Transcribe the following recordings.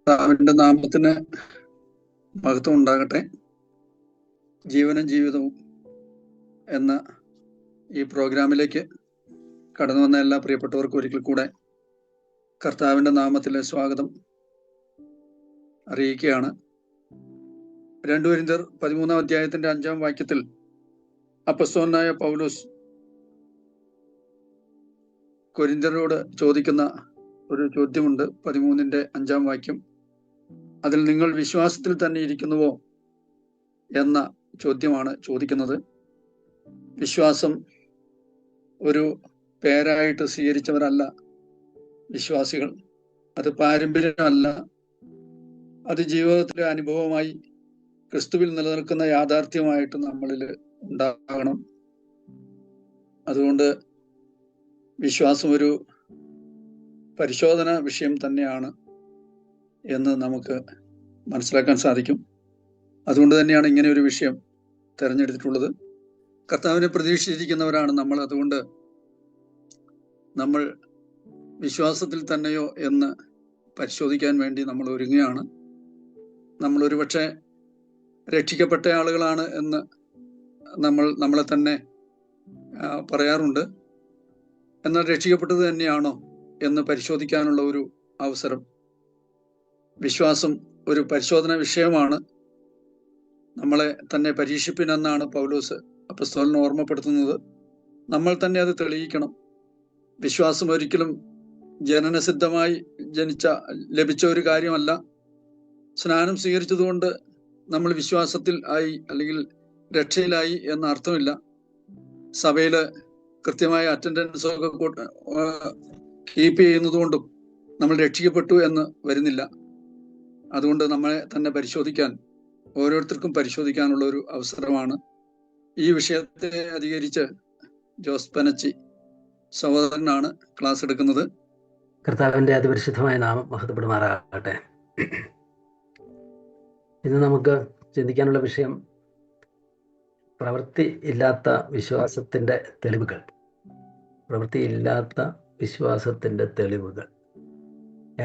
കർത്താവിന്റെ നാമത്തിന് മഹത്വം ഉണ്ടാകട്ടെ. ജീവനും ജീവിതവും എന്ന ഈ പ്രോഗ്രാമിലേക്ക് കടന്നു വന്ന എല്ലാ പ്രിയപ്പെട്ടവർക്കും ഒരിക്കൽ കൂടെ കർത്താവിന്റെ നാമത്തിലെ സ്വാഗതം അറിയിക്കുകയാണ്. 2 കൊരിന്ത്യർ 13-ാം അധ്യായത്തിന്റെ 5-ാം വാക്യത്തിൽ അപ്പസ്തലനായ പൗലോസ് കൊരിന്ത്യരോട് ചോദിക്കുന്ന ഒരു ചോദ്യമുണ്ട്. 13-ന്റെ 5-ാം വാക്യം, അതിൽ നിങ്ങൾ വിശ്വാസത്തിൽ തന്നെ ഇരിക്കുന്നുവോ എന്ന ചോദ്യമാണ് ചോദിക്കുന്നത്. വിശ്വാസം ഒരു പേരായിട്ട് സ്വീകരിച്ചവരല്ല വിശ്വാസികൾ. അത് പാരമ്പര്യമല്ല, അത് ജീവിതത്തിലെ അനുഭവമായി ക്രിസ്തുവിൽ നിലനിൽക്കുന്ന യാഥാർത്ഥ്യമായിട്ട് നമ്മളിൽ ഉണ്ടാകണം. അതുകൊണ്ട് വിശ്വാസം ഒരു പരിശോധന വിഷയം തന്നെയാണ് എന്ന് നമുക്ക് മനസ്സിലാക്കാൻ സാധിക്കും. അതുകൊണ്ട് തന്നെയാണ് ഇങ്ങനെ ഒരു വിഷയം തിരഞ്ഞെടുത്തിട്ടുള്ളത്. കർത്താവിനെ പ്രതീക്ഷിച്ചിരിക്കുന്നവരാണ് നമ്മൾ. അതുകൊണ്ട് നമ്മൾ വിശ്വാസത്തിൽ തന്നെയോ എന്ന് പരിശോധിക്കാൻ വേണ്ടി നമ്മൾ ഒരുങ്ങുകയാണ്. നമ്മൾ ഒരുപക്ഷെ രക്ഷിക്കപ്പെട്ട ആളുകളാണ് എന്ന് നമ്മളെ തന്നെ പറയാറുണ്ട്. എന്നാൽ രക്ഷിക്കപ്പെട്ടത് തന്നെയാണോ എന്ന് പരിശോധിക്കാനുള്ള ഒരു അവസരം. വിശ്വാസം ഒരു പരിശോധന വിഷയമാണ്. നമ്മളെ തന്നെ പരീക്ഷിപ്പിനെന്നാണ് പൗലോസ് അപ്പസ്തലനെ ഓർമ്മപ്പെടുത്തുന്നത്. നമ്മൾ തന്നെ അത് തെളിയിക്കണം. വിശ്വാസം ഒരിക്കലും ജനനസിദ്ധമായി ലഭിച്ച ഒരു കാര്യമല്ല. സ്നാനം സ്വീകരിച്ചതുകൊണ്ട് നമ്മൾ വിശ്വാസത്തിൽ ആയി അല്ലെങ്കിൽ രക്ഷയിലായി എന്ന അർത്ഥമില്ല. സഭയില് കൃത്യമായ അറ്റൻഡൻസ് ഒക്കെ കീപ്പ് ചെയ്യുന്നതുകൊണ്ടും നമ്മൾ രക്ഷിക്കപ്പെട്ടു എന്ന് വരുന്നില്ല. അതുകൊണ്ട് നമ്മളെ തന്നെ പരിശോധിക്കാൻ, ഓരോരുത്തർക്കും പരിശോധിക്കാനുള്ള ഒരു അവസരമാണ്. ഈ വിഷയത്തെ അധികരിച്ച് ജോസ് പനച്ചി സഹോദരനാണ് ക്ലാസ് എടുക്കുന്നത്. കർത്താവിന്റെ അതിപരിശുദ്ധമായ നാമം മഹത്വപ്പെടുമാറാകട്ടെ. ഇന്ന് നമുക്ക് ചിന്തിക്കാനുള്ള വിഷയം പ്രവൃത്തി ഇല്ലാത്ത വിശ്വാസത്തിന്റെ തെളിവുകൾ. പ്രവൃത്തിയില്ലാത്ത വിശ്വാസത്തിന്റെ തെളിവുകൾ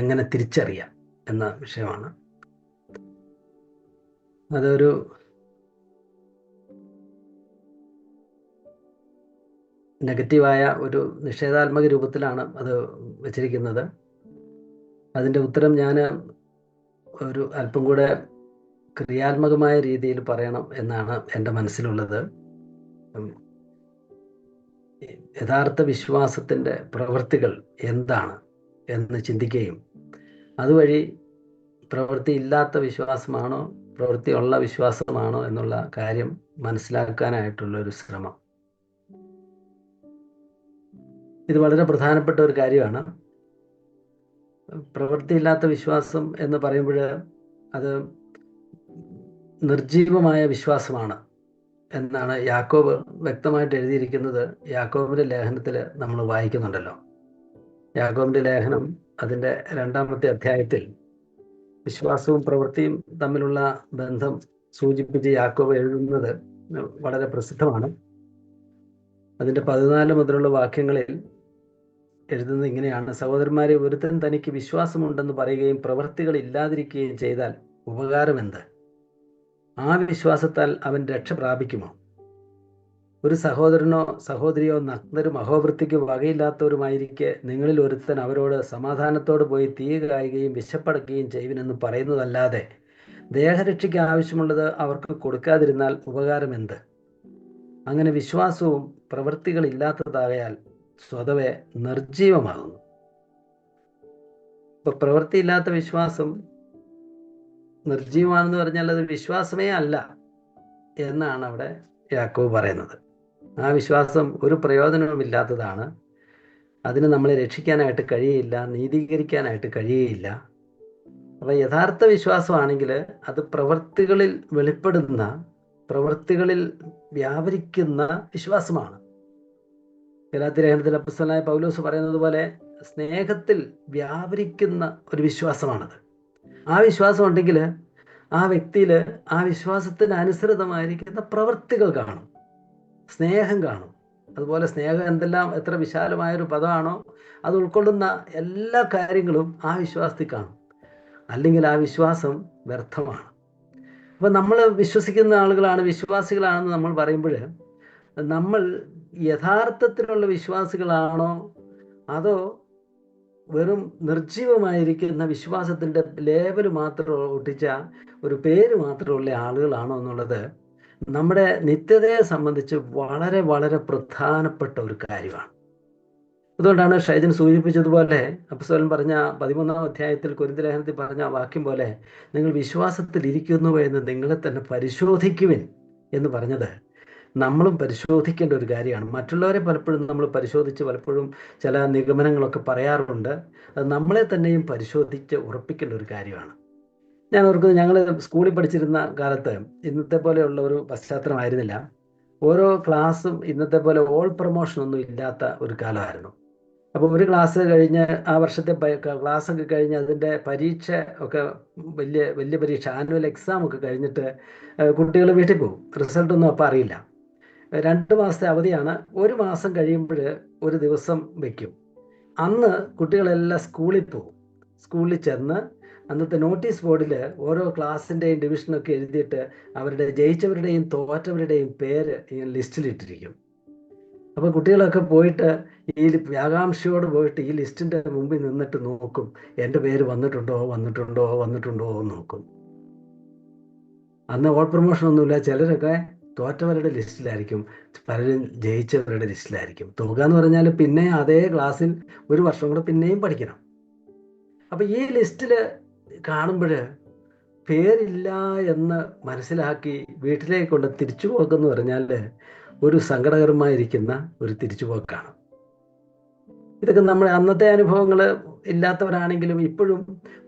എങ്ങനെ തിരിച്ചറിയാം എന്ന വിഷയമാണ്. അതൊരു നെഗറ്റീവായ ഒരു നിഷേധാത്മക രൂപത്തിലാണ് അത് വച്ചിരിക്കുന്നത്. അതിൻ്റെ ഉത്തരം ഞാൻ ഒരു അല്പം കൂടെ ക്രിയാത്മകമായ രീതിയിൽ പറയണം എന്നാണ് എൻ്റെ മനസ്സിലുള്ളത്. യഥാർത്ഥ വിശ്വാസത്തിൻ്റെ പ്രവൃത്തികൾ എന്താണ് എന്ന് ചിന്തിക്കുകയും അതുവഴി പ്രവൃത്തി ഇല്ലാത്ത വിശ്വാസമാണോ പ്രവൃത്തിയുള്ള വിശ്വാസമാണോ എന്നുള്ള കാര്യം മനസ്സിലാക്കാനായിട്ടുള്ളൊരു ശ്രമം. ഇത് വളരെ പ്രധാനപ്പെട്ട ഒരു കാര്യമാണ്. പ്രവൃത്തിയില്ലാത്ത വിശ്വാസം എന്ന് പറയുമ്പോൾ അത് നിർജീവമായ വിശ്വാസമാണ് എന്നാണ് യാക്കോബ് വ്യക്തമായിട്ട് എഴുതിയിരിക്കുന്നത്. യാക്കോബിൻ്റെ ലേഖനത്തിൽ നമ്മൾ വായിക്കുന്നുണ്ടല്ലോ. യാക്കോബിൻ്റെ ലേഖനം അതിൻ്റെ 2-ാമത്തെ അധ്യായത്തിൽ വിശ്വാസവും പ്രവൃത്തിയും തമ്മിലുള്ള ബന്ധം സൂചിപ്പിച്ച് യാക്കോബ് എഴുതുന്നത് വളരെ പ്രസിദ്ധമാണ്. അതിൻ്റെ 14 മുതലുള്ള വാക്യങ്ങളിൽ എഴുതുന്നത് ഇങ്ങനെയാണ്: സഹോദരന്മാരെ, ഒരുത്തൻ തനിക്ക് വിശ്വാസമുണ്ടെന്ന് പറയുകയും പ്രവൃത്തികൾ ഇല്ലാതിരിക്കുകയും ചെയ്താൽ ഉപകാരമെന്ത്? ആ വിശ്വാസത്താൽ അവൻ രക്ഷ പ്രാപിക്കുമോ? ഒരു സഹോദരനോ സഹോദരിയോ നഗ്നരും അഹോവൃത്തിക്ക് വകയില്ലാത്തവരുമായിരിക്കെ നിങ്ങളിൽ ഒരുത്തൻ അവരോട് സമാധാനത്തോട് പോയി തീ കായുകയും വിശപ്പടക്കുകയും ചെയ്യുവിനെന്ന് പറയുന്നതല്ലാതെ ദേഹരക്ഷയ്ക്ക് ആവശ്യമുള്ളത് അവർക്ക് കൊടുക്കാതിരുന്നാൽ ഉപകാരമെന്ത്? അങ്ങനെ വിശ്വാസവും പ്രവൃത്തികൾ ഇല്ലാത്തതാകയാൽ സ്വതവേ നിർജീവമാകുന്നു. ഇപ്പൊ പ്രവൃത്തിയില്ലാത്ത വിശ്വാസം നിർജീവമാണെന്ന് പറഞ്ഞാൽ അത് വിശ്വാസമേ അല്ല എന്നാണ് അവിടെ യാക്കോബ് പറയുന്നത്. ആ വിശ്വാസം ഒരു പ്രയോജനവുമില്ലാത്തതാണ്. അതിന് നമ്മളെ രക്ഷിക്കാനായിട്ട് കഴിയില്ല, നീതീകരിക്കാനായിട്ട് കഴിയില്ല. അപ്പം യഥാർത്ഥ വിശ്വാസമാണെങ്കിൽ അത് പ്രവൃത്തികളിൽ വെളിപ്പെടുന്ന, പ്രവൃത്തികളിൽ വ്യാപരിക്കുന്ന വിശ്വാസമാണ്. ഗലാത്യ ലേഖനത്തിൽ അപ്പോസ്തലനായ പൗലോസ് പറയുന്നത് പോലെ സ്നേഹത്തിൽ വ്യാപരിക്കുന്ന ഒരു വിശ്വാസമാണത്. ആ വിശ്വാസം ഉണ്ടെങ്കിൽ ആ വ്യക്തിയിൽ ആ വിശ്വാസത്തിന് അനുസൃതമായിരിക്കുന്ന പ്രവൃത്തികൾ കാണും, സ്നേഹം കാണും. അതുപോലെ സ്നേഹം എത്ര വിശാലമായൊരു പദമാണോ അത് ഉൾക്കൊള്ളുന്ന എല്ലാ കാര്യങ്ങളും ആ വിശ്വാസത്തിൽ കാണും. അല്ലെങ്കിൽ ആ വിശ്വാസം വ്യർത്ഥമാണ്. അപ്പം നമ്മൾ വിശ്വസിക്കുന്ന ആളുകളാണ്, വിശ്വാസികളാണെന്ന് നമ്മൾ പറയുമ്പോൾ നമ്മൾ യഥാർത്ഥത്തിലുള്ള വിശ്വാസികളാണോ അതോ വെറും നിർജീവമായിരിക്കുന്ന വിശ്വാസത്തിൻ്റെ ലേബൽ മാത്രം ഒട്ടിച്ച ഒരു പേര് മാത്രമുള്ള ആളുകളാണോ എന്നുള്ളത് നമ്മുടെ നിത്യതയെ സംബന്ധിച്ച് വളരെ വളരെ പ്രധാനപ്പെട്ട ഒരു കാര്യമാണ്. അതുകൊണ്ടാണ് ഷൈജൻ സൂചിപ്പിച്ചതുപോലെ അപ്പോസ്തലൻ പറഞ്ഞ 13-ാം അധ്യായത്തിൽ കൊരിന്ത്യർ ലേഖനത്തിൽ പറഞ്ഞ വാക്യം പോലെ നിങ്ങൾ വിശ്വാസത്തിൽ ഇരിക്കുന്നു എന്ന് നിങ്ങളെ തന്നെ പരിശോധിക്കുവിൻ എന്ന് പറഞ്ഞത് നമ്മളും പരിശോധിക്കേണ്ട ഒരു കാര്യമാണ്. മറ്റുള്ളവരെ പലപ്പോഴും നമ്മൾ പരിശോധിച്ച് പലപ്പോഴും ചില നിഗമനങ്ങളൊക്കെ പറയാറുണ്ട്. അത് നമ്മളെ തന്നെയും പരിശോധിച്ച് ഉറപ്പിക്കേണ്ട ഒരു കാര്യമാണ്. ഞാൻ ഓർക്കുന്നത്, ഞങ്ങൾ സ്കൂളിൽ പഠിച്ചിരുന്ന കാലത്ത് ഇന്നത്തെ പോലെയുള്ള ഒരു പശ്ചാത്തലമായിരുന്നില്ല. ഓരോ ക്ലാസ്സും ഇന്നത്തെ പോലെ ഓൾ പ്രൊമോഷൻ ഒന്നും ഇല്ലാത്ത ഒരു കാലമായിരുന്നു. അപ്പോൾ ഒരു ക്ലാസ് കഴിഞ്ഞ് ആ വർഷത്തെ ക്ലാസ്സൊക്കെ കഴിഞ്ഞ് അതിൻ്റെ പരീക്ഷ ഒക്കെ വലിയ വലിയ പരീക്ഷ, ആനുവൽ എക്സാം ഒക്കെ കഴിഞ്ഞിട്ട് കുട്ടികൾ വീട്ടിൽ പോകും. റിസൾട്ടൊന്നും അപ്പോൾ അറിയില്ല. 2 മാസത്തെ അവധിയാണ്. 1 മാസം കഴിയുമ്പോൾ ഒരു ദിവസം വയ്ക്കും. അന്ന് കുട്ടികളെല്ലാം സ്കൂളിൽ പോകും. സ്കൂളിൽ ചെന്ന് അന്നത്തെ നോട്ടീസ് ബോർഡിൽ ഓരോ ക്ലാസ്സിൻ്റെയും ഡിവിഷനൊക്കെ എഴുതിയിട്ട് അവരുടെ ജയിച്ചവരുടെയും തോറ്റവരുടെയും പേര് ഈ ലിസ്റ്റിലിട്ടിരിക്കും. അപ്പോൾ കുട്ടികളൊക്കെ പോയിട്ട് ഈ ആകാംക്ഷയോട് പോയിട്ട് ഈ ലിസ്റ്റിൻ്റെ മുമ്പിൽ നിന്നിട്ട് നോക്കും, എൻ്റെ പേര് വന്നിട്ടുണ്ടോ എന്ന് നോക്കും. അന്ന് ഓൾ പ്രൊമോഷൻ ഒന്നുമില്ല. ചിലരൊക്കെ തോറ്റവരുടെ ലിസ്റ്റിലായിരിക്കും, പലരും ജയിച്ചവരുടെ ലിസ്റ്റിലായിരിക്കും. തുക എന്ന് പറഞ്ഞാൽ പിന്നെ അതേ ക്ലാസ്സിൽ 1 വർഷം കൂടെ പിന്നെയും പഠിക്കണം. അപ്പം ഈ ലിസ്റ്റിൽ കാണുമ്പോൾ പേരില്ല എന്ന് മനസ്സിലാക്കി വീട്ടിലേക്ക് കൊണ്ട് തിരിച്ചു പോക്കെന്ന് പറഞ്ഞാൽ ഒരു സങ്കടകരമായിരിക്കുന്ന ഒരു തിരിച്ചുപോക്കാണ്. ഇതൊക്കെ നമ്മുടെ അന്നത്തെ അനുഭവങ്ങൾ ഇല്ലാത്തവരാണെങ്കിലും ഇപ്പോഴും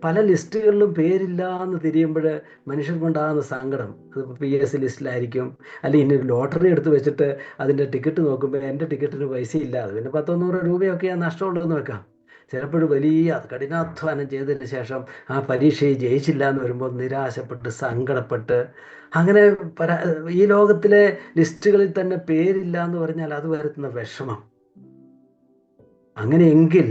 പല ലിസ്റ്റുകളിലും പേരില്ല എന്ന് തിരിയുമ്പോൾ മനുഷ്യർക്കുണ്ടാകുന്ന സങ്കടം. അതിപ്പോൾ PSC ലിസ്റ്റിലായിരിക്കും, അല്ലെങ്കിൽ ഇനി ഒരു ലോട്ടറി എടുത്ത് വെച്ചിട്ട് അതിൻ്റെ ടിക്കറ്റ് നോക്കുമ്പോൾ എൻ്റെ ടിക്കറ്റിന് പൈസ ഇല്ല, അത് പിന്നെ 100-100 രൂപയൊക്കെയാണ് നഷ്ടമുള്ളതെന്ന് വെക്കാം. ചിലപ്പോഴും വലിയ കഠിനാധ്വാനം ചെയ്തതിന് ശേഷം ആ പരീക്ഷയിൽ ജയിച്ചില്ല എന്ന് വരുമ്പോൾ നിരാശപ്പെട്ട് സങ്കടപ്പെട്ട് അങ്ങനെ ഈ ലോകത്തിലെ ലിസ്റ്റുകളിൽ തന്നെ പേരില്ല എന്ന് പറഞ്ഞാൽ അത് വരുത്തുന്ന വിഷമം. അങ്ങനെയെങ്കിൽ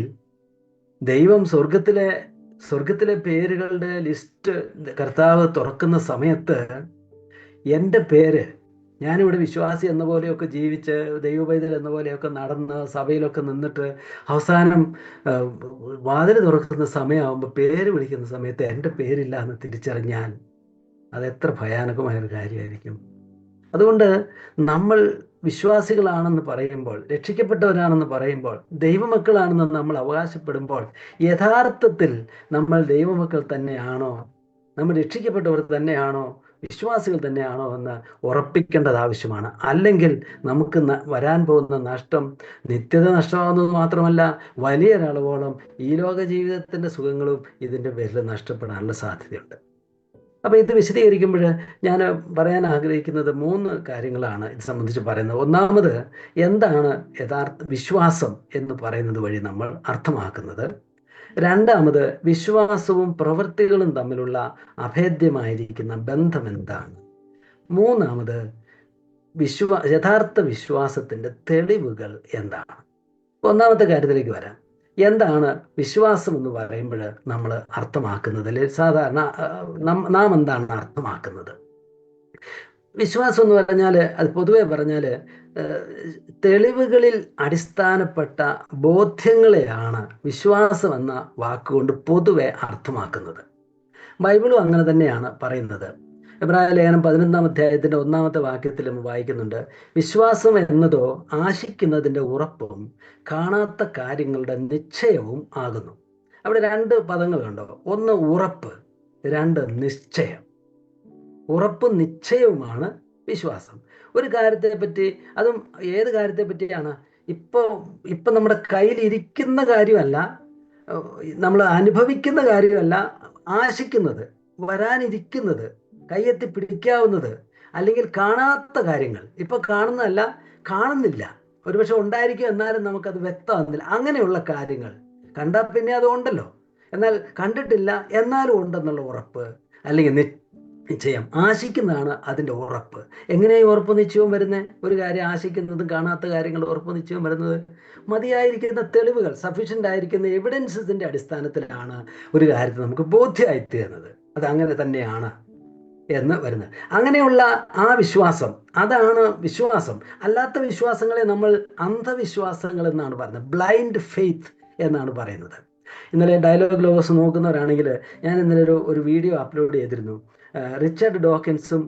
ദൈവം സ്വർഗത്തിലെ പേരുകളുടെ ലിസ്റ്റ് കർത്താവ് തുറക്കുന്ന സമയത്ത് എൻ്റെ പേര്, ഞാനിവിടെ വിശ്വാസി എന്ന പോലെയൊക്കെ ജീവിച്ച് ദൈവപൈതൽ എന്ന പോലെയൊക്കെ നടന്ന് സഭയിലൊക്കെ നിന്നിട്ട് അവസാനം വാതിൽ തുറക്കുന്ന സമയമാകുമ്പോൾ പേര് വിളിക്കുന്ന സമയത്ത് എൻ്റെ പേരില്ല എന്ന് തിരിച്ചറിഞ്ഞാൽ അതെത്ര ഭയാനകമായൊരു കാര്യമായിരിക്കും. അതുകൊണ്ട് നമ്മൾ വിശ്വാസികളാണെന്ന് പറയുമ്പോൾ, രക്ഷിക്കപ്പെട്ടവരാണെന്ന് പറയുമ്പോൾ, ദൈവമക്കളാണെന്ന് നമ്മൾ അവകാശപ്പെടുമ്പോൾ യഥാർത്ഥത്തിൽ നമ്മൾ ദൈവമക്കൾ തന്നെയാണോ, നമ്മൾ രക്ഷിക്കപ്പെട്ടവർ തന്നെയാണോ, വിശ്വാസികൾ തന്നെയാണോ എന്ന് ഉറപ്പിക്കേണ്ടത് ആവശ്യമാണ്. അല്ലെങ്കിൽ നമുക്ക് വരാൻ പോകുന്ന നഷ്ടം നിത്യത നഷ്ടമാകുന്നത് മാത്രമല്ല, വലിയൊരളവോളം ഈ ലോക ജീവിതത്തിൻ്റെ സുഖങ്ങളും ഇതിൻ്റെ പേരിൽ നഷ്ടപ്പെടാനുള്ള സാധ്യതയുണ്ട്. അപ്പോൾ ഇത് വിശദീകരിക്കുമ്പോൾ ഞാൻ പറയാൻ ആഗ്രഹിക്കുന്നത് 3 കാര്യങ്ങളാണ് ഇത് സംബന്ധിച്ച് പറയുന്നത്. ഒന്നാമത്, എന്താണ് യഥാർത്ഥ വിശ്വാസം എന്ന് പറയുന്നത് വഴി നമ്മൾ അർത്ഥമാക്കുന്നത്. രണ്ടാമത്, വിശ്വാസവും പ്രവൃത്തികളും തമ്മിലുള്ള അഭേദ്യമായിരിക്കുന്ന ബന്ധം എന്താണ്. മൂന്നാമത്, യഥാർത്ഥ വിശ്വാസത്തിൻ്റെ തെളിവുകൾ എന്താണ്. ഒന്നാമത്തെ കാര്യത്തിലേക്ക് വരാം. എന്താണ് വിശ്വാസം എന്ന് പറയുമ്പോൾ നമ്മൾ അർത്ഥമാക്കുന്നത്, സാധാരണ നാം എന്താണ് അർത്ഥമാക്കുന്നത്? വിശ്വാസം എന്ന് പറഞ്ഞാൽ, അത് പൊതുവെ പറഞ്ഞാൽ തെളിവുകളിൽ അടിസ്ഥാനപ്പെട്ട ബോധ്യങ്ങളെയാണ് വിശ്വാസം എന്ന വാക്കുകൊണ്ട് പൊതുവെ അർത്ഥമാക്കുന്നത്. ബൈബിളും അങ്ങനെ തന്നെയാണ് പറയുന്നത്. എബ്രായ ലേഖനം 11-ാം അധ്യായത്തിൻ്റെ 1-ാമത്തെ വാക്യത്തിൽ നമ്മൾ വായിക്കുന്നുണ്ട്, വിശ്വാസം എന്നതോ ആശിക്കുന്നതിൻ്റെ ഉറപ്പും കാണാത്ത കാര്യങ്ങളുടെ നിശ്ചയവും ആകുന്നു. അവിടെ 2 പദങ്ങളുണ്ടോ, ഒന്ന് ഉറപ്പ്, 2 നിശ്ചയം. ഉറപ്പും നിശ്ചയവുമാണ് വിശ്വാസം. ഒരു കാര്യത്തെ പറ്റി, അതും ഏത് കാര്യത്തെ പറ്റിയാണ്? ഇപ്പം നമ്മുടെ കയ്യിലിരിക്കുന്ന കാര്യമല്ല, നമ്മൾ അനുഭവിക്കുന്ന കാര്യമല്ല, ആശിക്കുന്നത്, വരാനിരിക്കുന്നത്, കയ്യെത്തി പിടിക്കാവുന്നത്, അല്ലെങ്കിൽ കാണാത്ത കാര്യങ്ങൾ. ഇപ്പം കാണുന്നതല്ല, കാണുന്നില്ല, ഒരുപക്ഷെ ഉണ്ടായിരിക്കും, എന്നാലും നമുക്കത് വ്യക്തമാകുന്നില്ല. അങ്ങനെയുള്ള കാര്യങ്ങൾ കണ്ടാൽ പിന്നെ അത് ഉണ്ടല്ലോ, എന്നാൽ കണ്ടിട്ടില്ല എന്നാലും ഉണ്ടെന്നുള്ള ഉറപ്പ്, അല്ലെങ്കിൽ നിശ്ചയം. ആശിക്കുന്നതാണ് അതിൻ്റെ ഉറപ്പ്. എങ്ങനെയാണ് ഉറപ്പ് നിശ്ചയവും വരുന്നത്? ഒരു കാര്യം ആശിക്കുന്നതും കാണാത്ത കാര്യങ്ങൾ ഉറപ്പ് നിശ്ചയവും വരുന്നത് മതിയായിരിക്കുന്ന തെളിവുകൾ, സഫീഷ്യൻ്റ് ആയിരിക്കുന്ന എവിഡൻസസിൻ്റെ അടിസ്ഥാനത്തിലാണ് ഒരു കാര്യത്തിൽ നമുക്ക് ബോധ്യമായിത്തീരുന്നത്. അത് അങ്ങനെ തന്നെയാണ് എന്ന് വരുന്നത്. അങ്ങനെയുള്ള ആ വിശ്വാസം, അതാണ് വിശ്വാസം. അല്ലാത്ത വിശ്വാസങ്ങളെ നമ്മൾ അന്ധവിശ്വാസങ്ങൾ എന്നാണ് പറയുന്നത്, ബ്ലൈൻഡ് ഫെയ്ത്ത് എന്നാണ് പറയുന്നത്. ഇന്നലെ ഡയലോഗ് ലോഗോസ് നോക്കുന്നവരാണെങ്കിൽ, ഞാൻ ഇന്നലെ ഒരു വീഡിയോ അപ്ലോഡ് ചെയ്തിരുന്നു. റിച്ചാർഡ് ഡോക്കിൻസും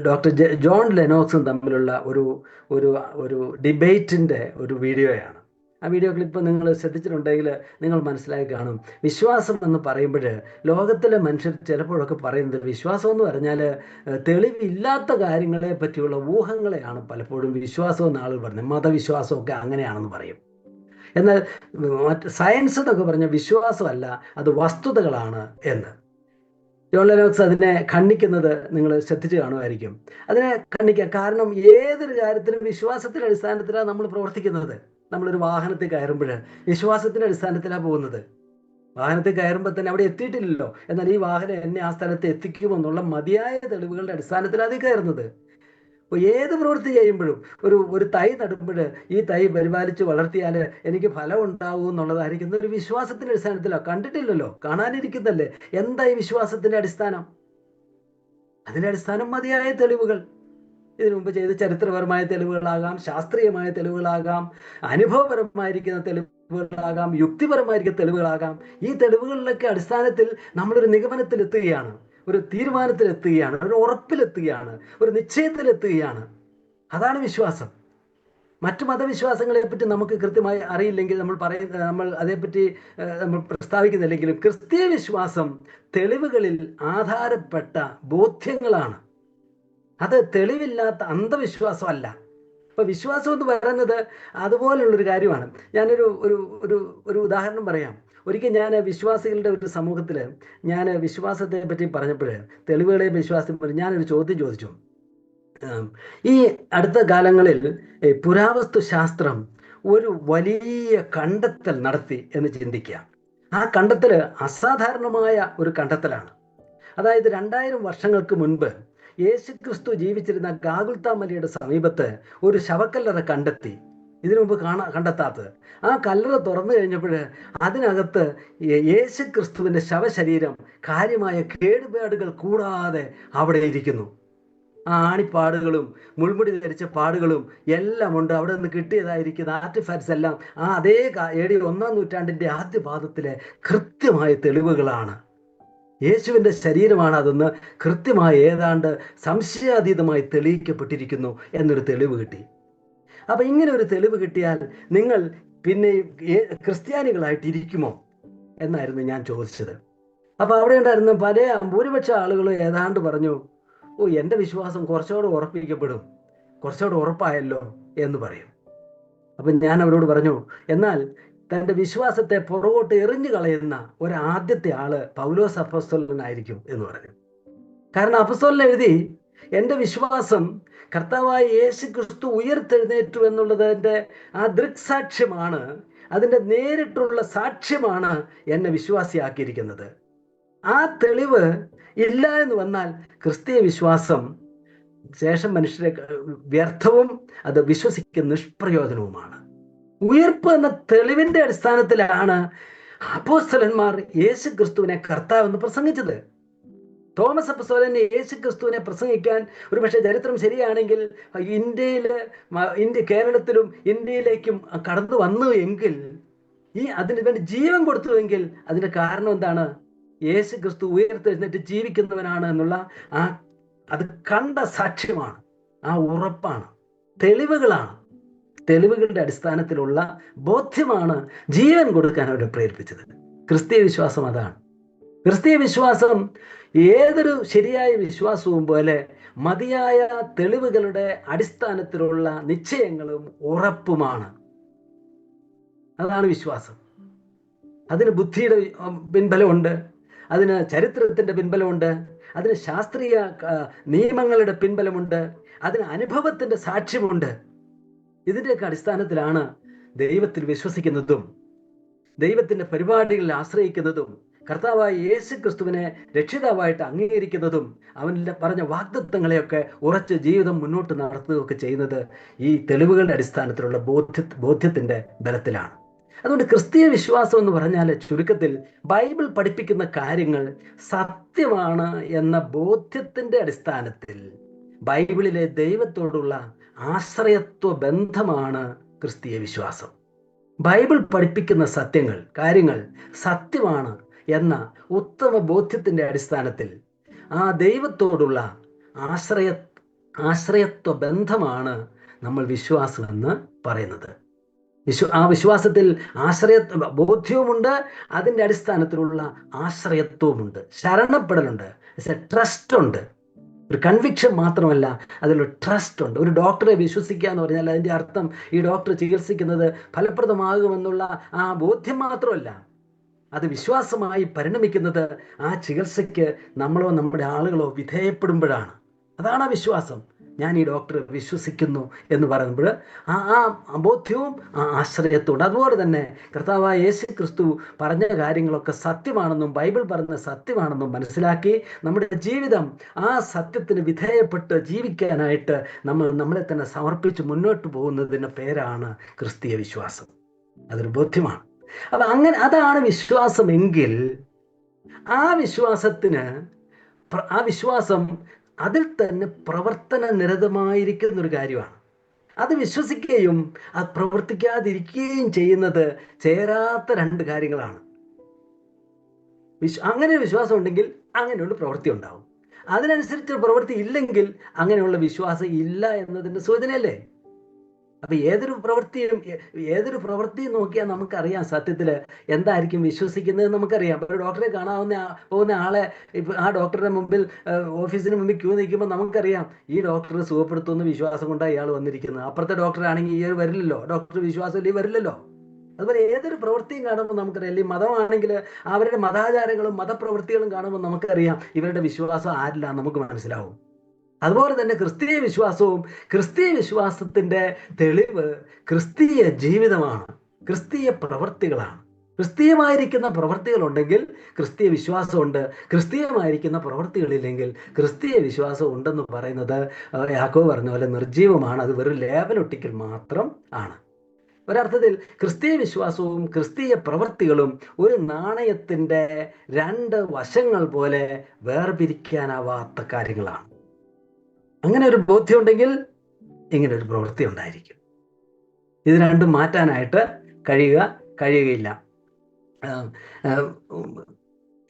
ഡോക്ടർ ജോൺ ലെനോക്സും തമ്മിലുള്ള ഒരു ഡിബേറ്റിൻ്റെ ഒരു വീഡിയോയാണ്. ആ വീഡിയോ ക്ലിപ്പ് നിങ്ങൾ ശ്രദ്ധിച്ചിട്ടുണ്ടെങ്കിൽ നിങ്ങൾ മനസ്സിലാക്കി കാണും. വിശ്വാസം എന്ന് പറയുമ്പോൾ ലോകത്തിലെ മനുഷ്യർ ചിലപ്പോഴൊക്കെ പറയുന്നത്, വിശ്വാസം എന്ന് പറഞ്ഞാൽ തെളിവില്ലാത്ത കാര്യങ്ങളെ പറ്റിയുള്ള ഊഹങ്ങളെയാണ് പലപ്പോഴും വിശ്വാസം എന്ന് ആളുകൾ പറയുന്നത്. മതവിശ്വാസമൊക്കെ അങ്ങനെയാണെന്ന് പറയും. എന്നാൽ സയൻസ് എന്നൊക്കെ പറഞ്ഞ വിശ്വാസമല്ല, അത് വസ്തുതകളാണ് എന്ന് ജോൺ ലെനോക്സ് അതിനെ ഖണ്ഡിക്കുന്നത് നിങ്ങൾ ശ്രദ്ധിച്ചു കാണുമായിരിക്കും. അതിനെ ഖണ്ഡിക്കുക കാരണം ഏതൊരു കാര്യത്തിലും വിശ്വാസത്തിന്റെ അടിസ്ഥാനത്തിലാണ് നമ്മൾ പ്രവർത്തിക്കുന്നത്. നമ്മളൊരു വാഹനത്തിൽ കയറുമ്പോൾ വിശ്വാസത്തിന്റെ അടിസ്ഥാനത്തിലാണ് പോകുന്നത്. വാഹനത്തിൽ കയറുമ്പോൾ തന്നെ അവിടെ എത്തിയിട്ടില്ലല്ലോ, എന്നാൽ ഈ വാഹനം എന്നെ ആ സ്ഥലത്ത് എത്തിക്കുമെന്നുള്ള മതിയായ തെളിവുകളുടെ അടിസ്ഥാനത്തിലാണ് അതിൽ കയറുന്നത്. അപ്പോൾ ഏത് പ്രവൃത്തി ചെയ്യുമ്പോഴും ഒരു തൈ നടുമ്പോൾ ഈ തൈ പരിപാലിച്ച് വളർത്തിയാൽ എനിക്ക് ഫലം ഉണ്ടാവും എന്നുള്ളതായിരിക്കും ഒരു വിശ്വാസത്തിന്റെ അടിസ്ഥാനത്തിലാണ്. കണ്ടിട്ടില്ലല്ലോ, കാണാനിരിക്കുന്നല്ലേ. എന്താ ഈ വിശ്വാസത്തിന്റെ അടിസ്ഥാനം? അതിന്റെ അടിസ്ഥാനം മതിയായ തെളിവുകൾ. ഇതിനു മുമ്പ് ചെയ്ത ചരിത്രപരമായ തെളിവുകളാകാം, ശാസ്ത്രീയമായ തെളിവുകളാകാം, അനുഭവപരമായിരിക്കുന്ന തെളിവുകളാകാം, യുക്തിപരമായിരിക്കുന്ന തെളിവുകളാകാം. ഈ തെളിവുകളിലൊക്കെ അടിസ്ഥാനത്തിൽ നമ്മളൊരു നിഗമനത്തിലെത്തുകയാണ്, ഒരു തീരുമാനത്തിലെത്തുകയാണ്, ഒരു ഉറപ്പിലെത്തുകയാണ്, ഒരു നിശ്ചയത്തിലെത്തുകയാണ്. അതാണ് വിശ്വാസം. മറ്റു മതവിശ്വാസങ്ങളെ പറ്റി നമുക്ക് കൃത്യമായി അറിയില്ലെങ്കിൽ നമ്മൾ അതേപ്പറ്റി നമ്മൾ പ്രസ്താവിക്കുന്നില്ലെങ്കിലും ക്രിസ്തീയ വിശ്വാസം തെളിവുകളിൽ ആധാരപ്പെട്ട ബോധ്യങ്ങളാണ്. അത് തെളിവില്ലാത്ത അന്ധവിശ്വാസമല്ല. അപ്പൊ വിശ്വാസം എന്ന് പറയുന്നത് അതുപോലുള്ളൊരു കാര്യമാണ്. ഞാനൊരു ഒരു ഉദാഹരണം പറയാം. ഒരിക്കൽ ഞാൻ വിശ്വാസികളുടെ ഒരു സമൂഹത്തിൽ ഞാൻ വിശ്വാസത്തെ പറ്റി പറഞ്ഞപ്പോൾ, തെളിവുകളെ വിശ്വാസത്തെ ഞാനൊരു ചോദ്യം ചോദിച്ചു. ഈ അടുത്ത കാലങ്ങളിൽ പുരാവസ്തു ശാസ്ത്രം ഒരു വലിയ കണ്ടെത്തൽ നടത്തി എന്ന് ചിന്തിക്കുക. ആ കണ്ടെത്തൽ അസാധാരണമായ ഒരു കണ്ടെത്തലാണ്. അതായത് 2000 വർഷങ്ങൾക്ക് മുൻപ് യേശുക്രിസ്തു ജീവിച്ചിരുന്ന ഗാഗുൽത്ത മലയുടെ സമീപത്ത് ഒരു ശവക്കല്ലറ കണ്ടെത്തി, ഇതിനു മുമ്പ് കണ്ടെത്താത്തത്. ആ കല്ലറ തുറന്നു കഴിഞ്ഞപ്പോൾ അതിനകത്ത് യേശുക്രിസ്തുവിന്റെ ശവശരീരം കാര്യമായ കേടുപാടുകൾ കൂടാതെ അവിടെ ഇരിക്കുന്നു. ആ ആണിപ്പാടുകളും മുൾമുടി ധരിച്ച പാടുകളും എല്ലാം ഉണ്ട്. അവിടെ നിന്ന് കിട്ടിയതായിരിക്കുന്ന ആർട്ടിഫാക്ട്സ് എല്ലാം ആ അതേ AD 1-ാം നൂറ്റാണ്ടിന്റെ ആദ്യ പാദത്തിലെ കൃത്യമായ തെളിവുകളാണ്. യേശുവിന്റെ ശരീരമാണ് അതെന്ന് കൃത്യമായി ഏതാണ്ട് സംശയാതീതമായി തെളിയിക്കപ്പെട്ടിരിക്കുന്നു എന്നൊരു തെളിവ് കിട്ടി. അപ്പൊ ഇങ്ങനെ ഒരു തെളിവ് കിട്ടിയാൽ നിങ്ങൾ പിന്നെ ക്രിസ്ത്യാനികളായിട്ടിരിക്കുമോ എന്നായിരുന്നു ഞാൻ ചോദിച്ചത്. അപ്പൊ അവിടെ ഉണ്ടായിരുന്ന ഭൂരിപക്ഷ ആളുകളും ഏതാണ്ട് പറഞ്ഞു, എൻ്റെ വിശ്വാസം കുറച്ചുകൂടെ ഉറപ്പിക്കപ്പെടും, കുറച്ചുകൂടെ ഉറപ്പായല്ലോ എന്ന് പറയും. അപ്പൊ ഞാൻ അവരോട് പറഞ്ഞു, എന്നാൽ തൻ്റെ വിശ്വാസത്തെ പുറകോട്ട് എറിഞ്ഞു കളയുന്ന ആദ്യത്തെ ആള് പൗലോസ് അപ്പോസ്തലനായിരിക്കും എന്ന് പറഞ്ഞു. കാരണം അപ്പോസ്തലൻ എഴുതി, എൻ്റെ വിശ്വാസം കർത്താവായ യേശു ക്രിസ്തു ഉയർത്തെഴുന്നേറ്റു എന്നുള്ളതിൻ്റെ ആ ദൃക്സാക്ഷ്യമാണ്, അതിൻ്റെ നേരിട്ടുള്ള സാക്ഷ്യമാണ് എന്നെ വിശ്വാസിയാക്കിയിരിക്കുന്നത്. ആ തെളിവ് ഇല്ല എന്ന് വന്നാൽ ക്രിസ്തീയ വിശ്വാസം ശേഷം മനുഷ്യരെ വ്യർത്ഥവും അത് വിശ്വസിക്കുന്ന നിഷ്പ്രയോജനവുമാണ്. ഉയർപ്പ് എന്ന തെളിവിന്റെ അടിസ്ഥാനത്തിലാണ് അപ്പോസ്തലന്മാർ യേശു ക്രിസ്തുവിനെ കർത്താവെന്ന് പ്രസംഗിച്ചത്. തോമസ് അപ്പോസ്തലൻ യേശു ക്രിസ്തുവിനെ പ്രസംഗിക്കാൻ ഒരുപക്ഷെ ചരിത്രം ശരിയാണെങ്കിൽ കേരളത്തിലും ഇന്ത്യയിലേക്കും കടന്നു വന്നു എങ്കിൽ, അതിനു വേണ്ടി ജീവൻ കൊടുത്തുവെങ്കിൽ അതിന്റെ കാരണം എന്താണ്? യേശു ക്രിസ്തു ഉയർത്തെഴുന്നേറ്റ് ജീവിക്കുന്നവനാണ് എന്നുള്ള അത് കണ്ട സാക്ഷ്യമാണ്, ആ ഉറപ്പാണ്, തെളിവുകളാണ്. തെളിവുകളുടെ അടിസ്ഥാനത്തിലുള്ള ബോധ്യമാണ് ജീവൻ കൊടുക്കാൻ അവരെ പ്രേരിപ്പിച്ചത്. ക്രിസ്തീയ വിശ്വാസം അതാണ്. ക്രിസ്തീയ വിശ്വാസം ഏതൊരു ശരിയായ വിശ്വാസവും പോലെ മതിയായ തെളിവുകളുടെ അടിസ്ഥാനത്തിലുള്ള നിശ്ചയങ്ങളും ഉറപ്പുമാണ്. അതാണ് വിശ്വാസം. അതിന് ബുദ്ധിയുടെ പിൻബലമുണ്ട്, അതിന് ചരിത്രത്തിന്റെ പിൻബലമുണ്ട്, അതിന് ശാസ്ത്രീയ നിയമങ്ങളുടെ പിൻബലമുണ്ട്, അതിന് അനുഭവത്തിന്റെ സാക്ഷ്യമുണ്ട്. ഇതിൻ്റെയൊക്കെ അടിസ്ഥാനത്തിലാണ് ദൈവത്തിൽ വിശ്വസിക്കുന്നതും ദൈവത്തിന്റെ പരിപാടികളിൽ ആശ്രയിക്കുന്നതും കർത്താവായ യേശു ക്രിസ്തുവിനെ രക്ഷിതാവായിട്ട് അംഗീകരിക്കുന്നതും അവനിൽ പറഞ്ഞ വാഗ്ദത്തങ്ങളെയൊക്കെ ഉറച്ച് ജീവിതം മുന്നോട്ട് നടത്തുകയൊക്കെ ചെയ്യുന്നത് ഈ തെളിവുകളുടെ അടിസ്ഥാനത്തിലുള്ള ബോധ്യത്തിന്റെ ബലത്തിലാണ്. അതുകൊണ്ട് ക്രിസ്തീയ വിശ്വാസം എന്ന് പറഞ്ഞാൽ ചുരുക്കത്തിൽ ബൈബിൾ പഠിപ്പിക്കുന്ന കാര്യങ്ങൾ സത്യമാണ് എന്ന ബോധ്യത്തിന്റെ അടിസ്ഥാനത്തിൽ ബൈബിളിലെ ദൈവത്തോടുള്ള ആശ്രയത്വ ബന്ധമാണ് ക്രിസ്തീയ വിശ്വാസം. ബൈബിൾ പഠിപ്പിക്കുന്ന കാര്യങ്ങൾ സത്യമാണ് എന്ന ഉത്തമ ബോധ്യത്തിന്റെ അടിസ്ഥാനത്തിൽ ആ ദൈവത്തോടുള്ള ആശ്രയത്വ ബന്ധമാണ് നമ്മൾ വിശ്വാസം എന്ന് പറയുന്നത്. ആ വിശ്വാസത്തിൽ ബോധ്യവുമുണ്ട്, അതിൻ്റെ അടിസ്ഥാനത്തിലുള്ള ആശ്രയത്വമുണ്ട്, ശരണപ്പെടലുണ്ട്, ട്രസ്റ്റ് ഉണ്ട്. ഒരു കൺവിക്ഷൻ മാത്രമല്ല, അതിലൊരു ട്രസ്റ്റ് ഉണ്ട്. ഒരു ഡോക്ടറെ വിശ്വസിക്കുക എന്ന് പറഞ്ഞാൽ അതിൻ്റെ അർത്ഥം ഈ ഡോക്ടർ ചികിത്സിക്കുന്നത് ഫലപ്രദമാകുമെന്നുള്ള ആ ബോധ്യം മാത്രമല്ല, അത് വിശ്വാസമായി പരിണമിക്കുന്നത് ആ ചികിത്സയ്ക്ക് നമ്മളോ നമ്മുടെ ആളുകളോ വിധേയപ്പെടുമ്പോഴാണ്. അതാണ് ആ വിശ്വാസം. ഞാൻ ഈ ഡോക്ടറെ വിശ്വസിക്കുന്നു എന്ന് പറയുമ്പോൾ ആ ബോധ്യവും ആ ആശ്രയത്വമുണ്ട്. അതുപോലെ തന്നെ കർത്താവായ യേശു ക്രിസ്തു പറഞ്ഞ കാര്യങ്ങളൊക്കെ സത്യമാണെന്നും ബൈബിൾ പറഞ്ഞ സത്യമാണെന്നും മനസ്സിലാക്കി നമ്മുടെ ജീവിതം ആ സത്യത്തിന് വിധേയപ്പെട്ട് ജീവിക്കാനായിട്ട് നമ്മളെ തന്നെ സമർപ്പിച്ച് മുന്നോട്ട് പോകുന്നതിൻ്റെ പേരാണ് ക്രിസ്തീയ വിശ്വാസം. അതൊരു ബോധ്യമാണ്. അപ്പം അതാണ് വിശ്വാസമെങ്കിൽ ആ വിശ്വാസം അതിൽ തന്നെ പ്രവർത്തന നിരതമായിരിക്കുന്ന ഒരു കാര്യമാണ്. അത് വിശ്വസിക്കുകയും അത് പ്രവർത്തിക്കാതിരിക്കുകയും ചെയ്യുന്നത് ചേരാത്ത രണ്ട് കാര്യങ്ങളാണ്. അങ്ങനെ വിശ്വാസം ഉണ്ടെങ്കിൽ അങ്ങനെയുള്ള പ്രവൃത്തി ഉണ്ടാവും. അതിനനുസരിച്ച് പ്രവൃത്തി ഇല്ലെങ്കിൽ അങ്ങനെയുള്ള വിശ്വാസം ഇല്ല എന്നതിൻ്റെ സൂചനയല്ലേ? അപ്പൊ ഏതൊരു പ്രവൃത്തിയും നോക്കിയാൽ നമുക്കറിയാം സത്യത്തിൽ എന്തായിരിക്കും വിശ്വസിക്കുന്നത് നമുക്കറിയാം. ഒരു ഡോക്ടറെ പോകുന്ന ആളെ ആ ഡോക്ടറുടെ മുമ്പിൽ ഓഫീസിന് മുമ്പിൽ ക്യൂ നിൽക്കുമ്പോൾ നമുക്കറിയാം ഈ ഡോക്ടർ സുഖപ്പെടുത്തുന്ന വിശ്വാസം കൊണ്ടാണ് ഇയാൾ വന്നിരിക്കുന്നത്. അപ്പുറത്തെ ഡോക്ടറാണെങ്കിൽ ഈ വരില്ലല്ലോ, ഡോക്ടർ വിശ്വാസം വരില്ലല്ലോ. അതുപോലെ ഏതൊരു പ്രവൃത്തിയും കാണുമ്പോൾ നമുക്കറിയാം. അല്ലെങ്കിൽ മതമാണെങ്കിൽ അവരുടെ മതാചാരങ്ങളും മതപ്രവൃത്തികളും കാണുമ്പോൾ നമുക്കറിയാം ഇവരുടെ വിശ്വാസം ആരില്ല നമുക്ക് മനസ്സിലാവും. അതുപോലെ തന്നെ ക്രിസ്തീയ വിശ്വാസത്തിന്റെ തെളിവ് ക്രിസ്തീയ ജീവിതമാണ്, ക്രിസ്തീയ പ്രവൃത്തികളാണ്. ക്രിസ്തീയമായിരിക്കുന്ന പ്രവൃത്തികളുണ്ടെങ്കിൽ ക്രിസ്തീയ വിശ്വാസമുണ്ട്, ക്രിസ്തീയമായിരിക്കുന്ന പ്രവൃത്തികളില്ലെങ്കിൽ ക്രിസ്തീയ വിശ്വാസം ഉണ്ടെന്ന് പറയുന്നത് യാക്കോബ് പറഞ്ഞ പോലെ നിർജീവമാണ്. അത് വെറും ലേബലൊട്ടിക്കൽ മാത്രം ആണ്. ഒരർത്ഥത്തിൽ ക്രിസ്തീയ വിശ്വാസവും ക്രിസ്തീയ പ്രവൃത്തികളും ഒരു നാണയത്തിന്റെ രണ്ട് വശങ്ങൾ പോലെ വേർപിരിക്കാനാവാത്ത കാര്യങ്ങളാണ്. അങ്ങനെ ഒരു ബോധ്യം ഉണ്ടെങ്കിൽ ഇങ്ങനെ ഒരു പ്രവൃത്തി ഉണ്ടായിരിക്കും. ഇത് രണ്ടും മാറ്റാനായിട്ട് കഴിയുകയില്ല.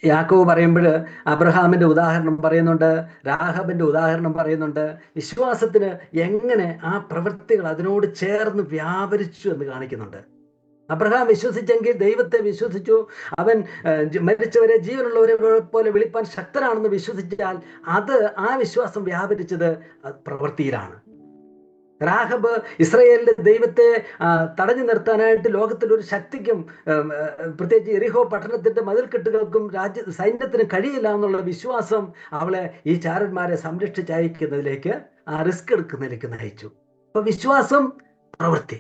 യാക്കോബ് പറയുമ്പോൾ അബ്രഹാമിന്റെ ഉദാഹരണം പറയുന്നുണ്ട്, രാഹബിന്റെ ഉദാഹരണം പറയുന്നുണ്ട്. വിശ്വാസത്തിന് എങ്ങനെ ആ പ്രവൃത്തികൾ അതിനോട് ചേർന്ന് വ്യാപരിച്ചു എന്ന് കാണിക്കുന്നുണ്ട്. അബ്രഹാം വിശ്വസിച്ചെങ്കിൽ ദൈവത്തെ വിശ്വസിച്ചു. അവൻ മരിച്ചവരെ ജീവനുള്ളവരെ പോലെ വിളിപ്പാൻ ശക്തനാണെന്ന് വിശ്വസിച്ചാൽ ആ വിശ്വാസം വ്യാപരിച്ചത് പ്രവൃത്തിയിലാണ്. രാഹബ് ഇസ്രായേലിന്റെ ദൈവത്തെ തടഞ്ഞു നിർത്താനായിട്ട് ലോകത്തിൽ ഒരു ശക്തിക്കും പ്രത്യേകിച്ച് എറിഹോ പട്ടണത്തിന്റെ മതിൽക്കെട്ടുകൾക്കും സൈന്യത്തിന് കഴിയില്ല എന്നുള്ള വിശ്വാസം അവളെ ഈ ചാരന്മാരെ സംരക്ഷിച്ചയക്കുന്നതിലേക്ക് ആ റിസ്ക് എടുക്കുന്നതിലേക്ക് നയിച്ചു. അപ്പൊ വിശ്വാസം പ്രവൃത്തി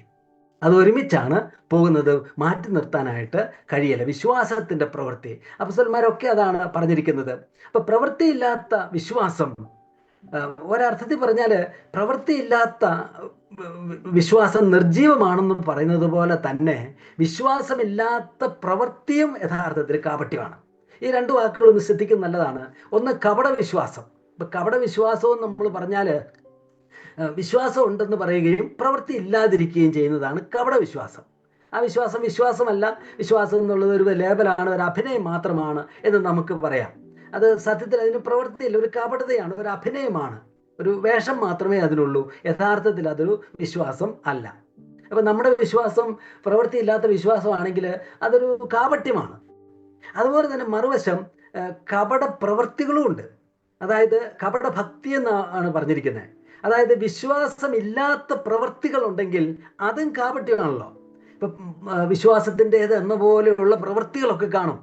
അത് ഒരുമിച്ചാണ് പോകുന്നത്, മാറ്റി നിർത്താനായിട്ട് കഴിയില്ല. വിശ്വാസത്തിന്റെ പ്രവൃത്തി അപ്പോസ്തലന്മാരൊക്കെ അതാണ് പറഞ്ഞിരിക്കുന്നത്. അപ്പൊ പ്രവൃത്തിയില്ലാത്ത വിശ്വാസം, ഒരർത്ഥത്തിൽ പറഞ്ഞാല് പ്രവൃത്തിയില്ലാത്ത വിശ്വാസം നിർജീവമാണെന്ന് പറയുന്നത് പോലെ തന്നെ വിശ്വാസമില്ലാത്ത പ്രവൃത്തിയും യഥാർത്ഥത്തിൽ കാപട്യമാണ്. ഈ രണ്ട് വാക്കുകളൊന്ന് ശ്രദ്ധിക്കുന്നത് നല്ലതാണ്. ഒന്ന് കപട വിശ്വാസം. ഇപ്പൊ കപട വിശ്വാസവും നമ്മൾ പറഞ്ഞാല് വിശ്വാസം ഉണ്ടെന്ന് പറയുകയും പ്രവൃത്തി ഇല്ലാതിരിക്കുകയും ചെയ്യുന്നതാണ് കപട വിശ്വാസം. ആ വിശ്വാസമല്ല, വിശ്വാസം എന്നുള്ളത് ഒരു ലേബലാണ്, ഒരു അഭിനയം മാത്രമാണ് എന്ന് നമുക്ക് പറയാം. അത് സത്യത്തിൽ അതിന് പ്രവൃത്തിയില്ല, ഒരു കപടതയാണ്, ഒരു അഭിനയമാണ്, ഒരു വേഷം മാത്രമേ അതിനുള്ളൂ. യഥാർത്ഥത്തിൽ അതൊരു വിശ്വാസം അല്ല. അപ്പൊ നമ്മുടെ വിശ്വാസം പ്രവൃത്തിയില്ലാത്ത വിശ്വാസമാണെങ്കിൽ അതൊരു കാപട്യമാണ്. അതുപോലെ തന്നെ മറുവശം കപട പ്രവൃത്തികളും ഉണ്ട്. അതായത് കപട ഭക്തി എന്നാണ് പറഞ്ഞിരിക്കുന്നത്. അതായത് വിശ്വാസമില്ലാത്ത പ്രവൃത്തികൾ ഉണ്ടെങ്കിൽ അതും കാപട്യമാണല്ലോ. ഇപ്പൊ വിശ്വാസത്തിൻ്റെത് എന്ന പോലെയുള്ള പ്രവൃത്തികളൊക്കെ കാണും.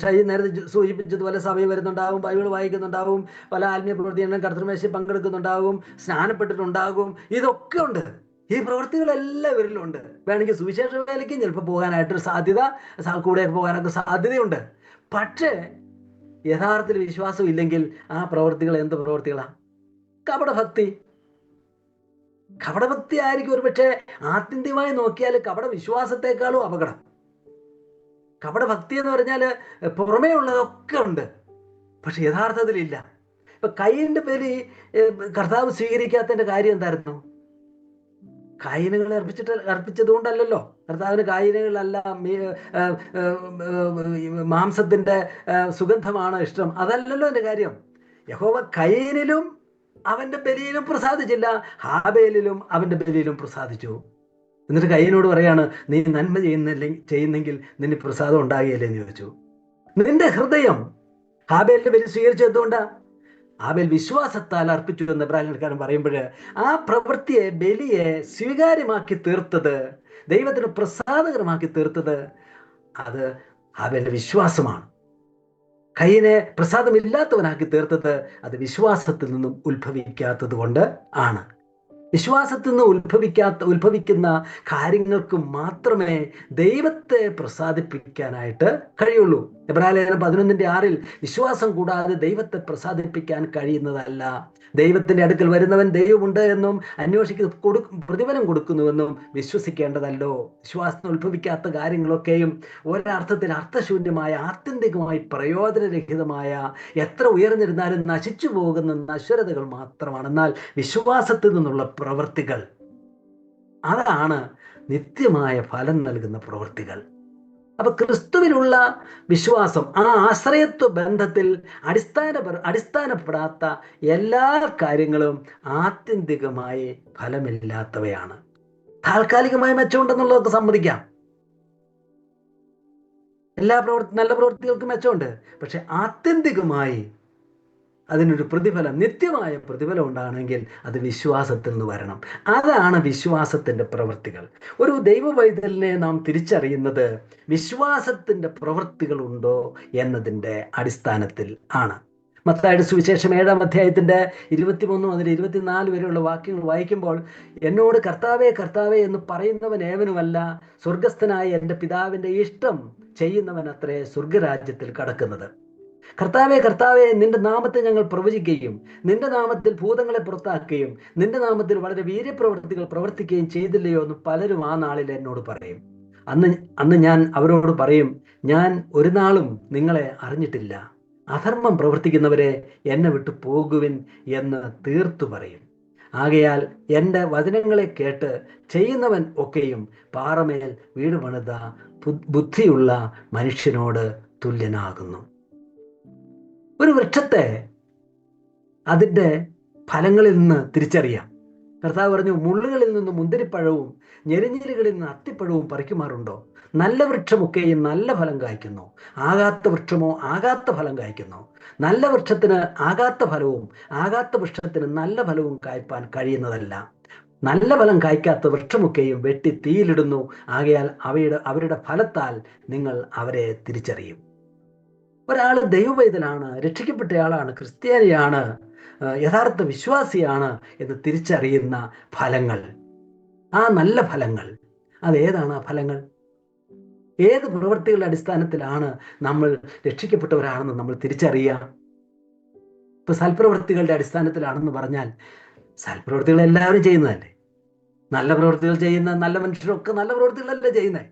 ഷൈ നേരത്തെ സൂചിപ്പിച്ചതുപോലെ സഭയിൽ വരുന്നുണ്ടാവും, ബൈബിൾ വായിക്കുന്നുണ്ടാവും, പല ആത്മീയ പ്രവൃത്തികളിലും കർത്തൃമേശയിൽ പങ്കെടുക്കുന്നുണ്ടാവും, സ്നാനപ്പെട്ടിട്ടുണ്ടാകും. ഇതൊക്കെ ഉണ്ട്. ഈ പ്രവൃത്തികളെല്ലാം ഇവരിലുണ്ട്. വേണമെങ്കിൽ സുവിശേഷ വേലയ്ക്കും ചിലപ്പോൾ പോകാനായിട്ടൊരു സാധ്യത, കൂടെ പോകാനൊക്കെ സാധ്യതയുണ്ട്. പക്ഷേ യഥാർത്ഥത്തിൽ വിശ്വാസം ഇല്ലെങ്കിൽ ആ പ്രവൃത്തികൾ എന്ത് പ്രവൃത്തികളാണ്? കപടഭക്തി. കപടഭക്തി ആയിരിക്കും ഒരുപക്ഷെ ആത്യന്തികമായി നോക്കിയാൽ കപട വിശ്വാസത്തെക്കാളും അപകടം. കപടഭക്തി എന്ന് പറഞ്ഞാൽ പുറമേ ഉള്ളതൊക്കെ ഉണ്ട്, പക്ഷെ യഥാർത്ഥത്തിലില്ല. ഇപ്പൊ കയ്യിന്റെ പേര് കർത്താവ് സ്വീകരിക്കാത്തതിന്റെ കാര്യം എന്തായിരുന്നു? കായിനങ്ങൾ അർപ്പിച്ചത് കൊണ്ടല്ലല്ലോ. കർത്താവിന് കായിനങ്ങളല്ല, മാംസത്തിന്റെ സുഗന്ധമാണ് ഇഷ്ടം, അതല്ലല്ലോ എന്റെ കാര്യം. യഹോവ കയീനിലും അവന്റെ ബലിയിലും പ്രസാദിച്ചില്ല, ഹാബേലിലും അവന്റെ ബലിയിലും പ്രസാദിച്ചു. എന്നിട്ട് കയീനോട് പറയാണ്, നീ നന്മ ചെയ്യുന്നെങ്കിൽ നിന്നെ പ്രസാദം ഉണ്ടാകുകയില്ലേ എന്ന് ചോദിച്ചു. നിന്റെ ഹൃദയം ഹാബേലിന്റെ ബലി സ്വീകരിച്ചത് എന്തുകൊണ്ടാ? ഹാബേൽ വിശ്വാസത്താൽ അർപ്പിച്ചു എന്ന് ഇബ്രാഹിംകാരൻ പറയുമ്പോൾ ആ പ്രവൃത്തിയെ, ബലിയെ സ്വീകാര്യമാക്കി തീർത്തത്, ദൈവത്തിന് പ്രസാദകരമാക്കി തീർത്തത് അത് ഹാബേലിന്റെ വിശ്വാസമാണ്. കയ്യിനെ പ്രസാദമില്ലാത്തവനാക്കി തീർത്തത് അത് വിശ്വാസത്തിൽ നിന്നും ഉത്ഭവിക്കാത്തത് കൊണ്ട് ആണ്. വിശ്വാസത്തിൽ നിന്ന് ഉത്ഭവിക്കുന്ന കാര്യങ്ങൾക്ക് മാത്രമേ ദൈവത്തെ പ്രസാദിപ്പിക്കാനായിട്ട് കഴിയുള്ളൂ. എബ്രായലേഖനം 11:6 വിശ്വാസം കൂടാതെ ദൈവത്തെ പ്രസാദിപ്പിക്കാൻ കഴിയുന്നതല്ല. ദൈവത്തിന്റെ അടുക്കൽ വരുന്നവൻ ദൈവമുണ്ട് എന്നും അന്വേഷിക്കുന്ന പ്രതിഫലം കൊടുക്കുന്നുവെന്നും വിശ്വസിക്കേണ്ടതല്ലോ. വിശ്വാസത്തിൽ ഉത്ഭവിക്കാത്ത കാര്യങ്ങളൊക്കെയും ഒരർത്ഥത്തിൽ അർത്ഥശൂന്യമായ, ആത്യന്തികമായി പ്രയോജനരഹിതമായ, എത്ര ഉയർന്നിരുന്നാലും നശിച്ചു പോകുന്ന നശ്വരതകൾ മാത്രമാണ്. എന്നാൽ വിശ്വാസത്തിൽ നിന്നുള്ള പ്രവൃത്തികൾ, അതാണ് നിത്യമായ ഫലം നൽകുന്ന പ്രവൃത്തികൾ. അപ്പൊ ക്രിസ്തുവിലുള്ള വിശ്വാസം, ആ ആശ്രയത്വ ബന്ധത്തിൽ അടിസ്ഥാനപ്പെടാത്ത എല്ലാ കാര്യങ്ങളും ആത്യന്തികമായി ഫലമില്ലാത്തവയാണ്. താൽക്കാലികമായ മെച്ചമുണ്ടെന്നുള്ളതൊക്കെ സമ്മതിക്കാം. എല്ലാ നല്ല പ്രവൃത്തികൾക്കും മെച്ചമുണ്ട്, പക്ഷെ ആത്യന്തികമായി അതിനൊരു പ്രതിഫലം, നിത്യമായ പ്രതിഫലം ഉണ്ടാകണമെങ്കിൽ അത് വിശ്വാസത്തിൽ നിന്ന് വരണം. അതാണ് വിശ്വാസത്തിന്റെ പ്രവൃത്തികൾ. ഒരു ദൈവവൈതലിനെ നാം തിരിച്ചറിയുന്നത് വിശ്വാസത്തിന്റെ പ്രവൃത്തികൾ ഉണ്ടോ എന്നതിൻ്റെ അടിസ്ഥാനത്തിൽ ആണ്. മത്തായിയുടെ സുവിശേഷം 7-ാം അധ്യായത്തിന്റെ 23 മുതൽ 24 വരെയുള്ള വാക്യങ്ങൾ വായിക്കുമ്പോൾ, എന്നോട് കർത്താവേ കർത്താവേ എന്ന് പറയുന്നവൻ ഏവനുമല്ല, സ്വർഗസ്ഥനായ എൻ്റെ പിതാവിന്റെ ഇഷ്ടം ചെയ്യുന്നവൻ അത്രേ സ്വർഗരാജ്യത്തിൽ കടക്കുന്നത്. കർത്താവേ കർത്താവേ, നിന്റെ നാമത്തിൽ ഞങ്ങൾ പ്രവചിക്കുകയും നിന്റെ നാമത്തിൽ ഭൂതങ്ങളെ പുറത്താക്കുകയും നിന്റെ നാമത്തിൽ വളരെ വീര്യപ്രവൃത്തികൾ പ്രവർത്തിക്കുകയും ചെയ്തില്ലയോ എന്ന് പലരും ആ നാളിൽ എന്നോട് പറയും. അന്ന് ഞാൻ അവരോട് പറയും, ഞാൻ ഒരു നാളും നിങ്ങളെ അറിഞ്ഞിട്ടില്ല. അധർമ്മം പ്രവർത്തിക്കുന്നവരെ എന്നെ വിട്ടു പോകുവിൻ എന്ന് തീർത്തു പറയും. ആകയാൽ എൻ്റെ വചനങ്ങളെ കേട്ട് ചെയ്യുന്നവൻ ഒക്കെയും പാറമേൽ വീട് പണിത ബുദ്ധിയുള്ള മനുഷ്യനോട് തുല്യനാകുന്നു. ഒരു വൃക്ഷത്തെ അതിൻ്റെ ഫലങ്ങളിൽ നിന്ന് തിരിച്ചറിയാം. കർത്താവ് പറഞ്ഞു, മുള്ളുകളിൽ നിന്ന് മുന്തിരിപ്പഴവും ഞെരിഞ്ഞിലുകളിൽ നിന്ന് അത്തിപ്പഴവും പറിക്കുമാറുണ്ടോ? നല്ല വൃക്ഷമൊക്കെയും നല്ല ഫലം കായ്ക്കുന്നു, ആകാത്ത വൃക്ഷമോ ആകാത്ത ഫലം കായ്ക്കുന്നു. നല്ല വൃക്ഷത്തിന് ആകാത്ത ഫലവും ആകാത്ത വൃക്ഷത്തിന് നല്ല ഫലവും കായ്പാൻ കഴിയുന്നതല്ല. നല്ല ഫലം കായ്ക്കാത്ത വൃക്ഷമൊക്കെയും വെട്ടി തീയിലിടുന്നു. ആകയാൽ അവരുടെ ഫലത്താൽ നിങ്ങൾ അവരെ തിരിച്ചറിയും. ഒരാൾ ദൈവവൈതലാണ്, രക്ഷിക്കപ്പെട്ടയാളാണ്, ക്രിസ്ത്യാനിയാണ്, യഥാർത്ഥ വിശ്വാസിയാണ് എന്ന് തിരിച്ചറിയുന്ന ഫലങ്ങൾ, ആ നല്ല ഫലങ്ങൾ, അതേതാണ്? ആ ഫലങ്ങൾ ഏത് പ്രവൃത്തികളുടെ അടിസ്ഥാനത്തിലാണ് നമ്മൾ രക്ഷിക്കപ്പെട്ടവരാണെന്ന് നമ്മൾ തിരിച്ചറിയുക? ഇപ്പൊ സൽപ്രവൃത്തികളുടെ അടിസ്ഥാനത്തിലാണെന്ന് പറഞ്ഞാൽ, സൽപ്രവൃത്തികൾ എല്ലാവരും ചെയ്യുന്നതല്ലേ? നല്ല പ്രവൃത്തികൾ ചെയ്യുന്ന നല്ല മനുഷ്യരൊക്കെ നല്ല പ്രവൃത്തികളല്ലേ ചെയ്യുന്നത്?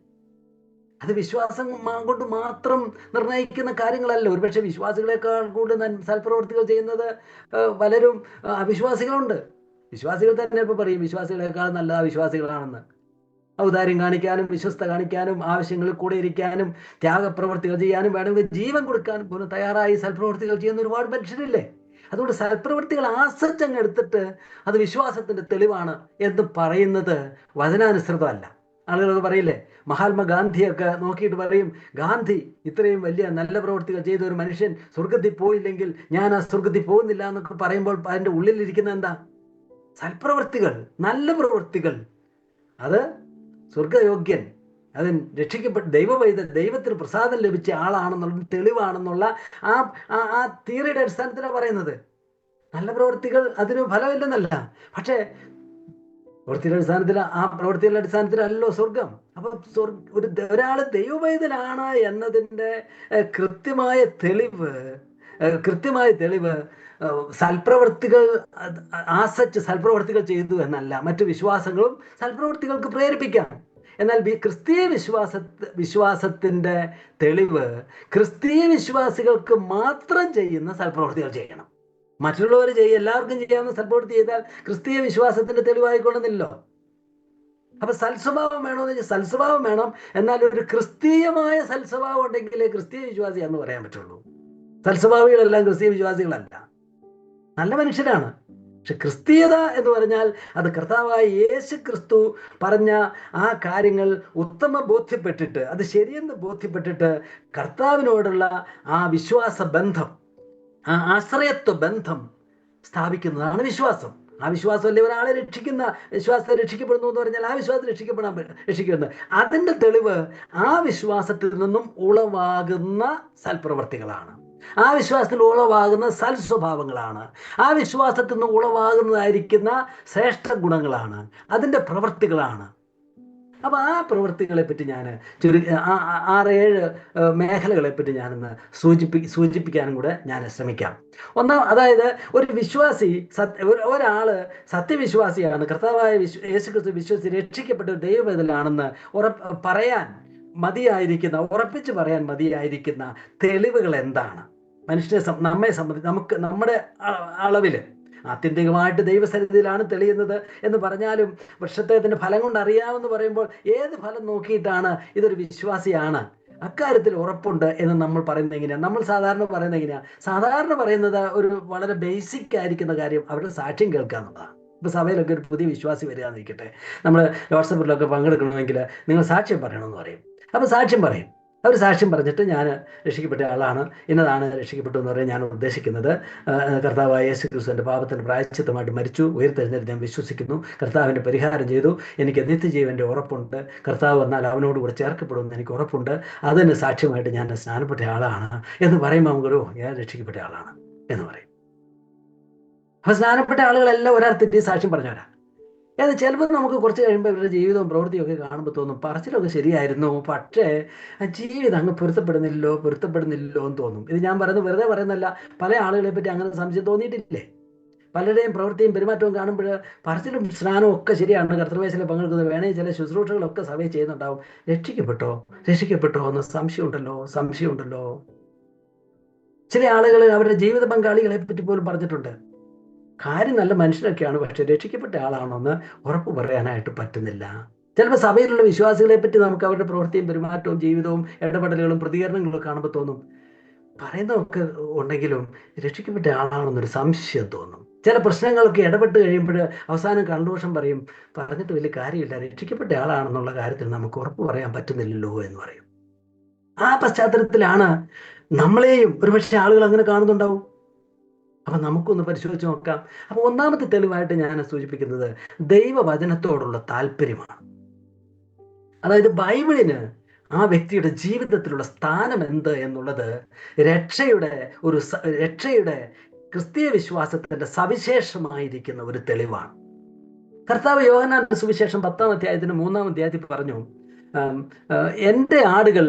അത് വിശ്വാസം കൊണ്ട് മാത്രം നിർണ്ണയിക്കുന്ന കാര്യങ്ങളല്ല. ഒരുപക്ഷെ വിശ്വാസികളെക്കാൾ കൂടുതൽ സൽപ്രവൃത്തികൾ ചെയ്യുന്നത് പലരും അവിശ്വാസികളുണ്ട്. വിശ്വാസികൾ തന്നെ ഇപ്പോൾ പറയും വിശ്വാസികളെക്കാൾ നല്ല അവിശ്വാസികളാണെന്ന്. ഔദാര്യം കാണിക്കാനും വിശ്വസ്ത കാണിക്കാനും ആവശ്യങ്ങളിൽ കൂടെ ഇരിക്കാനും ത്യാഗപ്രവൃത്തികൾ ചെയ്യാനും വേണമെങ്കിൽ ജീവൻ കൊടുക്കാനും പോലും തയ്യാറായി സൽപ്രവൃത്തികൾ ചെയ്യുന്ന ഒരുപാട് മനുഷ്യരില്ലേ? അതുകൊണ്ട് സൽപ്രവൃത്തികൾ ആസച്ചങ്ങ് എടുത്തിട്ട് അത് വിശ്വാസത്തിന്റെ തെളിവാണ് എന്ന് പറയുന്നത് വചനാനുസൃതമല്ല. ആളുകളൊക്കെ പറയില്ലേ, മഹാത്മാഗാന്ധിയൊക്കെ നോക്കിയിട്ട് പറയും, ഗാന്ധി ഇത്രയും വലിയ നല്ല പ്രവൃത്തികൾ ചെയ്ത ഒരു മനുഷ്യൻ സ്വർഗത്തിൽ പോയില്ലെങ്കിൽ ഞാൻ ആ സ്വർഗത്തിൽ പോകുന്നില്ല എന്നൊക്കെ പറയുമ്പോൾ അതിൻ്റെ ഉള്ളിലിരിക്കുന്ന എന്താ? സൽപ്രവൃത്തികൾ, നല്ല പ്രവൃത്തികൾ. അത് സ്വർഗയോഗ്യൻ, അതിന് രക്ഷിക്കപ്പെട്ട ദൈവത്തിന് പ്രസാദം ലഭിച്ച ആളാണെന്നുള്ള തെളിവാണെന്നുള്ള ആ തിയറിയുടെ അടിസ്ഥാനത്തിലാണ് പറയുന്നത്. നല്ല പ്രവൃത്തികൾ അതിന് ഫലമില്ലെന്നല്ല, പക്ഷേ പ്രവൃത്തിയുടെ അടിസ്ഥാനത്തിൽ, ആ പ്രവൃത്തിയുടെ അടിസ്ഥാനത്തിലല്ലോ സ്വർഗം. അപ്പൊ ഒരാള് ദൈവവൈതലാണ് എന്നതിൻ്റെ കൃത്യമായ തെളിവ് സൽപ്രവൃത്തികൾ ആസച്ച് സൽപ്രവൃത്തികൾ ചെയ്തു എന്നല്ല. മറ്റു വിശ്വാസങ്ങളും സൽപ്രവൃത്തികൾക്ക് പ്രേരിപ്പിക്കാം. എന്നാൽ ക്രിസ്തീയ വിശ്വാസത്തിന്റെ തെളിവ് ക്രിസ്തീയ വിശ്വാസികൾക്ക് മാത്രം ചെയ്യുന്ന സൽപ്രവൃത്തികൾ ചെയ്യണം. മറ്റുള്ളവർ എല്ലാവർക്കും ചെയ്യാവുന്ന സൽപ്രവൃത്തി ചെയ്താൽ ക്രിസ്തീയ വിശ്വാസത്തിന്റെ തെളിവായിക്കൊള്ളുന്നില്ലോ. അപ്പൊ സൽസ്വഭാവം വേണമെന്ന് വെച്ചാൽ സൽസ്വഭാവം വേണം. എന്നാൽ ഒരു ക്രിസ്തീയമായ സൽസ്വഭാവം ഉണ്ടെങ്കിലേ ക്രിസ്തീയ വിശ്വാസിയാന്ന് പറയാൻ പറ്റുള്ളൂ. സൽസ്വഭാവികളെല്ലാം ക്രിസ്തീയ വിശ്വാസികളല്ല, നല്ല മനുഷ്യരാണ്. പക്ഷെ ക്രിസ്തീയത എന്ന് പറഞ്ഞാൽ അത് കർത്താവായ യേശു ക്രിസ്തു പറഞ്ഞ ആ കാര്യങ്ങൾ ബോധ്യപ്പെട്ടിട്ട്, അത് ശരിയെന്ന് ബോധ്യപ്പെട്ടിട്ട് കർത്താവിനോടുള്ള ആ വിശ്വാസ ബന്ധം, ആ ആശ്രയത്വ ബന്ധം സ്ഥാപിക്കുന്നതാണ് വിശ്വാസം. ആ വിശ്വാസമല്ലേ ഒരാളെ വിശ്വാസത്തെ രക്ഷിക്കപ്പെടുന്നു എന്ന് പറഞ്ഞാൽ ആ വിശ്വാസത്തിൽ രക്ഷിക്കുന്നത്. അതിന്റെ തെളിവ് ആ വിശ്വാസത്തിൽ നിന്നും ഉളവാകുന്ന സൽപ്രവർത്തികളാണ്, ആ വിശ്വാസത്തിൽ ഉളവാകുന്ന സൽസ്വഭാവങ്ങളാണ്, ആ വിശ്വാസത്തിൽ നിന്ന് ഉളവാകുന്നതായിരിക്കുന്ന ശ്രേഷ്ഠ ഗുണങ്ങളാണ്, അതിൻ്റെ പ്രവൃത്തികളാണ്. അപ്പൊ ആ പ്രവൃത്തികളെ പറ്റി ഞാൻ 6-7 മേഖലകളെ പറ്റി ഞാനൊന്ന് സൂചിപ്പിക്കാനും കൂടെ ഞാൻ ശ്രമിക്കാം. അതായത് ഒരു വിശ്വാസി, ഒരാള് സത്യവിശ്വാസിയാണ്, കർത്താവായ യേശുക്രിസ്തു വിശ്വസിച്ച് രക്ഷിക്കപ്പെട്ട ഒരു ദൈവവേദനാണെന്ന് ഉറപ്പിച്ച് പറയാൻ മതിയായിരിക്കുന്ന തെളിവുകൾ എന്താണ്? നമ്മെ സംബന്ധിച്ച് നമ്മുടെ അളവില് ആത്യന്തികമായിട്ട് ദൈവസന്നിധിയിലാണ് തെളിയുന്നത് എന്ന് പറഞ്ഞാലും വൃക്ഷത്തിന്റെ ഫലം കൊണ്ട് അറിയാമെന്ന് പറയുമ്പോൾ ഏത് ഫലം നോക്കിയിട്ടാണ് ഇതൊരു വിശ്വാസിയാണ്, അക്കാര്യത്തിൽ ഉറപ്പുണ്ട് എന്ന് നമ്മൾ പറയുന്നത് എങ്ങനെയാണ്? നമ്മൾ സാധാരണ പറയുന്നത് ഒരു വളരെ ബേസിക് ആയിരിക്കുന്ന കാര്യം അവരുടെ സാക്ഷ്യം കേൾക്കുക എന്നുള്ളതാണ്. ഇപ്പൊ സഭയിലൊക്കെ ഒരു പുതിയ വിശ്വാസി വരികയെന്നിരിക്കട്ടെ, നമ്മൾ വാട്സപ്പിലൊക്കെ പങ്കെടുക്കണമെങ്കിൽ നിങ്ങൾ സാക്ഷ്യം പറയണമെന്ന് പറയും. അപ്പൊ സാക്ഷ്യം പറയും. അവർ സാക്ഷ്യം പറഞ്ഞിട്ട് ഞാൻ രക്ഷിക്കപ്പെട്ട ആളാണ്, ഇന്നതാണ് രക്ഷിക്കപ്പെട്ടു എന്ന് പറയാൻ ഞാൻ ഉദ്ദേശിക്കുന്നത്. കർത്താവായ യേശു ക്രിസ്തുവിന്റെ പാപത്തിന് പ്രായശ്ചിത്തമായിട്ട് മരിച്ചു, ഉയർത്തെഴുന്നേറ്റ് ഞാൻ വിശ്വസിക്കുന്നു, കർത്താവിന്റെ പരിഹാരം ചെയ്തു, എനിക്ക് നിത്യജീവന്റെ ഉറപ്പുണ്ട്, കർത്താവ് വന്നാൽ അവനോടുകൂടെ ചേർക്കപ്പെടുമെന്ന് എനിക്ക് ഉറപ്പുണ്ട്, അതിന് സാക്ഷ്യമായിട്ട് ഞാൻ സ്നാനപ്പെട്ട ആളാണ് എന്ന് പറയുമ്പോൾ നമുക്കൊരു ഞാൻ രക്ഷിക്കപ്പെട്ട ആളാണ് എന്ന് പറയും. അപ്പൊ സ്നാനപ്പെട്ട ആളുകളെല്ലാം ഒരർത്ഥത്തിൽ സാക്ഷ്യം പറഞ്ഞവരാ. ചിലപ്പോൾ നമുക്ക് കുറച്ച് കഴിയുമ്പോൾ ഇവരുടെ ജീവിതവും പ്രവൃത്തിയും ഒക്കെ കാണുമ്പോൾ തോന്നും പറച്ചിലൊക്കെ ശരിയായിരുന്നു, പക്ഷേ ജീവിതം അങ്ങ് പൊരുത്തപ്പെടുന്നില്ലല്ലോ എന്ന് തോന്നും. ഇത് ഞാൻ വെറുതെ പറയുന്നല്ല, പല ആളുകളെ പറ്റി അങ്ങനെ സംശയം തോന്നിയിട്ടില്ലേ? പലരുടെയും പ്രവൃത്തിയും പെരുമാറ്റവും കാണുമ്പോൾ പറച്ചിലും സ്നാനവും ഒക്കെ ശരിയാണ്, കർത്തൃവേശയിൽ പങ്കെടുക്കുന്നത്, വേണേൽ ചില ശുശ്രൂഷകളൊക്കെ സഭയിൽ ചെയ്യുന്നുണ്ടാവും. രക്ഷിക്കപ്പെട്ടോ എന്ന് സംശയമുണ്ടല്ലോ. ചില ആളുകൾ അവരുടെ ജീവിത പങ്കാളികളെ പറ്റി പോലും പറഞ്ഞിട്ടുണ്ട്, കാര്യം നല്ല മനുഷ്യരൊക്കെയാണ്, പക്ഷെ രക്ഷിക്കപ്പെട്ട ആളാണോ എന്ന് ഉറപ്പ് പറയാനായിട്ട് പറ്റുന്നില്ല. ചിലപ്പോൾ സഭയിലുള്ള വിശ്വാസികളെ പറ്റി നമുക്ക് അവരുടെ പ്രവൃത്തിയും പെരുമാറ്റവും ജീവിതവും ഇടപെടലുകളും പ്രതികരണങ്ങളും കാണുമ്പോൾ തോന്നും പറയുന്നതൊക്കെ ഉണ്ടെങ്കിലും രക്ഷിക്കപ്പെട്ട ആളാണെന്നൊരു സംശയം തോന്നും. ചില പ്രശ്നങ്ങളൊക്കെ ഇടപെട്ട് കഴിയുമ്പോൾ അവസാനം കൺക്ലൂഷൻ പറഞ്ഞിട്ട് വലിയ കാര്യമില്ല, രക്ഷിക്കപ്പെട്ട ആളാണെന്നുള്ള കാര്യത്തിൽ നമുക്ക് ഉറപ്പ് പറയാൻ പറ്റുന്നില്ലല്ലോ എന്ന് പറയും. ആ പശ്ചാത്തലത്തിലാണ് നമ്മളെയും ഒരുപക്ഷെ ആളുകൾ അങ്ങനെ കാണുന്നുണ്ടാവും. അപ്പൊ നമുക്കൊന്ന് പരിശോധിച്ച് നോക്കാം. അപ്പൊ ഒന്നാമത്തെ തെളിവായിട്ട് ഞാൻ സൂചിപ്പിക്കുന്നത് ദൈവവചനത്തോടുള്ള താല്പര്യമാണ്. അതായത് ബൈബിളിന് ആ വ്യക്തിയുടെ ജീവിതത്തിലുള്ള സ്ഥാനം എന്ത് എന്നുള്ളത് രക്ഷയുടെ ക്രിസ്തീയ വിശ്വാസത്തിന്റെ സവിശേഷമായിരിക്കുന്ന ഒരു തെളിവാണ്. കർത്താവ് യോഹന്നാന്റെ സുവിശേഷം 10-ാം അധ്യായത്തിന് 3-ാം അധ്യായത്തിൽ പറഞ്ഞു, എൻ്റെ ആടുകൾ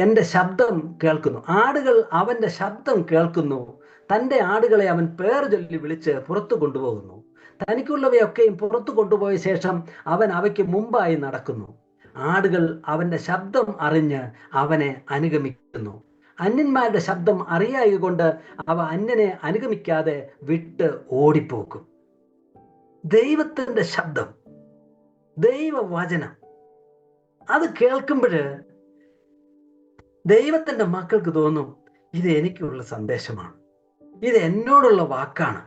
എൻ്റെ ശബ്ദം കേൾക്കുന്നു, ആടുകൾ അവൻ്റെ ശബ്ദം കേൾക്കുന്നു, തൻ്റെ ആടുകളെ അവൻ പേർ ചൊല്ലി വിളിച്ച് പുറത്തു കൊണ്ടുപോകുന്നു, തനിക്കുള്ളവയൊക്കെയും പുറത്തു കൊണ്ടുപോയ ശേഷം അവൻ അവയ്ക്ക് മുമ്പായി നടക്കുന്നു, ആടുകൾ അവൻ്റെ ശബ്ദം അറിഞ്ഞ് അവനെ അനുഗമിക്കുന്നു, അന്യന്മാരുടെ ശബ്ദം അറിയായ കൊണ്ട് അവ അന്യനെ അനുഗമിക്കാതെ വിട്ട് ഓടിപ്പോക്കും. ദൈവത്തിൻ്റെ ശബ്ദം, ദൈവവചനം, അത് കേൾക്കുമ്പോൾ ദൈവത്തിൻ്റെ മക്കൾക്ക് തോന്നും ഇത് എനിക്കുള്ള സന്ദേശമാണ്, ഇത് എന്നോടുള്ള വാക്കാണ്,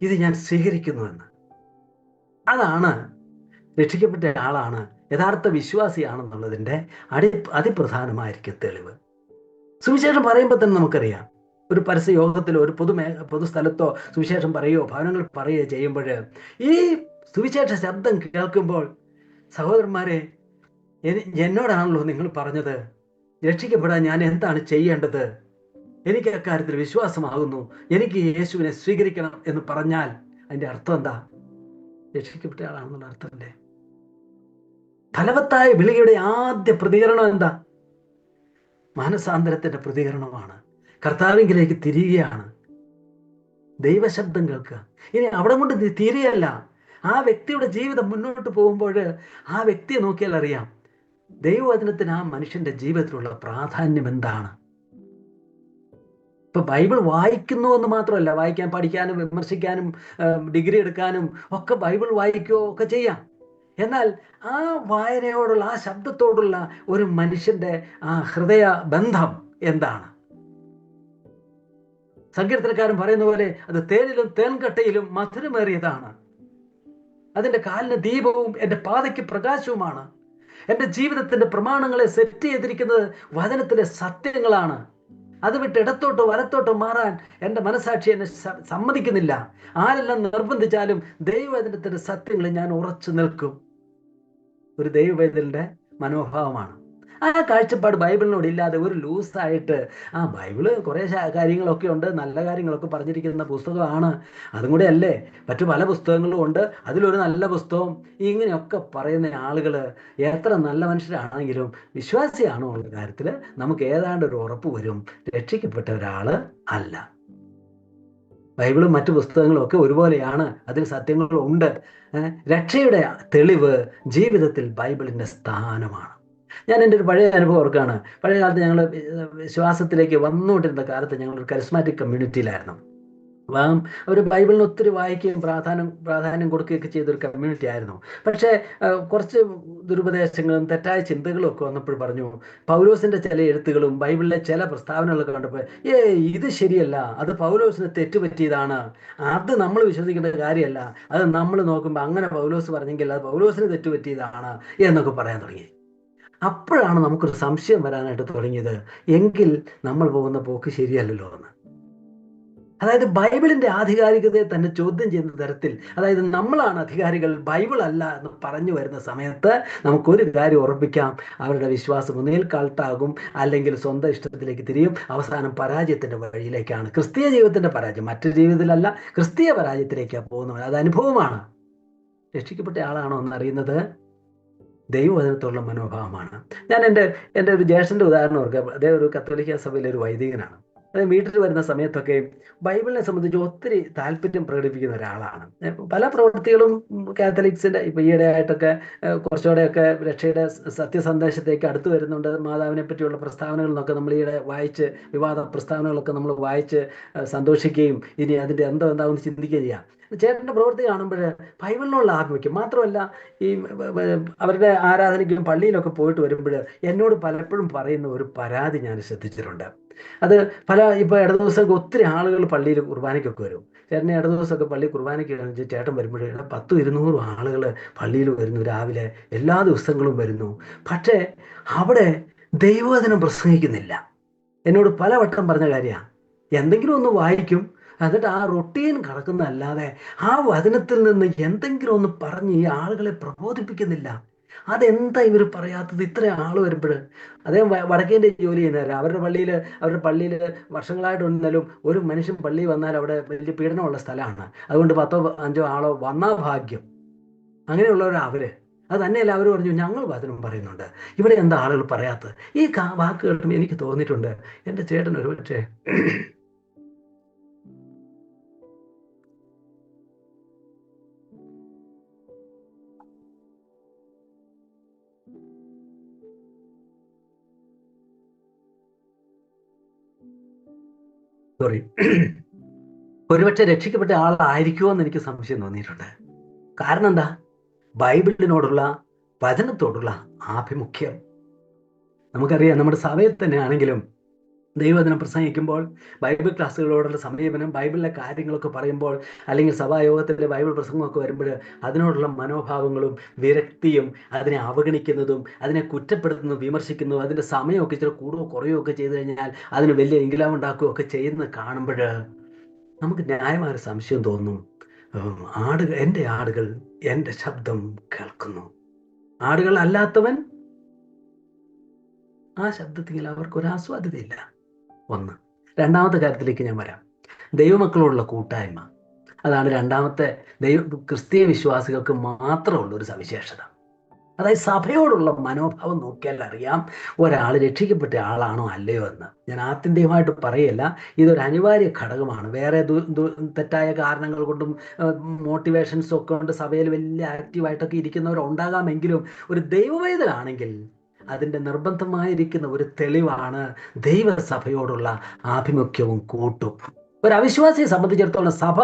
ഇത് ഞാൻ സ്വീകരിക്കുന്നുവെന്ന്. അതാണ് രക്ഷിക്കപ്പെട്ട ആളാണ്, യഥാർത്ഥ വിശ്വാസിയാണെന്നുള്ളതിൻ്റെ അതിപ്രധാനമായിരിക്കും തെളിവ്. സുവിശേഷം പറയുമ്പോൾ തന്നെ നമുക്കറിയാം, ഒരു പരസ്യ യോഗത്തിലോ ഒരു പൊതുസ്ഥലത്തോ സുവിശേഷം പറയുകയോ ഭവനങ്ങൾ പറയുകയോ ചെയ്യുമ്പോൾ ഈ സുവിശേഷ ശബ്ദം കേൾക്കുമ്പോൾ സഹോദരന്മാരെ, എന്നോടാണല്ലോ നിങ്ങൾ പറഞ്ഞത്, രക്ഷിക്കപ്പെടാൻ ഞാൻ എന്താണ് ചെയ്യേണ്ടത്, എനിക്ക് അക്കാര്യത്തിൽ വിശ്വാസമാകുന്നു, എനിക്ക് യേശുവിനെ സ്വീകരിക്കണം എന്ന് പറഞ്ഞാൽ അതിൻ്റെ അർത്ഥം എന്താ? രക്ഷിക്കപ്പെട്ട ആളാണെന്നുള്ള അർത്ഥമല്ലേ? ഫലവത്തായ വിളിയുടെ ആദ്യ പ്രതികരണം എന്താ? മാനസാന്തരത്തിന്റെ പ്രതികരണമാണ്. കർത്താവിങ്കിലേക്ക് തിരികെയാണ്, ദൈവശബ്ദം കേൾക്കുക. ഇനി അവിടെ കൊണ്ട് തീരെയല്ല, ആ വ്യക്തിയുടെ ജീവിതം മുന്നോട്ട് പോകുമ്പോൾ ആ വ്യക്തിയെ നോക്കിയാൽ അറിയാം ദൈവവചനത്തിന് ആ മനുഷ്യന്റെ ജീവിതത്തിലുള്ള പ്രാധാന്യം എന്താണ്. ഇപ്പൊ ബൈബിൾ വായിക്കുന്നു എന്ന് മാത്രമല്ല, വായിക്കാൻ, പഠിക്കാനും, വിമർശിക്കാനും, ഡിഗ്രി എടുക്കാനും ഒക്കെ ബൈബിൾ വായിക്കുകയോ ഒക്കെ ചെയ്യാം. എന്നാൽ ആ വായനയോടുള്ള, ആ ശബ്ദത്തോടുള്ള ഒരു മനുഷ്യന്റെ ആ ഹൃദയ ബന്ധം എന്താണ്? സങ്കീർത്തനക്കാരൻ പറയുന്ന പോലെ അത് തേനിലും തേൻകട്ടയിലും മധുരമേറിയതാണ്. അതിന്റെ കാലിന് ദീപവും എൻ്റെ പാതയ്ക്ക് പ്രകാശവുമാണ്. എൻ്റെ ജീവിതത്തിന്റെ പ്രമാണങ്ങളെ സെറ്റ് ചെയ്തിരിക്കുന്നത് വചനത്തിലെ സത്യങ്ങളാണ്. അത് വിട്ട് ഇടത്തോട്ടോ വലത്തോട്ടോ മാറാൻ എൻ്റെ മനസാക്ഷി എന്നെ സമ്മതിക്കുന്നില്ല. ആരെല്ലാം നിർബന്ധിച്ചാലും ദൈവവചനത്തിന്റെ സത്യങ്ങളിൽ ഞാൻ ഉറച്ചു നിൽക്കും. ഒരു ദൈവവേദലിന്റെ മനോഭാവമാണ്. ആ കാഴ്ചപ്പാട് ബൈബിളിനോട് ഇല്ലാതെ ഒരു ലൂസായിട്ട് ബൈബിള് കുറേ കാര്യങ്ങളൊക്കെ ഉണ്ട്, നല്ല കാര്യങ്ങളൊക്കെ പറഞ്ഞിരിക്കുന്ന പുസ്തകമാണ്, അതും കൂടെ അല്ലേ, മറ്റു പല പുസ്തകങ്ങളും ഉണ്ട്, അതിലൊരു നല്ല പുസ്തകം, ഇങ്ങനെയൊക്കെ പറയുന്ന ആളുകൾ എത്ര നല്ല മനുഷ്യരാണെങ്കിലും വിശ്വാസിയാണോ ഉള്ള കാര്യത്തിൽ നമുക്ക് ഏതാണ്ട് ഒരു ഉറപ്പ് വരും, രക്ഷിക്കപ്പെട്ട ഒരാള് അല്ല. ബൈബിളും മറ്റു പുസ്തകങ്ങളും ഒക്കെ ഒരുപോലെയാണ്, അതിൽ സത്യങ്ങളുണ്ട്. രക്ഷയുടെ തെളിവ് ജീവിതത്തിൽ ബൈബിളിന്റെ സ്ഥാനമാണ്. ഞാൻ എൻ്റെ ഒരു പഴയ അനുഭവം ഓർക്കാണ്. പഴയ കാലത്ത് ഞങ്ങൾ വിശ്വാസത്തിലേക്ക് വന്നുകൊണ്ടിരുന്ന കാലത്ത് ഞങ്ങളൊരു കരിസ്മാറ്റിക് കമ്മ്യൂണിറ്റിയിലായിരുന്നു. ഒരു ബൈബിളിന് ഒത്തിരി വായിക്കുകയും പ്രാധാന്യം കൊടുക്കുകയൊക്കെ ചെയ്തൊരു കമ്മ്യൂണിറ്റി ആയിരുന്നു. പക്ഷേ കുറച്ച് ദുരുപദേശങ്ങളും തെറ്റായ ചിന്തകളും ഒക്കെ വന്നപ്പോൾ പറഞ്ഞു, പൗലോസിന്റെ ചില എഴുത്തുകളും ബൈബിളിലെ ചില പ്രസ്താവനകളൊക്കെ കണ്ടപ്പോൾ ഇത് ശരിയല്ല, അത് പൗലോസിന് തെറ്റുപറ്റിയതാണ്, അത് നമ്മൾ വിശ്വസിക്കേണ്ട കാര്യമല്ല, അത് നമ്മൾ നോക്കുമ്പോൾ അങ്ങനെ പൗലോസ് പറഞ്ഞെങ്കിൽ അത് പൗലോസിന് തെറ്റുപറ്റിയതാണ് എന്നൊക്കെ പറയാൻ തുടങ്ങി. അപ്പോഴാണ് നമുക്കൊരു സംശയം വരാനായിട്ട് തുടങ്ങിയത്, എങ്കിൽ നമ്മൾ പോകുന്ന പോക്ക് ശരിയല്ലല്ലോ എന്ന്. അതായത് ബൈബിളിന്റെ ആധികാരികതയെ തന്നെ ചോദ്യം ചെയ്യുന്ന തരത്തിൽ, അതായത് നമ്മളാണ് അധികാരികൾ, ബൈബിൾ അല്ല എന്ന് പറഞ്ഞു വരുന്ന സമയത്ത് നമുക്കൊരു കാര്യം ഉറപ്പിക്കാം, അവരുടെ വിശ്വാസം ഒന്നുകിൽ കൾട്ടാകും, അല്ലെങ്കിൽ സ്വന്തം ഇഷ്ടത്തിലേക്ക് തിരിയും, അവസാനം പരാജയത്തിന്റെ വഴിയിലേക്കാണ്. ക്രിസ്തീയ ജീവിതത്തിന്റെ പരാജയം, മറ്റു ജീവിതത്തിലല്ല, ക്രിസ്തീയ പരാജയത്തിലേക്കാണ് പോകുന്നത്. അത് അനുഭവമാണ്. രക്ഷിക്കപ്പെട്ട ആളാണോ എന്നറിയുന്നത് ദൈവവചനത്തോടുള്ള മനോഭാവമാണ്. ഞാൻ എൻ്റെ ഒരു ജ്യേഷ്ഠന്റെ ഉദാഹരണം ഓർക്കാം. അദ്ദേഹം ഒരു കത്തോലിക്ക സഭയിലെ ഒരു വൈദികനാണ്. അദ്ദേഹം വീട്ടിൽ വരുന്ന സമയത്തൊക്കെ ബൈബിളിനെ സംബന്ധിച്ച് ഒത്തിരി താല്പര്യം പ്രകടിപ്പിക്കുന്ന ഒരാളാണ്. പല പ്രവൃത്തികളും കാത്തലിക്സിന്റെ ഇപ്പൊ ഈയിടെയായിട്ടൊക്കെ കുറച്ചുകൂടെയൊക്കെ രക്ഷയുടെ സത്യസന്ദേശത്തേക്ക് അടുത്ത് വരുന്നുണ്ട്. മാതാവിനെ പറ്റിയുള്ള പ്രസ്താവനകൾ എന്നൊക്കെ നമ്മൾ ഈയിടെ വായിച്ച്, വിവാദ പ്രസ്താവനകളൊക്കെ നമ്മൾ വായിച്ച് സന്തോഷിക്കുകയും ഇനി അതിന്റെ എന്താവും ചിന്തിക്കുകയും ചെയ്യാം. ചേട്ടൻ്റെ പ്രവൃത്തി കാണുമ്പോൾ ബൈബിളിനുള്ള ആഭിമുഖ്യം മാത്രമല്ല, ഈ അവരുടെ ആരാധനയ്ക്കും പള്ളിയിലൊക്കെ പോയിട്ട് വരുമ്പോൾ എന്നോട് പലപ്പോഴും പറയുന്ന ഒരു പരാതി ഞാൻ ശ്രദ്ധിച്ചിട്ടുണ്ട്. അത് ഇപ്പോൾ ഇട ദിവസമൊക്കെ ഒത്തിരി ആളുകൾ പള്ളിയിൽ കുർബാനയ്ക്കൊക്കെ വരും. ചേട്ടനെ ഇട ദിവസമൊക്കെ പള്ളി കുർബാനയ്ക്ക് കഴിഞ്ഞ് ചേട്ടൻ വരുമ്പോൾ 100-200 ആളുകൾ പള്ളിയിൽ വരുന്നു, രാവിലെ എല്ലാ ദിവസങ്ങളും വരുന്നു. പക്ഷേ അവിടെ ദൈവവചനം പ്രസംഗിക്കുന്നില്ല. എന്നോട് പലവട്ടം പറഞ്ഞ കാര്യമാണ്. എന്തെങ്കിലും ഒന്ന് വായിക്കും, എന്നിട്ട് ആ റൊട്ടീൻ കടക്കുന്നതല്ലാതെ ആ വചനത്തിൽ നിന്ന് എന്തെങ്കിലും ഒന്ന് പറഞ്ഞ് ഈ ആളുകളെ പ്രബോധിപ്പിക്കുന്നില്ല. അതെന്താ ഇവർ പറയാത്തത്? ഇത്ര ആൾ വരുമ്പോൾ അദ്ദേഹം വടക്കേൻ്റെ ജോലി ചെയ്യുന്നവരാണ്. അവരുടെ പള്ളിയിൽ വർഷങ്ങളായിട്ടുണ്ടെങ്കിലും ഒരു മനുഷ്യൻ പള്ളിയിൽ വന്നാൽ അവിടെ വലിയ പീഡനമുള്ള സ്ഥലമാണ്. അതുകൊണ്ട് 10-5 ആളോ വന്നാ ഭാഗ്യം. അങ്ങനെയുള്ളവരാ അവര്. അത് തന്നെയല്ല, അവർ പറഞ്ഞു ഞങ്ങൾ വചനം പറയുന്നുണ്ട്, ഇവിടെ എന്താ ആളുകൾ പറയാത്തത്? ഈ വാക്ക് കേട്ടുമ്പോൾ എനിക്ക് തോന്നിയിട്ടുണ്ട്, എൻ്റെ ചേട്ടൻ ഒരു പക്ഷേ ഒരുപക്ഷെ രക്ഷിക്കപ്പെട്ട ആളായിരിക്കുമോ എന്ന് എനിക്ക് സംശയം തോന്നിയിട്ടുണ്ട്. കാരണം എന്താ? ബൈബിളിനോടുള്ള, വചനത്തോടുള്ള ആഭിമുഖ്യം. നമുക്കറിയാം, നമ്മുടെ സഭയിൽ തന്നെ ആണെങ്കിലും ദൈവവചനം പ്രസംഗിക്കുമ്പോൾ, ബൈബിൾ ക്ലാസ്സുകളോടുള്ള സമീപനം, ബൈബിളിലെ കാര്യങ്ങളൊക്കെ പറയുമ്പോൾ, അല്ലെങ്കിൽ സഭായോഗത്തിലെ ബൈബിൾ പ്രസംഗമൊക്കെ വരുമ്പോൾ അതിനോടുള്ള മനോഭാവങ്ങളും വിരക്തിയും, അതിനെ അവഗണിക്കുന്നതും, അതിനെ കുറ്റപ്പെടുത്തുന്നതും വിമർശിക്കുന്നതും, അതിൻ്റെ സമയമൊക്കെ ഇച്ചിരി കൂടുകയോ കുറയോ ഒക്കെ ചെയ്തു കഴിഞ്ഞാൽ അതിന് വലിയ ഇംഗ്ലാം ഉണ്ടാക്കുകയോ ഒക്കെ ചെയ്യുന്നത് കാണുമ്പോൾ നമുക്ക് ന്യായമായ സംശയം തോന്നും. എൻ്റെ ആടുകൾ എൻ്റെ ശബ്ദം കേൾക്കുന്നു, ആടുകൾ അല്ലാത്തവൻ ആ ശബ്ദത്തിൽ അവർക്കൊരാസ്വാദ്യതയില്ല. ഒന്ന്. രണ്ടാമത്തെ കാര്യത്തിലേക്ക് ഞാൻ വരാം. ദൈവമക്കളോടുള്ള കൂട്ടായ്മ. അതാണ് രണ്ടാമത്തെ ക്രിസ്തീയ വിശ്വാസികൾക്ക് മാത്രമുള്ള ഒരു സവിശേഷത. അതായത് സഭയോടുള്ള മനോഭാവം നോക്കിയാൽ അറിയാം ഒരാൾ രക്ഷിക്കപ്പെട്ട ആളാണോ അല്ലയോ എന്ന്. ഞാൻ ആത്യന്തികമായിട്ട് പറയല്ല, ഇതൊരു അനിവാര്യ ഘടകമാണ്. വേറെ തെറ്റായ കാരണങ്ങൾ കൊണ്ടും മോട്ടിവേഷൻസും ഒക്കെ കൊണ്ട് സഭയിൽ വലിയ ആക്റ്റീവായിട്ടൊക്കെ ഇരിക്കുന്നവരുണ്ടാകാമെങ്കിലും ഒരു ദൈവവേദനാണെങ്കിൽ അതിൻ്റെ നിർബന്ധമായിരിക്കുന്ന ഒരു തെളിവാണ് ദൈവസഭയോടുള്ള ആഭിമുഖ്യവും കൂട്ടും. ഒരു അവിശ്വാസിയെ സംബന്ധിച്ചിടത്തോളം സഭ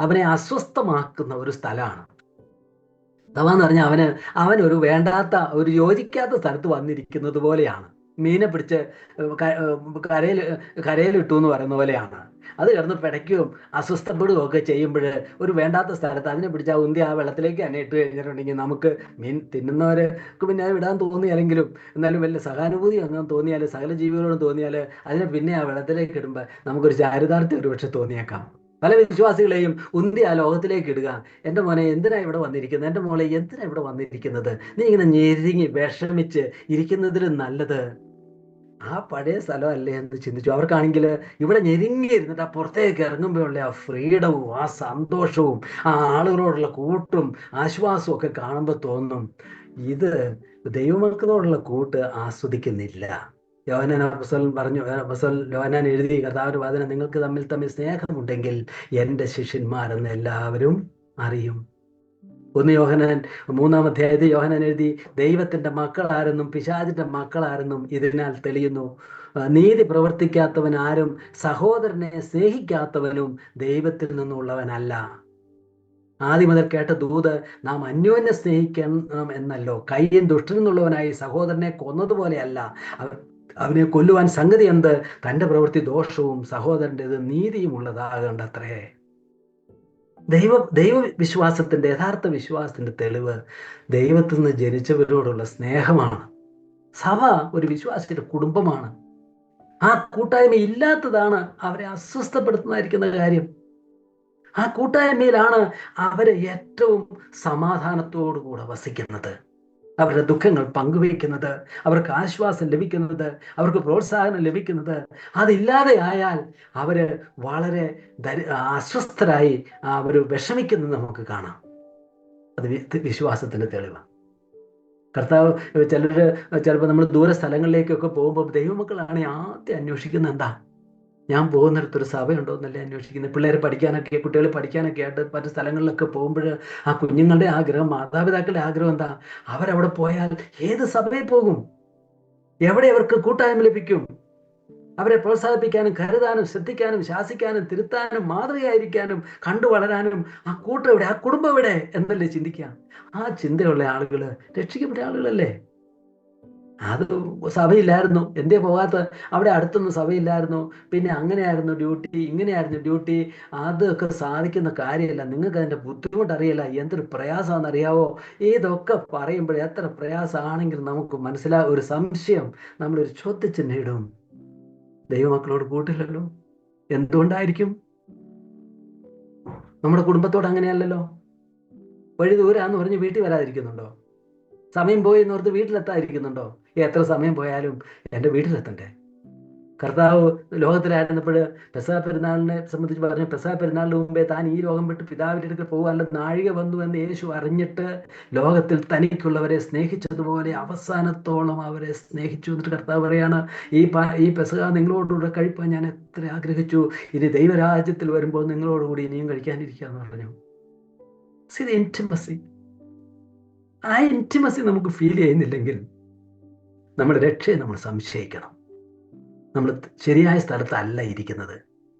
അവനെ അസ്വസ്ഥമാക്കുന്ന ഒരു സ്ഥലമാണ്. സഭ എന്ന് പറഞ്ഞാൽ അവനൊരു വേണ്ടാത്ത, ഒരു യോജിക്കാത്ത സ്ഥലത്ത് വന്നിരിക്കുന്നത് പോലെയാണ്. മീനെ പിടിച്ച് കരയിലിട്ടു എന്ന് പറയുന്ന പോലെയാണ്. അത് കിടന്ന് പിടയ്ക്കുകയും അസ്വസ്ഥപ്പെടുകയും ഒക്കെ ചെയ്യുമ്പോൾ ഒരു വേണ്ടാത്ത സ്ഥലത്ത് അതിനെ പിടിച്ച് ആ ഉന്തി ആ വെള്ളത്തിലേക്ക് തന്നെ ഇട്ട് കഴിഞ്ഞിട്ടുണ്ടെങ്കിൽ നമുക്ക് മീൻ തിന്നുന്നവർക്ക് പിന്നെ അത് വിടാൻ തോന്നിയാലെങ്കിലും, എന്നാലും വലിയ സഹാനുഭൂതി അങ്ങനെ തോന്നിയാൽ, സകല ജീവികളോടും തോന്നിയാൽ അതിനെ പിന്നെ ആ വെള്ളത്തിലേക്ക് ഇടുമ്പോൾ നമുക്കൊരു ചാരിതാർത്ഥ്യം ഒരുപക്ഷെ തോന്നിയേക്കാം. പല വിശ്വാസികളെയും ഉന്തി ആ ലോകത്തിലേക്ക് ഇടുക. എൻ്റെ മോനെ എന്തിനാ ഇവിടെ വന്നിരിക്കുന്നത്, എൻ്റെ മോളെ എന്തിനാ ഇവിടെ വന്നിരിക്കുന്നത്, നീ ഇങ്ങനെ ഞെരുങ്ങി വിഷമിച്ച് ഇരിക്കുന്നതിലും നല്ലത് ആ പഴയ സ്ഥലമല്ലേ എന്ന് ചിന്തിച്ചു. അവർക്കാണെങ്കിൽ ഇവിടെ ഞെരുങ്ങി ഇരുന്നിട്ട് ആ പുറത്തേക്ക് ഇറങ്ങുമ്പോഴുള്ള ആ ഫ്രീഡവും ആ സന്തോഷവും ആ ആളുകളോടുള്ള കൂട്ടും ആശ്വാസവും ഒക്കെ കാണുമ്പോൾ തോന്നും ഇത് ദൈവമക്കളോടുള്ള കൂട്ട് ആസ്വദിക്കുന്നില്ല. യോഹന്നാൻ അപ്പോസ്തലൻ പറഞ്ഞു, യോഹന്നാൻ എഴുതി കർത്താവിന്റെ വചനം, നിങ്ങൾക്ക് തമ്മിൽ സ്നേഹമുണ്ടെങ്കിൽ എൻ്റെ ശിഷ്യന്മാരെന്ന് എല്ലാവരും അറിയും. 1 യോഹന്നാൻ 3-ാം അധ്യായത്തിൽ യോഹന്നാൻ എഴുതി, ദൈവത്തിന്റെ മക്കളാരെന്നും പിശാചിന്റെ മക്കളാരെന്നും ഇതിനാൽ തെളിയുന്നു. നീതി പ്രവർത്തിക്കാത്തവൻ ആരും സഹോദരനെ സ്നേഹിക്കാത്തവനും ദൈവത്തിൽ നിന്നുള്ളവനല്ല. ആദ്യം മുതൽ കേട്ട ദൂത് നാം അന്യോന്യം സ്നേഹിക്കണം എന്നല്ലോ. കയ്യൻ ദുഷ്ടനെന്നുള്ളവനായി സഹോദരനെ കൊന്നതുപോലെയല്ല അവനെ കൊല്ലുവാൻ സംഗതി എന്ത്? തൻ്റെ പ്രവൃത്തി ദോഷവും സഹോദരൻ്റെത് നീതിയും ഉള്ളതാകണ്ടത്രേ. ദൈവവിശ്വാസത്തിന്റെ, യഥാർത്ഥ വിശ്വാസത്തിന്റെ തെളിവ് ദൈവത്തിൽ നിന്ന് ജനിച്ചവരോടുള്ള സ്നേഹമാണ്. സഭ ഒരു വിശ്വാസിയുടെ കുടുംബമാണ്. ആ കൂട്ടായ്മ ഇല്ലാത്തതാണ് അവരെ അസ്വസ്ഥപ്പെടുത്തുന്നതായിരിക്കുന്ന കാര്യം. ആ കൂട്ടായ്മയിലാണ് അവരെ ഏറ്റവും സമാധാനത്തോടുകൂടെ വസിക്കുന്നത്, അവരുടെ ദുഃഖങ്ങൾ പങ്കുവയ്ക്കുന്നത്, അവർക്ക് ആശ്വാസം ലഭിക്കുന്നത്, അവർക്ക് പ്രോത്സാഹനം ലഭിക്കുന്നത്. അതില്ലാതെ ആയാൽ അവര് വളരെ അസ്വസ്ഥരായി അവർ വിഷമിക്കുന്നത് നമുക്ക് കാണാം. അത് വിശ്വാസത്തിന്റെ തെളിവാണ്. കർത്താവ് ചിലപ്പോൾ നമ്മൾ ദൂര സ്ഥലങ്ങളിലേക്കൊക്കെ പോകുമ്പോൾ ദൈവമക്കളാണ് ആദ്യം അന്വേഷിക്കുന്നത് എന്താ? ഞാൻ പോകുന്നിടത്തൊരു സഭയുണ്ടോ എന്നല്ലേ അന്വേഷിക്കുന്നത്. പിള്ളേരെ പഠിക്കാനൊക്കെ, കുട്ടികൾ പഠിക്കാനൊക്കെ ആയിട്ട് മറ്റു സ്ഥലങ്ങളിലൊക്കെ പോകുമ്പോൾ ആ കുഞ്ഞുങ്ങളുടെ ആഗ്രഹം, മാതാപിതാക്കളുടെ ആഗ്രഹം എന്താ? അവരവിടെ പോയാൽ ഏത് സഭയിൽ പോകും? എവിടെ അവർക്ക് കൂട്ടായ്മ ലഭിക്കും? അവരെ പ്രോത്സാഹിപ്പിക്കാനും കരുതാനും ശ്രദ്ധിക്കാനും ശാസിക്കാനും തിരുത്താനും മാതൃകയായിരിക്കാനും കണ്ടു വളരാനും ആ കൂട്ടം എവിടെ, ആ കുടുംബം എവിടെ എന്നല്ലേ ചിന്തിക്കുക. ആ ചിന്തയുള്ള ആളുകൾ രക്ഷിക്കപ്പെട്ട ആളുകളല്ലേ. അത് സഭയില്ലായിരുന്നു, എന്തേ പോകാത്ത? അവിടെ അടുത്തൊന്നും സഭയില്ലായിരുന്നു, പിന്നെ അങ്ങനെയായിരുന്നു ഡ്യൂട്ടി, ഇങ്ങനെയായിരുന്നു ഡ്യൂട്ടി. അതൊക്കെ സാധിക്കുന്ന കാര്യമല്ല. നിങ്ങൾക്ക് അതിൻ്റെ ബുദ്ധിമുട്ട് അറിയില്ല, എന്തൊരു പ്രയാസമാണെന്ന് അറിയാവോ? ഇതൊക്കെ പറയുമ്പോൾ എത്ര പ്രയാസമാണെങ്കിൽ നമുക്ക് ഒരു സംശയം, നമ്മളൊരു ചോദ്യചിഹ്നം ഇടും. ദൈവമക്കളോട് കൂട്ടില്ലല്ലോ. എന്തുകൊണ്ടായിരിക്കും? നമ്മുടെ കുടുംബത്തോട് അങ്ങനെയല്ലല്ലോ. വഴി ദൂരാന്ന് പറഞ്ഞ് വീട്ടിൽ വരാതിരിക്കുന്നുണ്ടോ? സമയം പോയി എന്നോർത്ത് വീട്ടിലെത്താതിരിക്കുന്നുണ്ടോ? എത്ര സമയം പോയാലും എൻ്റെ വീട്ടിലെത്തണ്ടേ? കർത്താവ് ലോകത്തിലായിരുന്നപ്പോൾ പെസഹ പെരുന്നാളിനെ സംബന്ധിച്ച് പറഞ്ഞു, പെസഹ പെരുന്നാളിന് മുമ്പേ താൻ ഈ ലോകം വിട്ട് പിതാവിൻ്റെ അടുക്കൽ പോകാനുള്ള നാഴിക വന്നു എന്ന് യേശു അറിഞ്ഞിട്ട് ലോകത്തിൽ തനിക്കുള്ളവരെ സ്നേഹിച്ചതുപോലെ അവസാനത്തോളം അവരെ സ്നേഹിച്ചു. എന്നിട്ട് കർത്താവ് പറയാണ്, ഈ പെസഹ നിങ്ങളോടുകൂടെ കഴിപ്പാൻ ഞാൻ എത്ര ആഗ്രഹിച്ചു, ഇനി ദൈവരാജ്യത്തിൽ വരുമ്പോൾ നിങ്ങളോടുകൂടി ഇനിയും കഴിക്കാനിരിക്കാന്ന് പറഞ്ഞു. ഇൻറ്റിമസി. ആ ഇൻറ്റിമസി നമുക്ക് ഫീൽ ചെയ്യുന്നില്ലെങ്കിൽ നമ്മുടെ രക്ഷയെ നമ്മൾ സംശയിക്കണം. നമ്മൾ ശരിയായ സ്ഥലത്തല്ല ഇരിക്കുന്നത്.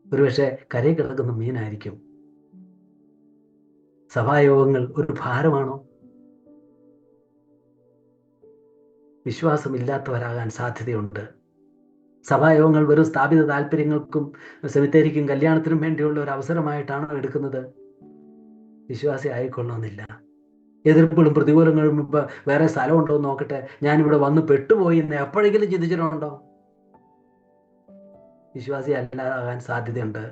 ഒരുപക്ഷെ കരയിൽ കിടക്കുന്ന മീനായിരിക്കും. സഭായോഗങ്ങൾ ഒരു ഭാരമാണോ? വിശ്വാസമില്ലാത്തവരാകാൻ സാധ്യതയുണ്ട്. സഭായോഗങ്ങൾ വെറും സ്ഥാപിത താല്പര്യങ്ങൾക്കും സെമിത്തേരിക്കും കല്യാണത്തിനും വേണ്ടിയുള്ള ഒരു അവസരമായിട്ടാണോ എടുക്കുന്നത്? വിശ്വാസി ആയിക്കൊള്ളണമെന്നില്ല. എതിർപ്പുകളും പ്രതികൂലങ്ങളും മുമ്പ് വേറെ സ്ഥലമുണ്ടോ എന്ന് നോക്കട്ടെ, ഞാനിവിടെ വന്ന് പെട്ടുപോയി എന്ന് എപ്പോഴെങ്കിലും ചിന്തിച്ചിട്ടുണ്ടോ? വിശ്വാസി അല്ലാതാകാൻ സാധ്യതയുണ്ട്.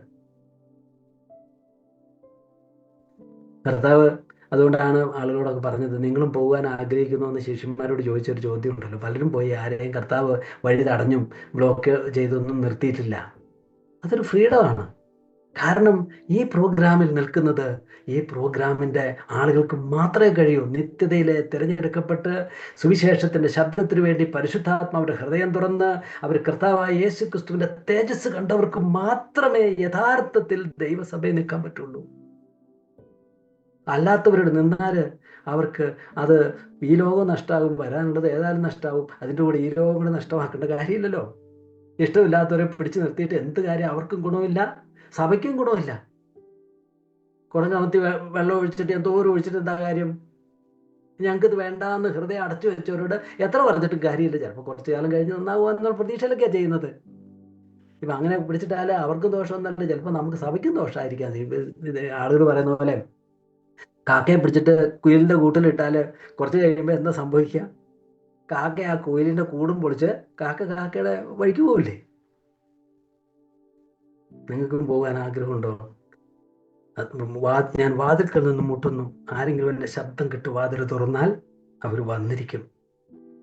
കർത്താവ് അതുകൊണ്ടാണ് ആളുകളോടൊക്കെ പറഞ്ഞത്, നിങ്ങളും പോകാൻ ആഗ്രഹിക്കുന്നു എന്ന് ശിഷ്യന്മാരോട് ചോദിച്ചൊരു ചോദ്യം ഉണ്ടല്ലോ. പലരും പോയി, ആരെയും കർത്താവ് വഴി തടഞ്ഞും ബ്ലോക്ക് ചെയ്തൊന്നും നിർത്തിയിട്ടില്ല. അതൊരു ഫ്രീഡമാണ്. കാരണം ഈ പ്രോഗ്രാമിൽ നിൽക്കുന്നത് ഈ പ്രോഗ്രാമിൻ്റെ ആളുകൾക്ക് മാത്രമേ കഴിയൂ. നിത്യതയിലെ തിരഞ്ഞെടുക്കപ്പെട്ട് സുവിശേഷത്തിൻ്റെ ശബ്ദത്തിന് വേണ്ടി പരിശുദ്ധാത്മാവിൻ്റെ ഹൃദയം തുറന്ന് അവർ കർത്താവായ യേശു ക്രിസ്തുവിൻ്റെ തേജസ് കണ്ടവർക്ക് മാത്രമേ യഥാർത്ഥത്തിൽ ദൈവസഭയിൽ നിൽക്കാൻ പറ്റുള്ളൂ. അല്ലാത്തവരോട് നിന്നാൽ അവർക്ക് അത് ഈ ലോകം നഷ്ടമാകും, വരാനുള്ളത് ഏതായാലും നഷ്ടമാകും, അതിൻ്റെ കൂടെ ഈ ലോകം കൂടെ നഷ്ടമാക്കേണ്ട കാര്യമില്ലല്ലോ. ഇഷ്ടമില്ലാത്തവരെ പിടിച്ചു നിർത്തിയിട്ട് എന്ത് കാര്യം? അവർക്കും ഗുണമില്ല, സഭയ്ക്കും ഗുണമില്ല. കുടം കമത്തി വെള്ളം ഒഴിച്ചിട്ട് എന്തോരം ഒഴിച്ചിട്ട് എന്താ കാര്യം? ഞങ്ങൾക്കിത് വേണ്ടാന്ന് ഹൃദയം അടച്ചു വെച്ചവരോട് എത്ര പറഞ്ഞിട്ടും കാര്യമില്ല. ചിലപ്പോൾ കുറച്ചു കാലം കഴിഞ്ഞ് നന്നാകുക എന്നുള്ള പ്രതീക്ഷയിലൊക്കെയാണ് ചെയ്യുന്നത്. ഇപ്പം അങ്ങനെ പിടിച്ചിട്ടാല് അവർക്കും ദോഷമൊന്നല്ല, ചിലപ്പോൾ നമുക്ക് സഭയ്ക്കും ദോഷമായിരിക്കാം. ഇത് ആളുകൾ പറയുന്ന പോലെ കാക്കയെ പിടിച്ചിട്ട് കുയിലിൻ്റെ കൂട്ടിലിട്ടാൽ കുറച്ച് കഴിയുമ്പോൾ എന്താ സംഭവിക്കുക? കാക്ക ആ കുയിലിൻ്റെ കൂടും പൊളിച്ച് കാക്കയുടെ വഴിക്ക് പോവില്ലേ? നിങ്ങൾക്കും പോകാൻ ആഗ്രഹമുണ്ടോ? ഞാൻ വാതിൽക്കൽ നിന്ന് മുട്ടുന്നു, ആരെങ്കിലും എൻ്റെ ശബ്ദം കേട്ട് വാതിൽ തുറന്നാൽ അവർ വന്നിരിക്കും.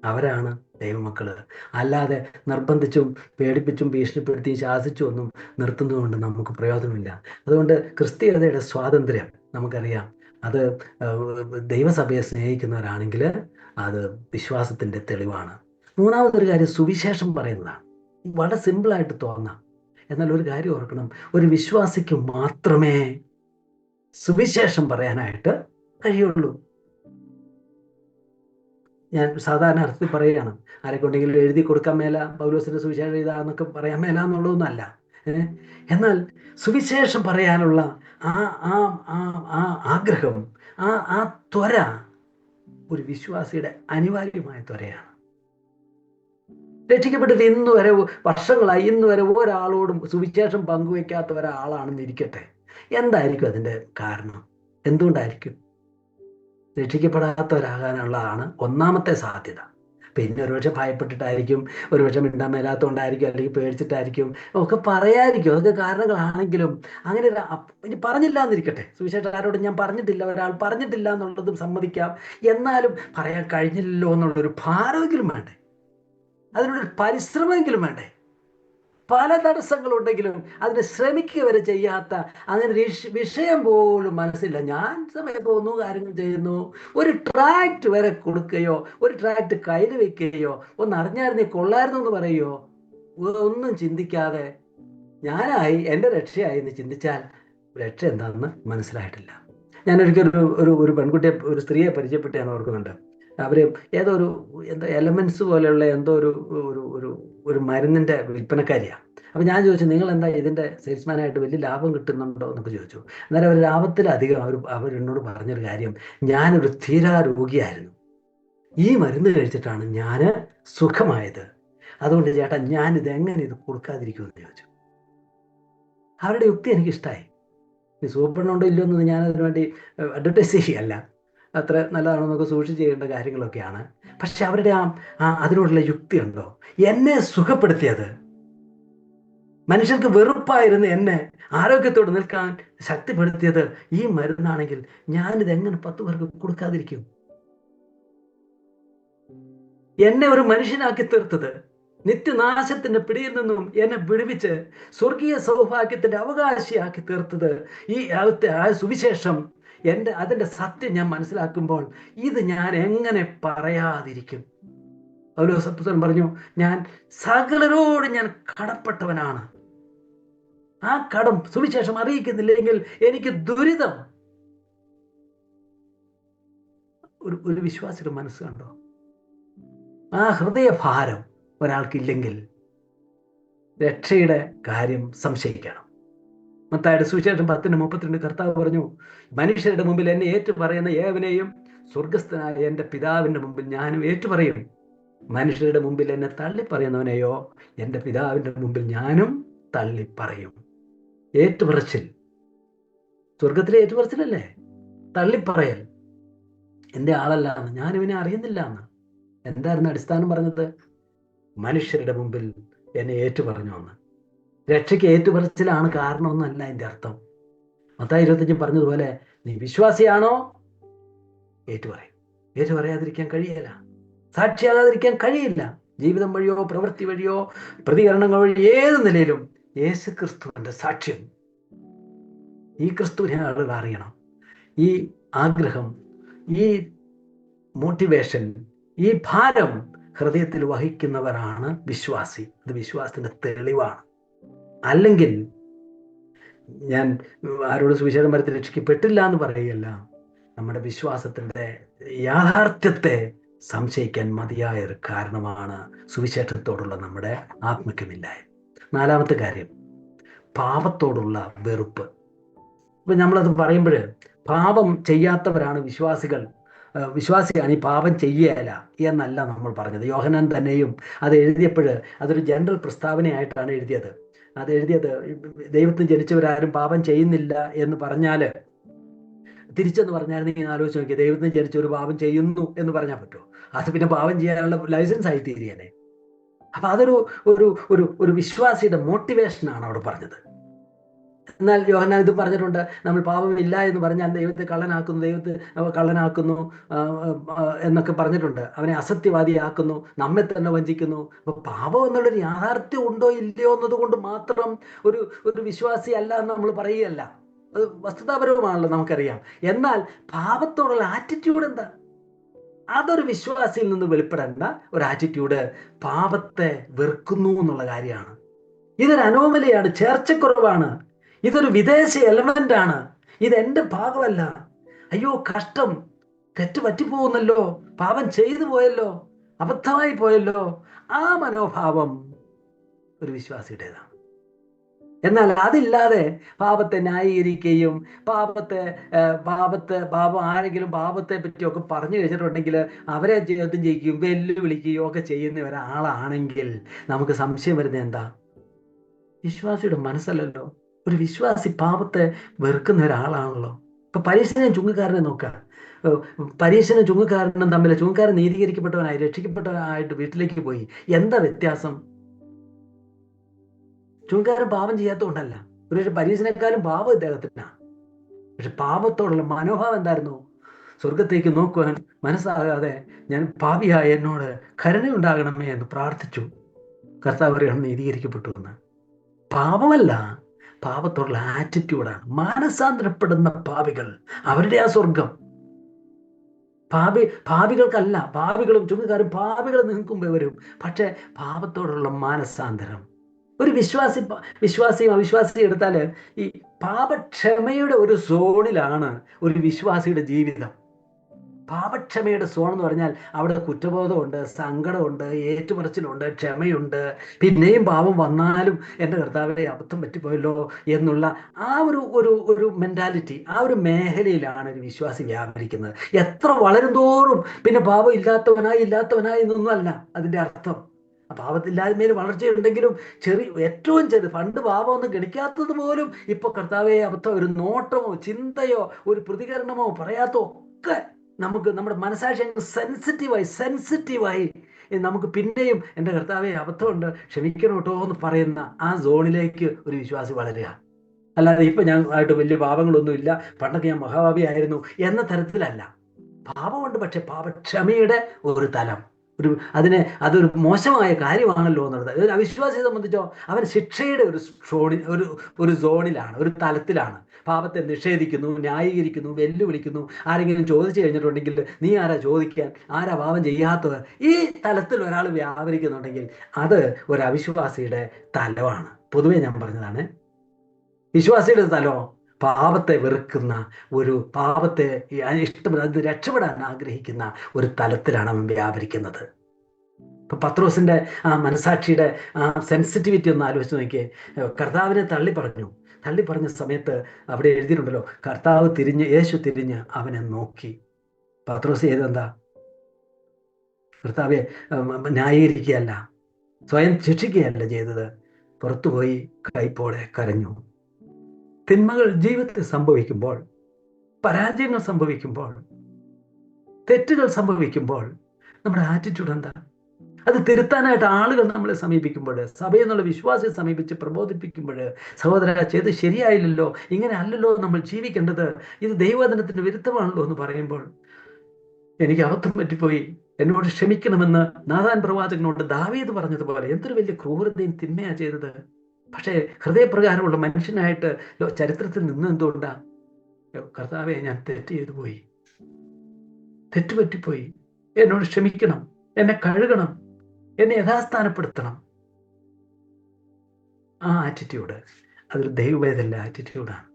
അവരാണ് ദൈവമക്കള്. അല്ലാതെ നിർബന്ധിച്ചും പേടിപ്പിച്ചും ഭീഷണിപ്പെടുത്തി ശാസിച്ചും ഒന്നും നിർത്തുന്നതുകൊണ്ട് നമുക്ക് പ്രയോജനമില്ല. അതുകൊണ്ട് ക്രിസ്തീയതയുടെ സ്വാതന്ത്ര്യം നമുക്കറിയാം. അത് ദൈവസഭയെ സ്നേഹിക്കുന്നവരാണെങ്കിൽ അത് വിശ്വാസത്തിൻ്റെ തെളിവാണ്. മൂന്നാമതൊരു കാര്യം സുവിശേഷം പറയുന്നതാണ്. വളരെ സിമ്പിളായിട്ട് തോന്നാം, എന്നാൽ ഒരു കാര്യം ഓർക്കണം, ഒരു വിശ്വാസിക്ക് മാത്രമേ സുവിശേഷം പറയാനായിട്ട് കഴിയുള്ളൂ. ഞാൻ സാധാരണ അർത്ഥത്തിൽ പറയുകയാണ്, ആരെക്കൊണ്ടെങ്കിലും എഴുതി കൊടുക്കാൻ മേല, പൗലോസിന്റെ സുവിശേഷം എഴുതാന്നൊക്കെ പറയാൻ മേല എന്നുള്ളതൊന്നുമല്ല. എന്നാൽ സുവിശേഷം പറയാനുള്ള ആ ആഗ്രഹം, ആ ത്വര ഒരു വിശ്വാസിയുടെ അനിവാര്യമായ ത്വരയാണ്. രക്ഷിക്കപ്പെട്ടിട്ട് ഇന്ന് വരെ വർഷങ്ങളായി ഇന്ന് വരെ ഒരാളോടും സുവിശേഷം പങ്കുവെക്കാത്ത ഒരാളാണെന്ന് ഇരിക്കട്ടെ, എന്തായിരിക്കും അതിൻ്റെ കാരണം? എന്തുകൊണ്ടായിരിക്കും? രക്ഷിക്കപ്പെടാത്തവരാകാനുള്ളതാണ് ഒന്നാമത്തെ സാധ്യത. പിന്നെ ഒരുപക്ഷെ ഭയപ്പെട്ടിട്ടായിരിക്കും, ഒരുപക്ഷെ മിണ്ടാൻ മേലാത്തതുകൊണ്ടായിരിക്കും, അല്ലെങ്കിൽ പേടിച്ചിട്ടായിരിക്കും, ഒക്കെ പറയായിരിക്കും. അതൊക്കെ കാരണങ്ങളാണെങ്കിലും അങ്ങനെ ഇനി പറഞ്ഞില്ല എന്നിരിക്കട്ടെ, സുവിശേഷക്കാരോട് ഞാൻ പറഞ്ഞിട്ടില്ല, ഒരാൾ പറഞ്ഞിട്ടില്ല എന്നുള്ളതും സമ്മതിക്കാം. എന്നാലും പറയാൻ കഴിഞ്ഞില്ലല്ലോ എന്നുള്ളൊരു ഭാരമെങ്കിലും വേണ്ടേ? അതിനൊരു പരിശ്രമമെങ്കിലും വേണ്ടേ? പല തടസ്സങ്ങളുണ്ടെങ്കിലും അതിന് ശ്രമിക്കുക വരെ ചെയ്യാത്ത, അങ്ങനെ വിഷയം പോലും മനസ്സില്ല. ഞാൻ സമയം പോകുന്നു, കാര്യങ്ങൾ ചെയ്യുന്നു. ഒരു ട്രാക്ട് വരെ കൊടുക്കുകയോ ഒരു ട്രാക്ട് കയ്യിൽ വെക്കുകയോ ഒന്ന് അറിഞ്ഞായിരുന്നേ കൊള്ളായിരുന്നു എന്ന് പറയുകയോ ഒന്നും ചിന്തിക്കാതെ ഞാനായി, എൻ്റെ രക്ഷയായി എന്ന് ചിന്തിച്ചാൽ രക്ഷ എന്താണെന്ന് മനസ്സിലായിട്ടില്ല. ഞാനൊരിക്കൽ ഒരു പെൺകുട്ടിയെ, ഒരു സ്ത്രീയെ പരിചയപ്പെട്ട് ഞാൻ ഓർക്കുന്നുണ്ട്. അവര് ഏതോ എന്താ എലമെന്റ്സ് പോലെയുള്ള എന്തോ ഒരു മരുന്നിന്റെ വിൽപ്പനക്കാരിയാണ്. അപ്പൊ ഞാൻ ചോദിച്ചു, നിങ്ങൾ എന്താ ഇതിന്റെ സെയിൽസ്മാനായിട്ട് വലിയ ലാഭം കിട്ടുന്നുണ്ടോ എന്നൊക്കെ ചോദിച്ചു. അന്നേരം അവർ ലാഭത്തിലധികം അവരെന്നോട് പറഞ്ഞൊരു കാര്യം, ഞാനൊരു തീരാ രോഗിയായിരുന്നു, ഈ മരുന്ന് കഴിച്ചിട്ടാണ് ഞാൻ സുഖമായത്, അതുകൊണ്ട് ചേട്ടാ ഞാനിത് എങ്ങനെ ഇത് കൊടുക്കാതിരിക്കുമെന്ന് ചോദിച്ചു. അവരുടെ യുക്തി എനിക്കിഷ്ടമായി. സൂപ്പറിനുണ്ടോ ഇല്ലയോ എന്ന് ഞാനതിനു വേണ്ടി അഡ്വർടൈസ് ചെയ്യല്ല, അത്ര നല്ലതാണോ എന്നൊക്കെ സൂക്ഷിച്ച് ചെയ്യേണ്ട കാര്യങ്ങളൊക്കെയാണ്. പക്ഷെ അവരുടെ അതിനോടുള്ള യുക്തി ഉണ്ടോ? എന്നെ സുഖപ്പെടുത്തിയത്, മനുഷ്യർക്ക് വെറുപ്പായിരുന്നു എന്നെ ആരോഗ്യത്തോട് നിൽക്കാൻ ശക്തിപ്പെടുത്തിയത് ഈ മരുന്നാണെങ്കിൽ ഞാനിത് എങ്ങനെ 10 പേർക്ക് കൊടുക്കാതിരിക്കും? എന്നെ ഒരു മനുഷ്യനാക്കി തീർത്തത്, നിത്യനാശത്തിന്റെ പിടിയിൽ നിന്നും എന്നെ വിടുവിച്ച് സ്വർഗീയ സൗഭാഗ്യത്തിന്റെ അവകാശിയാക്കി തീർത്തത് ഈ സുവിശേഷം, അതിന്റെ സത്യം ഞാൻ മനസ്സിലാക്കുമ്പോൾ ഇത് ഞാൻ എങ്ങനെ പറയാതിരിക്കും? പൗലോസ് അപ്പോസ്തലൻ പറഞ്ഞു, ഞാൻ സകലരോട് ഞാൻ കടപ്പെട്ടവനാണ്. ആ കടം സുവിശേഷം അറിയിക്കുന്നില്ലെങ്കിൽ എനിക്ക് ദുരിതം. ഒരു വിശ്വാസിയുടെ മനസ്സ് കണ്ടോ? ആ ഹൃദയഭാരം ഒരാൾക്കില്ലെങ്കിൽ രക്ഷയുടെ കാര്യം സംശയിക്കണം. മത്തായിയുടെ സുവിശേഷം 10:32 കർത്താവ് പറഞ്ഞു, മനുഷ്യരുടെ മുമ്പിൽ എന്നെ ഏറ്റുപറയുന്ന ഏവനെയും സ്വർഗസ്ഥനായ എൻ്റെ പിതാവിന്റെ മുമ്പിൽ ഞാനും ഏറ്റുപറയും. മനുഷ്യരുടെ മുമ്പിൽ എന്നെ തള്ളിപ്പറയുന്നവനെയോ എൻ്റെ പിതാവിന്റെ മുമ്പിൽ ഞാനും തള്ളിപ്പറയും. ഏറ്റുപറച്ചിൽ സ്വർഗത്തിലെ ഏറ്റുപറച്ചിലല്ലേ? തള്ളിപ്പറയൽ. എൻ്റെ ആളല്ല എന്ന്, ഞാനിവനെ അറിയുന്നില്ല എന്ന്. എന്തായിരുന്നു അടിസ്ഥാനം പറഞ്ഞത്? മനുഷ്യരുടെ മുമ്പിൽ എന്നെ ഏറ്റുപറഞ്ഞു എന്ന്. രക്ഷയ്ക്ക് ഏറ്റുപറച്ചിലാണ് കാരണമെന്നല്ല എൻ്റെ അർത്ഥം. മത്തായി 25 പറഞ്ഞതുപോലെ, നീ വിശ്വാസിയാണോ? ഏറ്റുപറയും. ഏറ്റുപറയാതിരിക്കാൻ കഴിയില്ല, സാക്ഷിയാകാതിരിക്കാൻ കഴിയില്ല. ജീവിതം വഴിയോ പ്രവൃത്തി വഴിയോ പ്രതികരണങ്ങൾ വഴി ഏത് നിലയിലും യേശുക്രിസ്തുവിന്റെ സാക്ഷ്യം ഈ ക്രിസ്തുവിനെ ആളുകൾ അറിയണം. ഈ ആഗ്രഹം, ഈ മോട്ടിവേഷൻ, ഈ ഭാരം ഹൃദയത്തിൽ വഹിക്കുന്നവരാണ് വിശ്വാസി. ഇത് വിശ്വാസത്തിന്റെ തെളിവാണ്. അല്ലെങ്കിൽ ഞാൻ ആരോട് സുവിശേഷം വരുത്തി രക്ഷിക്കപ്പെട്ടില്ല എന്ന് പറയുകയല്ല, നമ്മുടെ വിശ്വാസത്തിന്റെ യാഥാർത്ഥ്യത്തെ സംശയിക്കാൻ മതിയായ ഒരു കാരണമാണ് സുവിശേഷത്തോടുള്ള നമ്മുടെ ആത്മക്യമില്ലായ്മ. 4ാമത്തെ കാര്യം, പാപത്തോടുള്ള വെറുപ്പ്. ഇപ്പൊ നമ്മളത് പറയുമ്പോൾ പാപം ചെയ്യാത്തവരാണ് വിശ്വാസികൾ, വിശ്വാസിയാണ് ഈ പാപം ചെയ്യുകയില്ല എന്നല്ല നമ്മൾ പറഞ്ഞത്. യോഹന്നാൻ തന്നെയും അത് എഴുതിയപ്പോൾ അതൊരു ജനറൽ പ്രസ്താവനയായിട്ടാണ് എഴുതിയത്. അത് എഴുതിയത് ദൈവത്തിന് ജനിച്ചവരാരും പാപം ചെയ്യുന്നില്ല എന്ന് പറഞ്ഞാൽ, തിരിച്ചെന്ന് പറഞ്ഞായിരുന്നെങ്കിൽ ആലോചിച്ച് നോക്കി, ദൈവത്തിന് ജനിച്ച ഒരു പാപം ചെയ്യുന്നു എന്ന് പറഞ്ഞാൽ പറ്റുമോ? അത് പിന്നെ പാപം ചെയ്യാനുള്ള ലൈസൻസ് ആയി തീരുകയല്ലേ. അപ്പൊ അതൊരു ഒരു ഒരു ഒരു വിശ്വാസിയുടെ മോട്ടിവേഷനാണ് അവിടെ പറഞ്ഞത്. എന്നാൽ യോഹന്നാൻ ഇത് പറഞ്ഞിട്ടുണ്ട്, നമ്മൾ പാപമില്ല എന്ന് പറഞ്ഞാൽ ദൈവത്തെ കള്ളനാക്കുന്നു എന്നൊക്കെ പറഞ്ഞിട്ടുണ്ട്. അവനെ അസത്യവാദിയാക്കുന്നു, നമ്മെ തന്നെ വഞ്ചിക്കുന്നു. അപ്പൊ പാപം എന്നുള്ളൊരു യാഥാർത്ഥ്യം ഉണ്ടോ ഇല്ലയോ എന്നതുകൊണ്ട് മാത്രം ഒരു വിശ്വാസി അല്ല എന്ന് നമ്മൾ പറയുകയല്ല. അത് വസ്തുതാപരവുമാണല്ലോ, നമുക്കറിയാം. എന്നാൽ പാപത്തോടുള്ള ആറ്റിറ്റ്യൂഡ് എന്താ? അതൊരു വിശ്വാസിയിൽ നിന്ന് വെളിപ്പെടേണ്ട ഒരു ആറ്റിറ്റ്യൂഡ് പാപത്തെ വെറുക്കുന്നു എന്നുള്ള കാര്യമാണ്. ഇതൊരു അനോമലിയാണ്, ചേർച്ചക്കുറവാണ്. ഇതൊരു വിദേശ എലമെന്റ് ആണ്. ഇത് എൻ്റെ ഭാഗമല്ല. അയ്യോ കഷ്ടം, തെറ്റ് പറ്റിപ്പോകുന്നല്ലോ, പാപം ചെയ്തു പോയല്ലോ, അബദ്ധമായി പോയല്ലോ. ആ മനോഭാവം ഒരു വിശ്വാസിയുടേതാണ്. എന്നാൽ അതില്ലാതെ പാപത്തെ ന്യായീകരിക്കുകയും പാപം ആരെങ്കിലും പാപത്തെ പറ്റിയൊക്കെ പറഞ്ഞു കഴിഞ്ഞിട്ടുണ്ടെങ്കിൽ അവരെ ചോദ്യം ചെയ്യിക്കുകയും വെല്ലുവിളിക്കുകയും ഒക്കെ ചെയ്യുന്ന ഒരാളാണെങ്കിൽ നമുക്ക് സംശയം വരുന്നത് എന്താ? വിശ്വാസിയുടെ മനസ്സല്ലല്ലോ. ഒരു വിശ്വാസി പാപത്തെ വെറുക്കുന്ന ഒരാളാണല്ലോ. ഇപ്പൊ പരീക്ഷനും ചുങ്കക്കാരനെ നോക്കുക. പരീക്ഷനും ചുങ്കക്കാരനും തമ്മിൽ, ചുങ്കക്കാരൻ നീതീകരിക്കപ്പെട്ടവനായി രക്ഷിക്കപ്പെട്ടവനായിട്ട് വീട്ടിലേക്ക് പോയി. എന്താ വ്യത്യാസം? ചുങ്കക്കാരൻ പാപം ചെയ്യാത്തതുകൊണ്ടല്ല, ഒരു പരീക്ഷനേക്കാളും പാപം ഇദ്ദേഹത്തിനാണ്. പക്ഷെ പാപത്തോടുള്ള മനോഭാവം എന്തായിരുന്നു? സ്വർഗത്തേക്ക് നോക്കുവാൻ മനസ്സാകാതെ ഞാൻ പാപിയായ എന്നോട് കരുണയുണ്ടാകണമേ എന്ന് പ്രാർത്ഥിച്ചു. കർത്താവ് പറയണം നീതീകരിക്കപ്പെട്ടു എന്ന്. പാപമല്ല, പാപത്തോടുള്ള ആറ്റിറ്റ്യൂഡാണ്. മാനസാന്തരപ്പെടുന്ന പാപികൾ, അവരുടെ ആ സ്വർഗം. പാപികൾക്കല്ല. പാപികളും ചുങ്കക്കാരും പാപികൾ നിങ്ങൾക്ക് മുമ്പേ വരും. പക്ഷെ പാപത്തോടുള്ള മാനസാന്തരം. ഒരു വിശ്വാസിയും അവിശ്വാസിയും എടുത്താൽ ഈ പാപക്ഷമയുടെ ഒരു സോണിലാണ് ഒരു വിശ്വാസിയുടെ ജീവിതം. പാപക്ഷമയുടെ സോൺ എന്ന് പറഞ്ഞാൽ അവിടെ കുറ്റബോധമുണ്ട്, സങ്കടമുണ്ട്, ഏറ്റുമറിച്ചിലുണ്ട്, ക്ഷമയുണ്ട്. പിന്നെയും പാപം വന്നാലും എൻ്റെ കർത്താവെ അബദ്ധം പറ്റിപ്പോയല്ലോ എന്നുള്ള ആ ഒരു മെന്റാലിറ്റി, ആ ഒരു മേഖലയിലാണ് ഒരു വിശ്വാസി വ്യാപരിക്കുന്നത്. എത്ര വളരും തോറും പിന്നെ പാപം ഇല്ലാത്തവനായി എന്നൊന്നും അല്ല അതിൻ്റെ അർത്ഥം. പാപത്തില്ലായ്മയിൽ വളർച്ചയുണ്ടെങ്കിലും ഏറ്റവും ചെറിയ പണ്ട് പാപമൊന്നും ഗണിക്കാത്തത് പോലും ഇപ്പൊ കർത്താവെ അബദ്ധം, ഒരു നോട്ടമോ ചിന്തയോ ഒരു പ്രതികരണമോ പറയാത്തോ ഒക്കെ നമുക്ക് നമ്മുടെ മനസാക്ഷി സെൻസിറ്റീവായി നമുക്ക് പിന്നെയും എൻ്റെ കർത്താവെ അബദ്ധമുണ്ട്, ക്ഷമിക്കണം കേട്ടോ എന്ന് പറയുന്ന ആ സോണിലേക്ക് ഒരു വിശ്വാസി വളരുക. അല്ലാതെ ഇപ്പൊ ഞാൻ ആയിട്ട് വലിയ പാപങ്ങളൊന്നും ഇല്ല, പണ്ടൊക്കെ ഞാൻ മഹാഭാവിയായിരുന്നു എന്ന തരത്തിലല്ല. പാപമുണ്ട്, പക്ഷെ പാപക്ഷമയുടെ ഒരു തലം, അതൊരു മോശമായ കാര്യമാണല്ലോ എന്നുള്ളത്. ഒരു അവിശ്വാസിയെ സംബന്ധിച്ചോ അവൻ ശിക്ഷയുടെ ഒരു സോണിലാണ്, ഒരു തലത്തിലാണ്. പാപത്തെ നിഷേധിക്കുന്നു, ന്യായീകരിക്കുന്നു, വെല്ലുവിളിക്കുന്നു. ആരെങ്കിലും ചോദിച്ചു കഴിഞ്ഞിട്ടുണ്ടെങ്കിൽ നീ ആരാ ചോദിക്കാൻ, ആരാ പാപം ചെയ്യാത്തത്, ഈ തലത്തിൽ ഒരാൾ വ്യാപരിക്കുന്നുണ്ടെങ്കിൽ അത് ഒരു അവിശ്വാസിയുടെ തലമാണ്. പൊതുവെ ഞാൻ പറഞ്ഞതാണ്. വിശ്വാസിയുടെ തലോ പാപത്തെ വെറുക്കുന്ന, ഒരു പാപത്തെ ഇഷ്ടപ്പെടാതെ രക്ഷപ്പെടാൻ ആഗ്രഹിക്കുന്ന ഒരു തലത്തിലാണ് അവൻ വ്യാപരിക്കുന്നത്. ഇപ്പൊ പത്രോസിന്റെ ആ മനസാക്ഷിയുടെ ആ സെൻസിറ്റിവിറ്റി ഒന്ന് ആലോചിച്ച് നോക്കിയേ. കർത്താവിനെ തള്ളി പറഞ്ഞ സമയത്ത് അവിടെ എഴുതിയിട്ടുണ്ടല്ലോ, യേശു തിരിഞ്ഞ് അവനെ നോക്കി. പത്രോസ് ചെയ്തെന്താ? കർത്താവെ ന്യായീകരിക്കുകയല്ല, സ്വയം ശിക്ഷിക്കുകയല്ല ചെയ്തത്, പുറത്തുപോയി കൈപ്പോടെ കരഞ്ഞു. തിന്മകൾ ജീവിതത്തിൽ സംഭവിക്കുമ്പോൾ, പരാജയങ്ങൾ സംഭവിക്കുമ്പോൾ, തെറ്റുകൾ സംഭവിക്കുമ്പോൾ നമ്മുടെ ആറ്റിറ്റ്യൂഡ് എന്താ? അത് തിരുത്താനായിട്ട് ആളുകൾ നമ്മളെ സമീപിക്കുമ്പോൾ, സഭയെന്നുള്ള വിശ്വാസിയെ സമീപിച്ച് പ്രബോധിപ്പിക്കുമ്പോൾ, സഹോദര ചെയ്ത് ശരിയായില്ലല്ലോ, ഇങ്ങനെ അല്ലല്ലോ നമ്മൾ ജീവിക്കേണ്ടത്, ഇത് ദൈവവചനത്തിന് വിരുദ്ധമാണല്ലോ എന്ന് പറയുമ്പോൾ, എനിക്ക് അബദ്ധം പറ്റിപ്പോയി, എന്നോട് ക്ഷമിക്കണമെന്ന് നാഥാൻ പ്രവാചകനോട് ദാവീദ് പറഞ്ഞതുപോലെ എന്തൊരു വലിയ ക്രൂരതയും തിന്മയാ ചെയ്തത്. പക്ഷേ ഹൃദയപ്രകാരമുള്ള മനുഷ്യനായിട്ട് ചരിത്രത്തിൽ നിന്ന് എന്തുകൊണ്ടാ? കർത്താവെ, ഞാൻ തെറ്റ് ചെയ്തു പോയി, തെറ്റുപറ്റിപ്പോയി, എന്നോട് ക്ഷമിക്കണം, എന്നെ കഴുകണം, എന്നെ യഥാസ്ഥാനപ്പെടുത്തണം. ആ ആറ്റിറ്റ്യൂഡ് അതൊരു ദൈവവേദല്ല ആറ്റിറ്റ്യൂഡാണ്.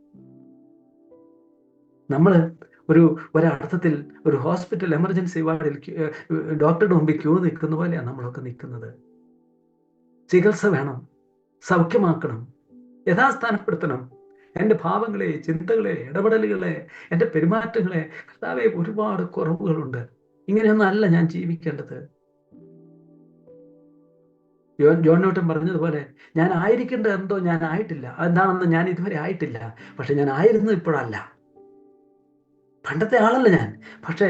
നമ്മൾ ഒരർത്ഥത്തിൽ ഒരു ഹോസ്പിറ്റൽ എമർജൻസി വാർഡിൽ ഡോക്ടറുടെ മുമ്പിൽ ക്യൂ നിൽക്കുന്ന പോലെയാണ് നമ്മളൊക്കെ നിൽക്കുന്നത്. ചികിത്സ വേണം, സൗഖ്യമാക്കണം, യഥാസ്ഥാനപ്പെടുത്തണം. എൻ്റെ ഭാവങ്ങളെ, ചിന്തകളെ, ഇടപെടലുകളെ, എൻ്റെ പെരുമാറ്റങ്ങളെ, കർത്താവെ, ഒരുപാട് കുറവുകളുണ്ട്, ഇങ്ങനെയൊന്നും അല്ല ഞാൻ ജീവിക്കേണ്ടത്. ജോൺ ന്യൂട്ടൻ പറഞ്ഞതുപോലെ, ഞാൻ ആയിരിക്കേണ്ടത് എന്തോ ഞാൻ ആയിട്ടില്ല, എന്താണെന്ന് ഞാൻ ഇതുവരെ ആയിട്ടില്ല. പക്ഷെ ഞാൻ ആയിരുന്നത് ഇപ്പോഴല്ല, പണ്ടത്തെ ആളല്ല ഞാൻ, പക്ഷെ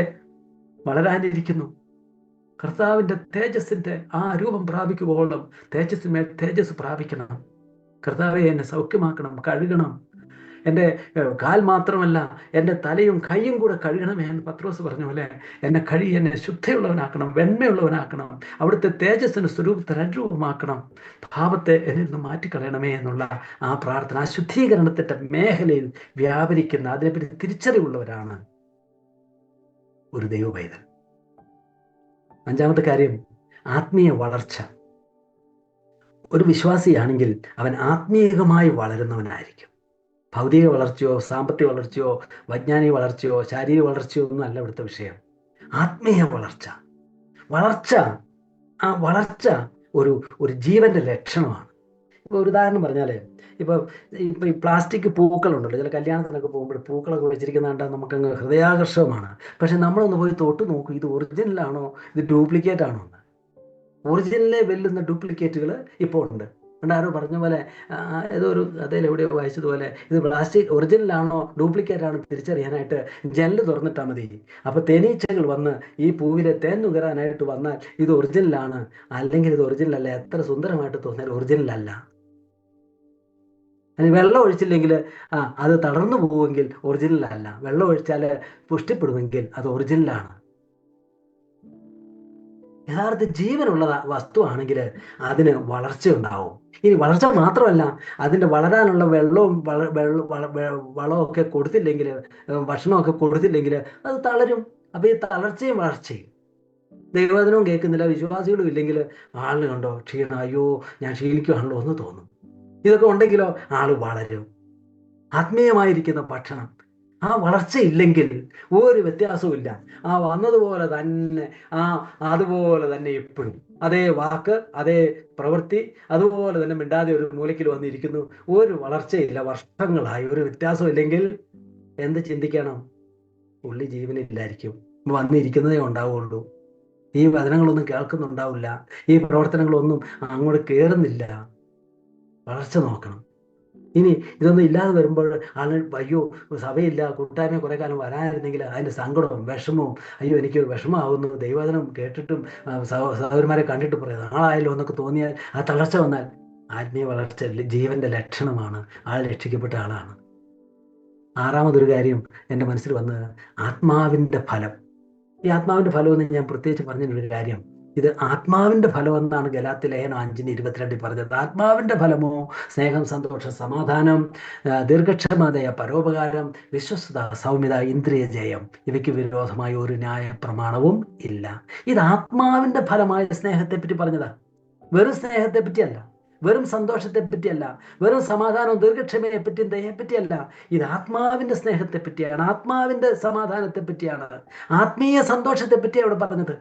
വളരാനിരിക്കുന്നു. കർത്താവിൻ്റെ തേജസ്സിന്റെ ആ രൂപം പ്രാപിക്കുമ്പോഴും തേജസ്സിന്മേൽ തേജസ് പ്രാപിക്കണം. കർത്താവെ, എന്നെ സൗഖ്യമാക്കണം, കഴുകണം. എൻ്റെ കാൽ മാത്രമല്ല, എൻ്റെ തലയും കൈയും കൂടെ കഴുകണമേ എന്ന് പത്രോസ് പറഞ്ഞ പോലെ എന്നെ കഴുകി എന്നെ ശുദ്ധിയുള്ളവനാക്കണം, വെണ്മയുള്ളവനാക്കണം, അവിടുത്തെ തേജസ്സിന് സ്വരൂപത്തിന് അനുരൂപമാക്കണം, പാപത്തെ എന്നിൽ നിന്ന് മാറ്റിക്കളയണമേ എന്നുള്ള ആ പ്രാർത്ഥന, ആ ശുദ്ധീകരണത്തിന്റെ മേഖലയിൽ വ്യാപരിക്കുന്ന, അതിനെപ്പറ്റി തിരിച്ചറിവുള്ളവരാണ് ഒരു ദൈവപൈതൽ. അഞ്ചാമത്തെ കാര്യം, ആത്മീയ വളർച്ച. ഒരു വിശ്വാസിയാണെങ്കിൽ അവൻ ആത്മീയമായി വളരുന്നവനായിരിക്കും. ഭൗതിക വളർച്ചയോ സാമ്പത്തിക വളർച്ചയോ വൈജ്ഞാനിക വളർച്ചയോ ശാരീരിക വളർച്ചയോ ഒന്നും അല്ല ഇവിടുത്തെ വിഷയം. ആത്മീയ വളർച്ച. ആ വളർച്ച ഒരു ജീവന്റെ ലക്ഷണമാണ്. ഇപ്പോൾ ഒരു ഉദാഹരണം പറഞ്ഞാൽ, ഇപ്പൊ ഈ പ്ലാസ്റ്റിക് പൂക്കളുണ്ടല്ലോ, ചില കല്യാണത്തിനൊക്കെ പോകുമ്പോൾ പൂക്കളൊക്കെ വെച്ചിരിക്കുന്ന കണ്ടാൽ നമുക്കങ്ങ് ഹൃദയാകർഷകമാണ്. പക്ഷെ നമ്മളൊന്ന് പോയി തൊട്ട് നോക്കും, ഇത് ഒറിജിനലാണോ, ഇത് ഡ്യൂപ്ലിക്കേറ്റ് ആണോ എന്ന്. ഒറിജിനലെ വെല്ലുന്ന ഡ്യൂപ്ലിക്കേറ്റുകൾ ഇപ്പോൾ ഉണ്ട്. ആരോ പറഞ്ഞ പോലെ, ഏതോ ഒരു കഥയിൽ എവിടെയോ വായിച്ചതുപോലെ, ഇത് പ്ലാസ്റ്റിക് ഒറിജിനലാണോ ഡ്യൂപ്ലിക്കേറ്റ് ആണോ തിരിച്ചറിയാനായിട്ട് ജനൽ തുറന്നിട്ടാൽ മതി. അപ്പൊ തേനീച്ചകൾ വന്ന് ഈ പൂവിലെ തേൻ നുകരാനായിട്ട് വന്നാൽ ഇത് ഒറിജിനലാണ്, അല്ലെങ്കിൽ ഇത് ഒറിജിനൽ അല്ല. എത്ര സുന്ദരമായിട്ട് തോന്നിയാൽ ഒറിജിനൽ അല്ല. അതിന് വെള്ളം ഒഴിച്ചില്ലെങ്കിൽ അത് തളർന്നു പോകുമെങ്കിൽ ഒറിജിനൽ അല്ല. വെള്ളം ഒഴിച്ചാൽ പുഷ്ടിപ്പെടുമെങ്കിൽ അത് ഒറിജിനലാണ്. യഥാർത്ഥ ജീവനുള്ള വസ്തുവാണെങ്കിൽ അതിന് വളർച്ച ഉണ്ടാവും. ഇനി വളർച്ച മാത്രമല്ല, അതിൻ്റെ വളരാനുള്ള വെള്ളവും വളമൊക്കെ കൊടുത്തില്ലെങ്കിൽ, ഭക്ഷണമൊക്കെ കൊടുത്തില്ലെങ്കിൽ അത് തളരും. അപ്പൊ ഈ തളർച്ചയും വളർച്ചയും, ദൈവവചനവും കേൾക്കുന്നില്ല, വിശ്വാസികളും ഇല്ലെങ്കിൽ ആളിന് കണ്ടോ ക്ഷീണം, അയ്യോ ഞാൻ ക്ഷീണിക്കുകയാണല്ലോ എന്ന് തോന്നും. ഇതൊക്കെ ഉണ്ടെങ്കിലോ ആള് വളരും. ആത്മീയമായിരിക്കുന്ന ഭക്ഷണം, ആ വളർച്ചയില്ലെങ്കിൽ ഒരു വ്യത്യാസവും ഇല്ല. ആ വന്നതുപോലെ തന്നെ, അതുപോലെ തന്നെ എപ്പോഴും അതേ വാക്ക്, അതേ പ്രവൃത്തി, അതുപോലെ തന്നെ മിണ്ടാതെ ഒരു മൂലയ്ക്കിൽ വന്നിരിക്കുന്നു. ഒരു വളർച്ചയില്ല, വർഷങ്ങളായി ഒരു വ്യത്യാസം ഇല്ലെങ്കിൽ എന്ത് ചിന്തിക്കണം? പുള്ളി ജീവനില്ലായിരിക്കും, വന്നിരിക്കുന്നതേ ഉണ്ടാവുള്ളൂ. ഈ വചനങ്ങളൊന്നും കേൾക്കുന്നുണ്ടാവില്ല, ഈ പ്രവർത്തനങ്ങളൊന്നും അങ്ങോട്ട് കയറുന്നില്ല. വളർച്ച നോക്കണം. ഇനി ഇതൊന്നും ഇല്ലാതെ വരുമ്പോൾ ആളുകൾ അയ്യോ സഭയില്ല, കൂട്ടായ്മ കുറെ കാലം വരാനിരുന്നെങ്കിൽ അതിൻ്റെ സങ്കടവും വിഷമവും, അയ്യോ എനിക്ക് വിഷമമാകുന്നു, ദൈവവചനം കേട്ടിട്ടും സഹോദരന്മാരെ കണ്ടിട്ട് പറയുന്നത് ആളായല്ലോ എന്നൊക്കെ തോന്നിയാൽ, ആ തളർച്ച വന്നാൽ ആത്മീയ വളർച്ച ജീവന്റെ ലക്ഷണമാണ്. ആൾ രക്ഷിക്കപ്പെട്ട ആളാണ്. ആറാമതൊരു കാര്യം എൻ്റെ മനസ്സിൽ വന്നത് ആത്മാവിൻ്റെ ഫലം. ഈ ആത്മാവിൻ്റെ ഫലം എന്ന് ഞാൻ പ്രത്യേകിച്ച് പറഞ്ഞൊരു കാര്യം, ഇത് ആത്മാവിന്റെ ഫലം എന്നാണ് ഗലാത്യ ലേഖനം 5:22 പറഞ്ഞത്. ആത്മാവിന്റെ ഫലമോ സ്നേഹം, സന്തോഷം, സമാധാനം, ദീർഘക്ഷമതയ, പരോപകാരം, വിശ്വസ്തത, സൗമ്യത, ഇന്ദ്രിയ ജയം. ഇവയ്ക്ക് വിരോധമായ ഒരു ന്യായ പ്രമാണവും ഇല്ല. ഇത് ആത്മാവിന്റെ ഫലമായ സ്നേഹത്തെ പറ്റി പറഞ്ഞതാ. വെറും സ്നേഹത്തെ പറ്റിയല്ല, വെറും സന്തോഷത്തെ പറ്റിയല്ല, വെറും സമാധാനവും ദീർഘക്ഷമയെ പറ്റിയും ദയയെ പറ്റിയല്ല. ഇത് ആത്മാവിന്റെ സ്നേഹത്തെ പറ്റിയാണ്, ആത്മാവിന്റെ സമാധാനത്തെ പറ്റിയാണ്, ആത്മീയ സന്തോഷത്തെ പറ്റിയാണ് ഇവിടെ പറഞ്ഞത്.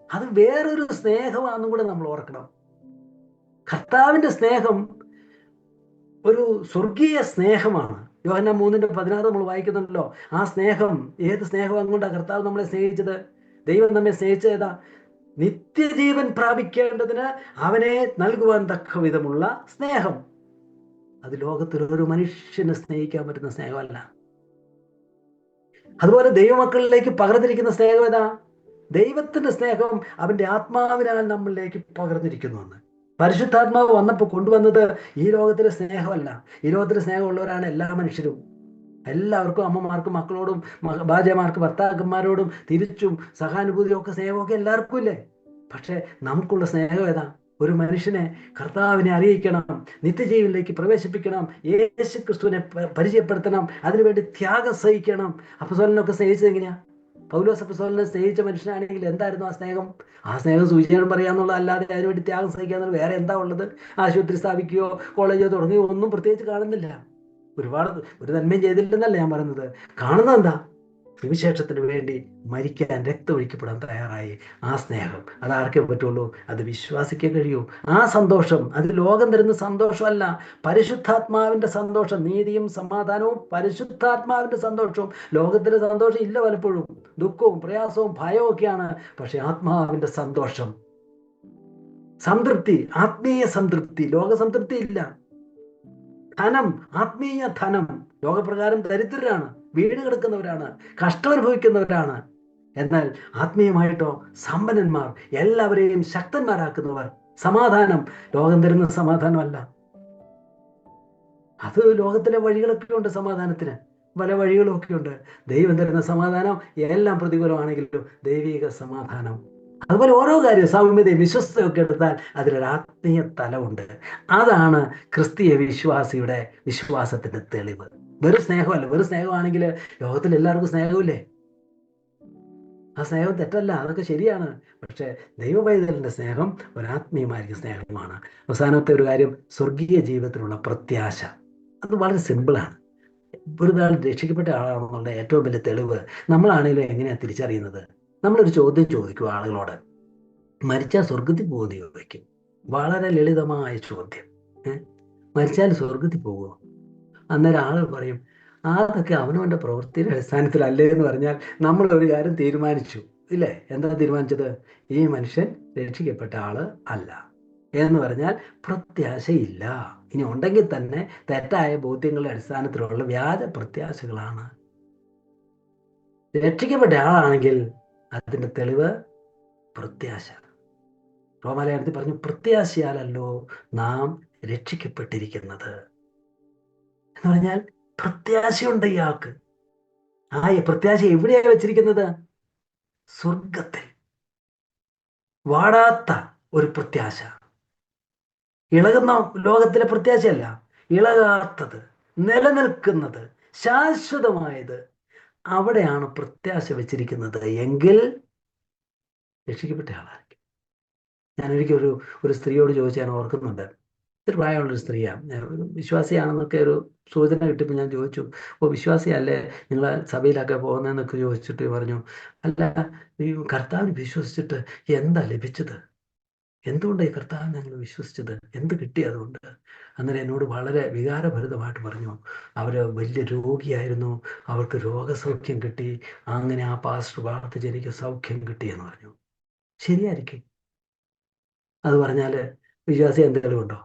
അത് വേറൊരു സ്നേഹമാണെന്നും കൂടെ നമ്മൾ ഓർക്കണം. കർത്താവിന്റെ സ്നേഹം ഒരു സ്വർഗീയ സ്നേഹമാണ്. യോഹന്നാൻ 3:16 നമ്മൾ വായിക്കുന്നുണ്ടല്ലോ. ആ സ്നേഹം, ഏത് സ്നേഹം അങ്ങോട്ടാ കർത്താവ് നമ്മളെ സ്നേഹിച്ചത്? ദൈവം നമ്മെ സ്നേഹിച്ചതാ നിത്യജീവൻ പ്രാപിക്കേണ്ടതിന് അവനെ നൽകുവാൻ തക്ക വിധമുള്ള സ്നേഹം. അത് ലോകത്തിൽ ഒരു മനുഷ്യനെ സ്നേഹിക്കാൻ പറ്റുന്ന സ്നേഹമല്ല. അതുപോലെ ദൈവമക്കളിലേക്ക് പകർന്നിരിക്കുന്ന സ്നേഹം ഏതാ? ദൈവത്തിന്റെ സ്നേഹം അവന്റെ ആത്മാവിനാൽ നമ്മളിലേക്ക് പകർന്നിരിക്കുന്നുവെന്ന്. പരിശുദ്ധാത്മാവ് വന്നപ്പോൾ കൊണ്ടുവന്നത് ഈ ലോകത്തിലെ സ്നേഹമല്ല. ഈ ലോകത്തിലെ സ്നേഹമുള്ളവരാണ് എല്ലാ മനുഷ്യരും. എല്ലാവർക്കും, അമ്മമാർക്കും മക്കളോടും ഭാര്യമാർക്കും ഭർത്താക്കന്മാരോടും തിരിച്ചും സഹാനുഭൂതിയും ഒക്കെ സ്നേഹമൊക്കെ എല്ലാവർക്കും ഇല്ലേ? പക്ഷെ നമുക്കുള്ള സ്നേഹം ഏതാ? ഒരു മനുഷ്യനെ കർത്താവിനെ അറിയിക്കണം, നിത്യജീവനിലേക്ക് പ്രവേശിപ്പിക്കണം, യേശു ക്രിസ്തുവിനെ പരിചയപ്പെടുത്തണം, അതിനുവേണ്ടി ത്യാഗം സഹിക്കണം. അപ്പസ്തോലനൊക്കെ സ്നേഹിച്ചത് എങ്ങനെയാ? പൗലോസ് അപ്പസ്തോലനെ സ്നേഹിച്ച മനുഷ്യനാണെങ്കിൽ എന്തായിരുന്നു ആ സ്നേഹം? ആ സ്നേഹം സുവിശേഷം പറയാന്നുള്ളത് അല്ലാതെ അതിനുവേണ്ടി ത്യാഗം സഹിക്കാന്നുള്ള വേറെ എന്താ ഉള്ളത്? ആശുപത്രി സ്ഥാപിക്കുകയോ കോളേജോ തുടങ്ങുകയോ ഒന്നും പ്രത്യേകിച്ച് കാണുന്നില്ല. ഒരുപാട് ഒരു നന്മയും ചെയ്തില്ലെന്നല്ല ഞാൻ പറയുന്നത്. കാണുന്നത് എന്താ? സുവിശേഷത്തിന് വേണ്ടി മരിക്കാൻ, രക്തമൊഴിക്കപ്പെടാൻ തയ്യാറായി. ആ സ്നേഹം അത് ആർക്കേ പറ്റുള്ളൂ? അത് വിശ്വാസിക്കേ കഴിയൂ. ആ സന്തോഷം അത് ലോകം തരുന്ന സന്തോഷമല്ല, പരിശുദ്ധാത്മാവിന്റെ സന്തോഷം. നീതിയും സമാധാനവും പരിശുദ്ധാത്മാവിന്റെ സന്തോഷവും. ലോകത്തിന്റെ സന്തോഷം ഇല്ല, പലപ്പോഴും ദുഃഖവും പ്രയാസവും ഭയവും ഒക്കെയാണ്. പക്ഷെ ആത്മാവിന്റെ സന്തോഷം, സംതൃപ്തി, ആത്മീയ സംതൃപ്തി, ലോക സംതൃപ്തി ഇല്ല. ധനം, ആത്മീയ ധനം, ലോകപ്രകാരം ദരിദ്രരാണ്, വീട് കിടക്കുന്നവരാണ്, കഷ്ടം അനുഭവിക്കുന്നവരാണ്. എന്നാൽ ആത്മീയമായിട്ടോ സമ്പന്നന്മാർ, എല്ലാവരെയും ശക്തന്മാരാക്കുന്നവർ. സമാധാനം ലോകം തരുന്ന സമാധാനമല്ല. അത് ലോകത്തിലെ വഴികളൊക്കെ ഉണ്ട് സമാധാനത്തിന്, പല വഴികളൊക്കെ ഉണ്ട്. ദൈവം തരുന്ന സമാധാനം എല്ലാം പ്രതികൂലമാണെങ്കിലും ദൈവിക സമാധാനം. അതുപോലെ ഓരോ കാര്യവും, സൗമ്യതയും വിശ്വസ്തയൊക്കെ എടുത്താൽ അതിലൊരു ആത്മീയ തലമുണ്ട്. അതാണ് ക്രിസ്തീയ വിശ്വാസിയുടെ വിശ്വാസത്തിന്റെ തെളിവ്. വെറും സ്നേഹമല്ല. വെറും സ്നേഹമാണെങ്കിൽ ലോകത്തിൽ എല്ലാവർക്കും സ്നേഹമില്ലേ? ആ സ്നേഹം തെറ്റല്ല, അതൊക്കെ ശരിയാണ്. പക്ഷെ ദൈവവൈതലിന്റെ സ്നേഹം ഒരാത്മീയമായിരിക്കും സ്നേഹമാണ്. അവസാനത്തെ ഒരു കാര്യം, സ്വർഗീയ ജീവിതത്തിലുള്ള പ്രത്യാശ. അത് വളരെ സിമ്പിളാണ്. ഒരു നാൾ രക്ഷിക്കപ്പെട്ട ആളാണെന്നുള്ള ഏറ്റവും വലിയ തെളിവ് നമ്മളാണെങ്കിലും എങ്ങനെയാണ് തിരിച്ചറിയുന്നത്? നമ്മളൊരു ചോദ്യം ചോദിക്കും ആളുകളോട്, മരിച്ചാൽ സ്വർഗത്തിൽ പോകുമെന്ന് ചോദിക്കും. വളരെ ലളിതമായ ചോദ്യം. മരിച്ചാൽ സ്വർഗത്തിൽ പോകുമോ? അന്നേരം ആളുകൾ പറയും, അതൊക്കെ അവനവന്റെ പ്രവൃത്തിയുടെ അടിസ്ഥാനത്തിലല്ലേ എന്ന് പറഞ്ഞാൽ നമ്മൾ ഒരു കാര്യം തീരുമാനിച്ചു, ഇല്ലേ? എന്താ തീരുമാനിച്ചത്? ഈ മനുഷ്യൻ രക്ഷിക്കപ്പെട്ട ആള് അല്ല എന്ന് പറഞ്ഞാൽ പ്രത്യാശയില്ല. ഇനി ഉണ്ടെങ്കിൽ തന്നെ തെറ്റായ ബോധ്യങ്ങളുടെ അടിസ്ഥാനത്തിലുള്ള വ്യാജ പ്രത്യാശകളാണ്. രക്ഷിക്കപ്പെട്ട ആളാണെങ്കിൽ അതിന്റെ തെളിവ് പ്രത്യാശ. റോമാലേഖനത്തിൽ പറഞ്ഞു, പ്രത്യാശയാലല്ലോ നാം രക്ഷിക്കപ്പെട്ടിരിക്കുന്നത് എന്ന് പറഞ്ഞാൽ പ്രത്യാശയുണ്ട് ഇയാൾക്ക്. ആ പ്രത്യാശ എവിടെയാണ് വെച്ചിരിക്കുന്നത്? സ്വർഗത്തിൽ. വാടാത്ത ഒരു പ്രത്യാശ. ഇളകുന്ന ലോകത്തിലെ പ്രത്യാശയല്ല, ഇളകാത്തത്, നിലനിൽക്കുന്നത്, ശാശ്വതമായത്. അവിടെയാണ് പ്രത്യാശ വെച്ചിരിക്കുന്നത് എങ്കിൽ രക്ഷിക്കപ്പെട്ട ആളായിരിക്കും. ഞാനൊരിക്കൽ ഒരു സ്ത്രീയോട് ചോദിച്ചു, ഞാൻ ഓർക്കുന്നുണ്ട്. ഇത്തിരി പ്രായമുള്ളൊരു സ്ത്രീയാണ്, വിശ്വാസിയാണെന്നൊക്കെ ഒരു സൂചന കിട്ടിയപ്പോൾ ഞാൻ ചോദിച്ചു, വിശ്വാസിയല്ലേ, നിങ്ങൾ സഭയിലൊക്കെ പോകുന്നതെന്നൊക്കെ ചോദിച്ചിട്ട് പറഞ്ഞു, അല്ല, ഈ കർത്താവിനെ വിശ്വസിച്ചിട്ട് എന്താ ലഭിച്ചത്? എന്തുകൊണ്ടാണ് ഈ കർത്താവിനെ ഞങ്ങൾ വിശ്വസിച്ചത്? എന്ത് കിട്ടി അതുകൊണ്ട്? അന്നേരം എന്നോട് വളരെ വികാരഭരിതമായിട്ട് പറഞ്ഞു, അവർ വലിയ രോഗിയായിരുന്നു, അവർക്ക് രോഗസൗഖ്യം കിട്ടി, അങ്ങനെ ആ പാസ്റ്റർ പ്രാർത്ഥിച്ച് എനിക്ക് സൗഖ്യം കിട്ടിയെന്ന് പറഞ്ഞു. ശരിയായിരിക്കും. അത് പറഞ്ഞാൽ വിശ്വാസി എന്തെങ്കിലും ഉണ്ടോ?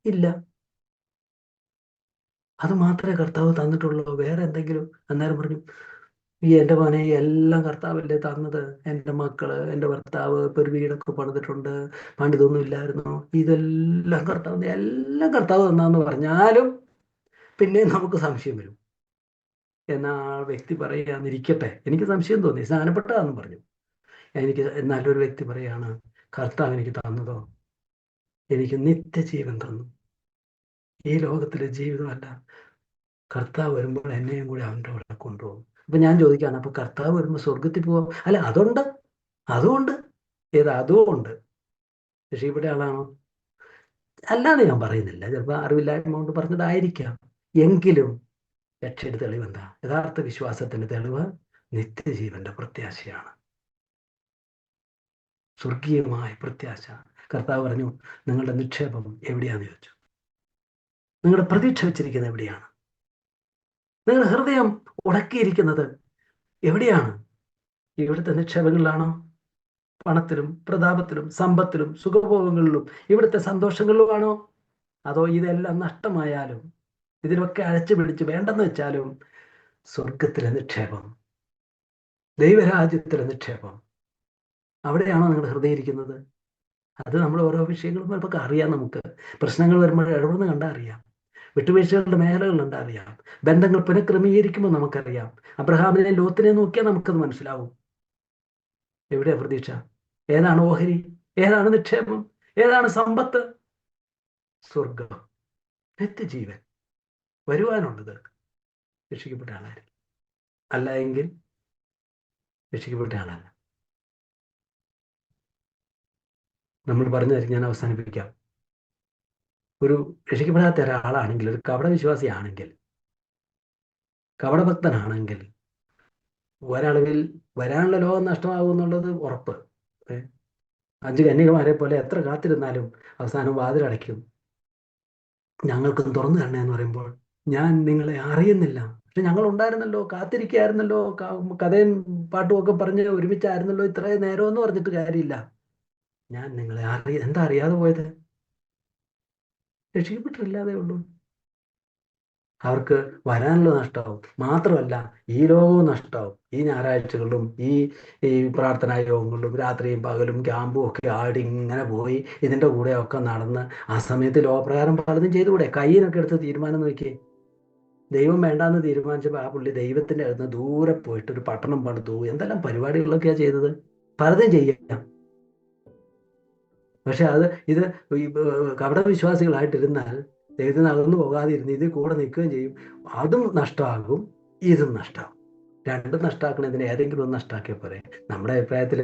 ഇല്ല. അത് മാത്രമേ കർത്താവ് തന്നിട്ടുള്ളൂ, വേറെ എന്തെങ്കിലും? അന്നേരം പറഞ്ഞു, എൻ്റെ മോനെ എല്ലാം കർത്താവല്ലേ തന്നത്. എൻ്റെ മക്കള്, എൻ്റെ ഭർത്താവ് ഇപ്പൊ ഒരു വീടൊക്കെ പണിതിട്ടുണ്ട്, പണിതൊന്നും ഇല്ലായിരുന്നു, ഇതെല്ലാം കർത്താവ് തന്നാന്ന് പറഞ്ഞാലും പിന്നെ നമുക്ക് സംശയം വരും. എന്നാ വ്യക്തി പറയാന്നിരിക്കട്ടെ, എനിക്ക് സംശയം തോന്നി, സ്നാനപ്പെട്ടതാന്ന് പറഞ്ഞു. എനിക്ക് നല്ലൊരു വ്യക്തി പറയാണ്, കർത്താവ് എനിക്ക് തന്നതോ, എനിക്ക് നിത്യജീവൻ തന്നു. ഈ ലോകത്തിലെ ജീവിതമല്ല, കർത്താവ് വരുമ്പോൾ എന്നെയും കൂടി അവൻ്റെ കൂടെ കൊണ്ടുപോകും. അപ്പൊ ഞാൻ ചോദിക്കുകയാണ്, അപ്പൊ കർത്താവ് വരുമ്പോൾ സ്വർഗത്തിൽ പോവാം? അല്ല, അതുകൊണ്ട് അതുകൊണ്ട് രക്ഷിക്കപ്പെട്ട ആളാണോ? അല്ലാതെ ഞാൻ പറയുന്നില്ല, ചിലപ്പോൾ അറിവില്ലായ്മ കൊണ്ട് പറഞ്ഞതായിരിക്കാം. എങ്കിലും രക്ഷയുടെ തെളിവ് എന്താ? യഥാർത്ഥ വിശ്വാസത്തിന്റെ തെളിവ് നിത്യജീവന്റെ പ്രത്യാശയാണ്, സ്വർഗീയമായ പ്രത്യാശ. കർത്താവ് പറഞ്ഞു, നിങ്ങളുടെ നിക്ഷേപം എവിടെയാന്ന് ചോദിച്ചു. നിങ്ങളുടെ പ്രതീക്ഷ വെച്ചിരിക്കുന്നത് എവിടെയാണ്? നിങ്ങളുടെ ഹൃദയം ഉടക്കിയിരിക്കുന്നത് എവിടെയാണ്? ഇവിടുത്തെ നിക്ഷേപങ്ങളിലാണോ? പണത്തിലും പ്രതാപത്തിലും സമ്പത്തിലും സുഖഭോഗങ്ങളിലും ഇവിടുത്തെ സന്തോഷങ്ങളിലുമാണോ? അതോ ഇതെല്ലാം നഷ്ടമായാലും ഇതിലൊക്കെ അഴച്ചു പിടിച്ച് വേണ്ടെന്ന് വെച്ചാലും സ്വർഗത്തിലെ നിക്ഷേപം, ദൈവരാജ്യത്തിലെ നിക്ഷേപം, അവിടെയാണോ നിങ്ങളുടെ ഹൃദയം ഇരിക്കുന്നത്? അത് നമ്മൾ ഓരോ വിഷയങ്ങളും ചിലപ്പോൾ അറിയാം. നമുക്ക് പ്രശ്നങ്ങൾ വരുമ്പോൾ ഇടപെടുന്ന കണ്ടാൽ അറിയാം, വിട്ടുവീഴ്ചകളുടെ മേഖലകൾ കണ്ടാൽ അറിയാം, ബന്ധങ്ങൾ പുനഃക്രമീകരിക്കുമ്പോൾ നമുക്കറിയാം. അബ്രഹാമിനെ ലോത്തിനെ നോക്കിയാൽ നമുക്കത് മനസ്സിലാവും. എവിടെയാ പ്രതീക്ഷ? ഏതാണ് ഓഹരി? ഏതാണ് നിക്ഷേപം? ഏതാണ് സമ്പത്ത്? സ്വർഗം, നിത്യജീവൻ, വരുവാനുള്ളത്. രക്ഷിക്കപ്പെട്ട ആളായിരിക്കും. അല്ല എങ്കിൽ രക്ഷിക്കപ്പെട്ട ആളല്ല. നമ്മൾ പറഞ്ഞായിരിക്കും, ഞാൻ അവസാനിപ്പിക്കാം. ഒരു രക്ഷിക്കപ്പെടാത്ത ഒരാളാണെങ്കിൽ, ഒരു കപടവിശ്വാസിയാണെങ്കിൽ, കപടഭക്തനാണെങ്കിൽ ഒരളവിൽ വരാനുള്ള ലോകം നഷ്ടമാകും എന്നുള്ളത് ഉറപ്പ്. 5 കന്യകമാരെ പോലെ എത്ര കാത്തിരുന്നാലും അവസാനം വാതിലടയ്ക്കും. ഞങ്ങൾക്കും തുറന്നു തരണേ എന്ന് പറയുമ്പോൾ, ഞാൻ നിങ്ങളെ അറിയുന്നില്ല, പക്ഷെ ഞങ്ങൾ ഉണ്ടായിരുന്നല്ലോ, കാത്തിരിക്കുകയായിരുന്നല്ലോ, കഥയും പാട്ടും ഒക്കെ പറഞ്ഞ് ഒരുമിച്ചായിരുന്നല്ലോ ഇത്രയും നേരം എന്ന് പറഞ്ഞിട്ട് കാര്യമില്ല. ഞാൻ നിങ്ങളെ എന്താ അറിയാതെ പോയത്? രക്ഷിക്കപ്പെട്ടില്ലാതെ ഉള്ളൂ. അവർക്ക് വരാനുള്ള നഷ്ടമാവും. മാത്രമല്ല, ഈ ലോകവും നഷ്ടമാവും. ഈ ഞായറാഴ്ചകളിലും ഈ പ്രാർത്ഥനാ യോഗങ്ങളിലും രാത്രിയും പകലും ക്യാമ്പും ഒക്കെ ആടി ഇങ്ങനെ പോയി ഇതിൻ്റെ കൂടെ ഒക്കെ നടന്ന് ആ സമയത്ത് ലോകപ്രകാരം പലതും ചെയ്തുകൂടെ? കയ്യിനൊക്കെ എടുത്ത് തീരുമാനം നോക്കിയേ. ദൈവം വേണ്ടാന്ന് തീരുമാനിച്ചപ്പോൾ ആ പുള്ളി ദൈവത്തിൻ്റെ അടുത്ത് ദൂരെ പോയിട്ട് ഒരു പട്ടണം പണിതു. എന്തെല്ലാം പരിപാടികളൊക്കെയാണ് ചെയ്തത്. പലതും ചെയ്യാം. പക്ഷെ ഇത് ഈ കപടവിശ്വാസികളായിട്ടിരുന്നാൽ ദൈവത്തിൽ നിന്ന് അകന്നു പോകാതിരുന്ന് ഇതിൽ കൂടെ നിൽക്കുകയും ചെയ്യും. അതും നഷ്ടമാകും, ഇതും നഷ്ടമാകും. രണ്ടും നഷ്ടമാക്കണതിന് ഏതെങ്കിലും ഒന്ന് നഷ്ടമാക്കിയാൽ പോരെ. നമ്മുടെ അഭിപ്രായത്തിൽ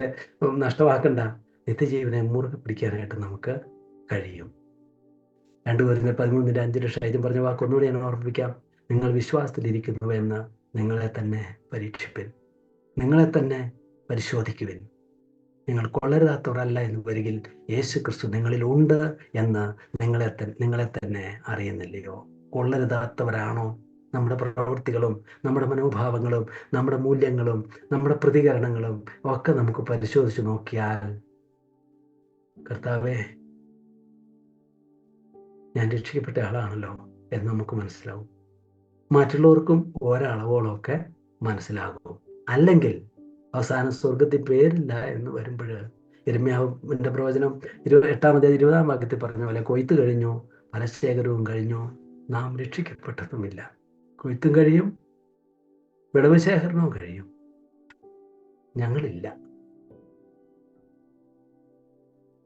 നഷ്ടമാക്കണ്ട, നിത്യജീവനെ മുറുകെ പിടിക്കാനായിട്ട് നമുക്ക് കഴിയും. 2 കൊരിന്ത്യർ 13:5 ഇതും പറഞ്ഞ വാക്കൊന്നുകൂടി ഞാൻ ഓർമ്മിപ്പിക്കാം. നിങ്ങൾ വിശ്വാസത്തിലിരിക്കുന്നു എന്ന് നിങ്ങളെ തന്നെ പരീക്ഷിപ്പിൻ, നിങ്ങളെ തന്നെ പരിശോധിക്കുവിൻ. നിങ്ങൾ കൊള്ളരുതാത്തവരല്ല എന്ന് വരികിൽ യേശു ക്രിസ്തു നിങ്ങളിൽ ഉണ്ട് എന്ന് നിങ്ങളെ തന്നെ അറിയുന്നില്ലയോ? കൊള്ളരുതാത്തവരാണോ നമ്മുടെ പ്രവൃത്തികളും നമ്മുടെ മനോഭാവങ്ങളും നമ്മുടെ മൂല്യങ്ങളും നമ്മുടെ പ്രതികരണങ്ങളും ഒക്കെ നമുക്ക് പരിശോധിച്ച് നോക്കിയാൽ, കർത്താവേ, ഞാൻ രക്ഷിക്കപ്പെട്ട ആളാണല്ലോ എന്ന് നമുക്ക് മനസ്സിലാവും. മറ്റുള്ളവർക്കും ഒരളവോളമൊക്കെ മനസ്സിലാകും. അല്ലെങ്കിൽ അവസാനം സ്വർഗത്തിൽ പേരില്ല എന്ന് വരുമ്പോൾ, യിരെമ്യാവിന്റെ പ്രവചനം 8-ാം വാക്യത്തിൽ പറഞ്ഞ പോലെ, കൊയ്ത്ത് കഴിഞ്ഞു, ഫലശേഖരവും കഴിഞ്ഞു, നാം രക്ഷിക്കപ്പെട്ടതുമില്ല. കൊയ്ത്തും കഴിയും, വിളവ് ശേഖരണവും കഴിയും, ഞങ്ങളില്ല.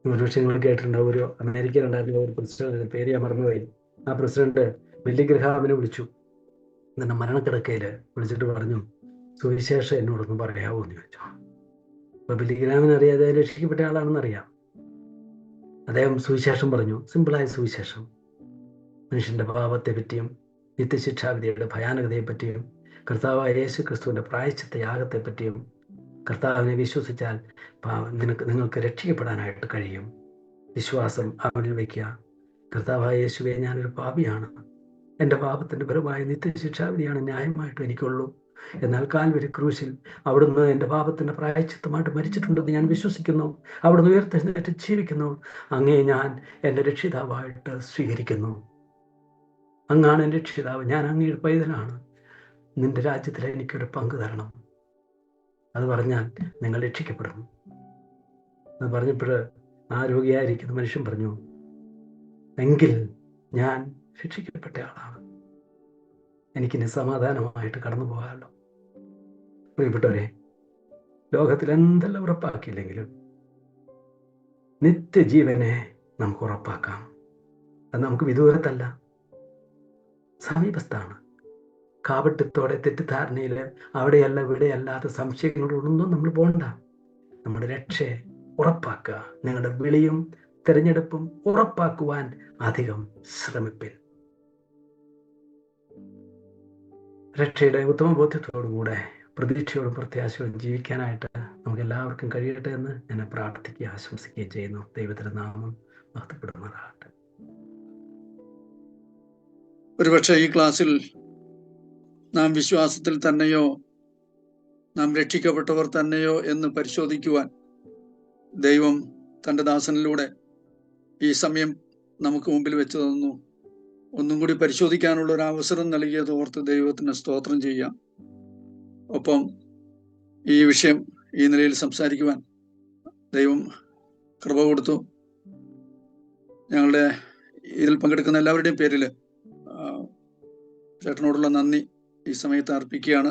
ഒരുപക്ഷെ നിങ്ങൾ കേട്ടിട്ടുണ്ടാവും, ഒരു അമേരിക്കയിലുണ്ടായിരുന്ന ഒരു പ്രസിഡന്റ്, പേര് ഞാൻ മറന്നുപോയി. ആ പ്രസിഡന്റ് ബില്ലി ഗ്രഹാമിനെ വിളിച്ചു. എന്നിട്ട് മരണക്കിടക്കയിൽ വിളിച്ചിട്ട് പറഞ്ഞു, സുവിശേഷം എന്നോടൊന്ന് പറയാവോ എന്ന് ചോദിച്ചു. അപ്പൊ ബില്ലി ഗ്രഹാമിന് അറിയാതെ രക്ഷിക്കപ്പെട്ട ആളാണെന്നറിയാം. അദ്ദേഹം സുവിശേഷം പറഞ്ഞു, സിമ്പിളായ സുവിശേഷം. മനുഷ്യന്റെ പാപത്തെ പറ്റിയും നിത്യശിക്ഷാവിധിയുടെ ഭയാനകതയെ പറ്റിയും കർത്താവായ യേശു ക്രിസ്തുവിന്റെ പ്രായശ്ചിത്ത യാഗത്തെ പറ്റിയും, കർത്താവിനെ വിശ്വസിച്ചാൽ നിങ്ങൾക്ക് രക്ഷിക്കപ്പെടാനായിട്ട് കഴിയും. വിശ്വാസം അവനിൽ വയ്ക്കുക. കർത്താവായ യേശുവെ, ഞാനൊരു പാപിയാണ്, എൻ്റെ പാപത്തിന്റെ ഫലമായ നിത്യശിക്ഷാവിധിയാണ് ന്യായമായിട്ടും എനിക്കുള്ളൂ. എന്നാൽ കാൽവരി ക്രൂശിൽ അവിടുന്ന് എൻ്റെ പാപത്തിന്റെ പ്രായശ്ചിത്തമായിട്ട് മരിച്ചിട്ടുണ്ടെന്ന് ഞാൻ വിശ്വസിക്കുന്നു. അവിടുന്ന് ഉയർത്തെഴുന്നേറ്റ് ജീവിക്കുന്നു. അങ്ങേ ഞാൻ എൻ്റെ രക്ഷിതാവായിട്ട് സ്വീകരിക്കുന്നു. അങ്ങാണ് എൻ്റെ രക്ഷിതാവ്, ഞാൻ അങ്ങയുടെ പൈതലാണ്. നിന്റെ രാജ്യത്തിൽ എനിക്കൊരു പങ്ക് തരണം. അത് പറഞ്ഞാൽ നിങ്ങൾ രക്ഷിക്കപ്പെടുന്നു. അത് പറഞ്ഞപ്പോൾ ആ രോഗിയായിരിക്കുന്ന മനുഷ്യൻ പറഞ്ഞു, എങ്കിൽ ഞാൻ രക്ഷിക്കപ്പെട്ട ആളാണ്, എനിക്കിനി സമാധാനമായിട്ട് കടന്നു പോകാമല്ലോ. പ്രിയപ്പെട്ടവരെ, ലോകത്തിൽ എന്തെല്ലാം ഉറപ്പാക്കിയില്ലെങ്കിലും നിത്യജീവനെ നമുക്ക് ഉറപ്പാക്കാം. അത് നമുക്ക് വിദൂരത്തല്ല, സമീപത്താണ്. കാപട്യത്തോടെ തെറ്റിദ്ധാരണയിൽ അവിടെയല്ല ഇവിടെയല്ലാത്ത സംശയങ്ങളോടൊന്നും നമ്മൾ പോകണ്ട. നമ്മുടെ രക്ഷയെ ഉറപ്പാക്കുക. നിങ്ങളുടെ വിളിയും തിരഞ്ഞെടുപ്പും ഉറപ്പാക്കുവാൻ അധികം ശ്രമിപ്പിൻ. രക്ഷയുടെ ഉത്തമ ബോധ്യത്തോടുകൂടെ പ്രതീക്ഷയോടും പ്രത്യാശയോടും ജീവിക്കാനായിട്ട് നമുക്ക് എല്ലാവർക്കും കഴിയട്ടെ എന്ന് ഞാൻ പ്രാർത്ഥിക്കുകയും ആശംസിക്കുകയും ചെയ്യുന്നു. ദൈവത്തിന്റെ നാമം മഹത്വപ്പെടുമാറാകട്ടെ. ഒരുപക്ഷെ ഈ ക്ലാസ്സിൽ നാം വിശ്വാസത്തിൽ തന്നെയോ നാം രക്ഷിക്കപ്പെട്ടവർ തന്നെയോ എന്ന് പരിശോധിക്കുവാൻ ദൈവം തൻ്റെ ദാസനിലൂടെ ഈ സമയം നമുക്ക് മുമ്പിൽ വെച്ച് തന്നു. ഒന്നും കൂടി പരിശോധിക്കാനുള്ള ഒരു അവസരം നൽകിയത് ഓർത്ത് ദൈവത്തിന് സ്തോത്രം ചെയ്യാം. ഒപ്പം ഈ വിഷയം ഈ നിലയിൽ സംസാരിക്കുവാൻ ദൈവം കൃപ കൊടുത്തു. ഞങ്ങളുടെ ഇതിൽ പങ്കെടുക്കുന്ന എല്ലാവരുടെയും പേരിൽ ചേട്ടനോടുള്ള നന്ദി ഈ സമയത്ത് അർപ്പിക്കുകയാണ്.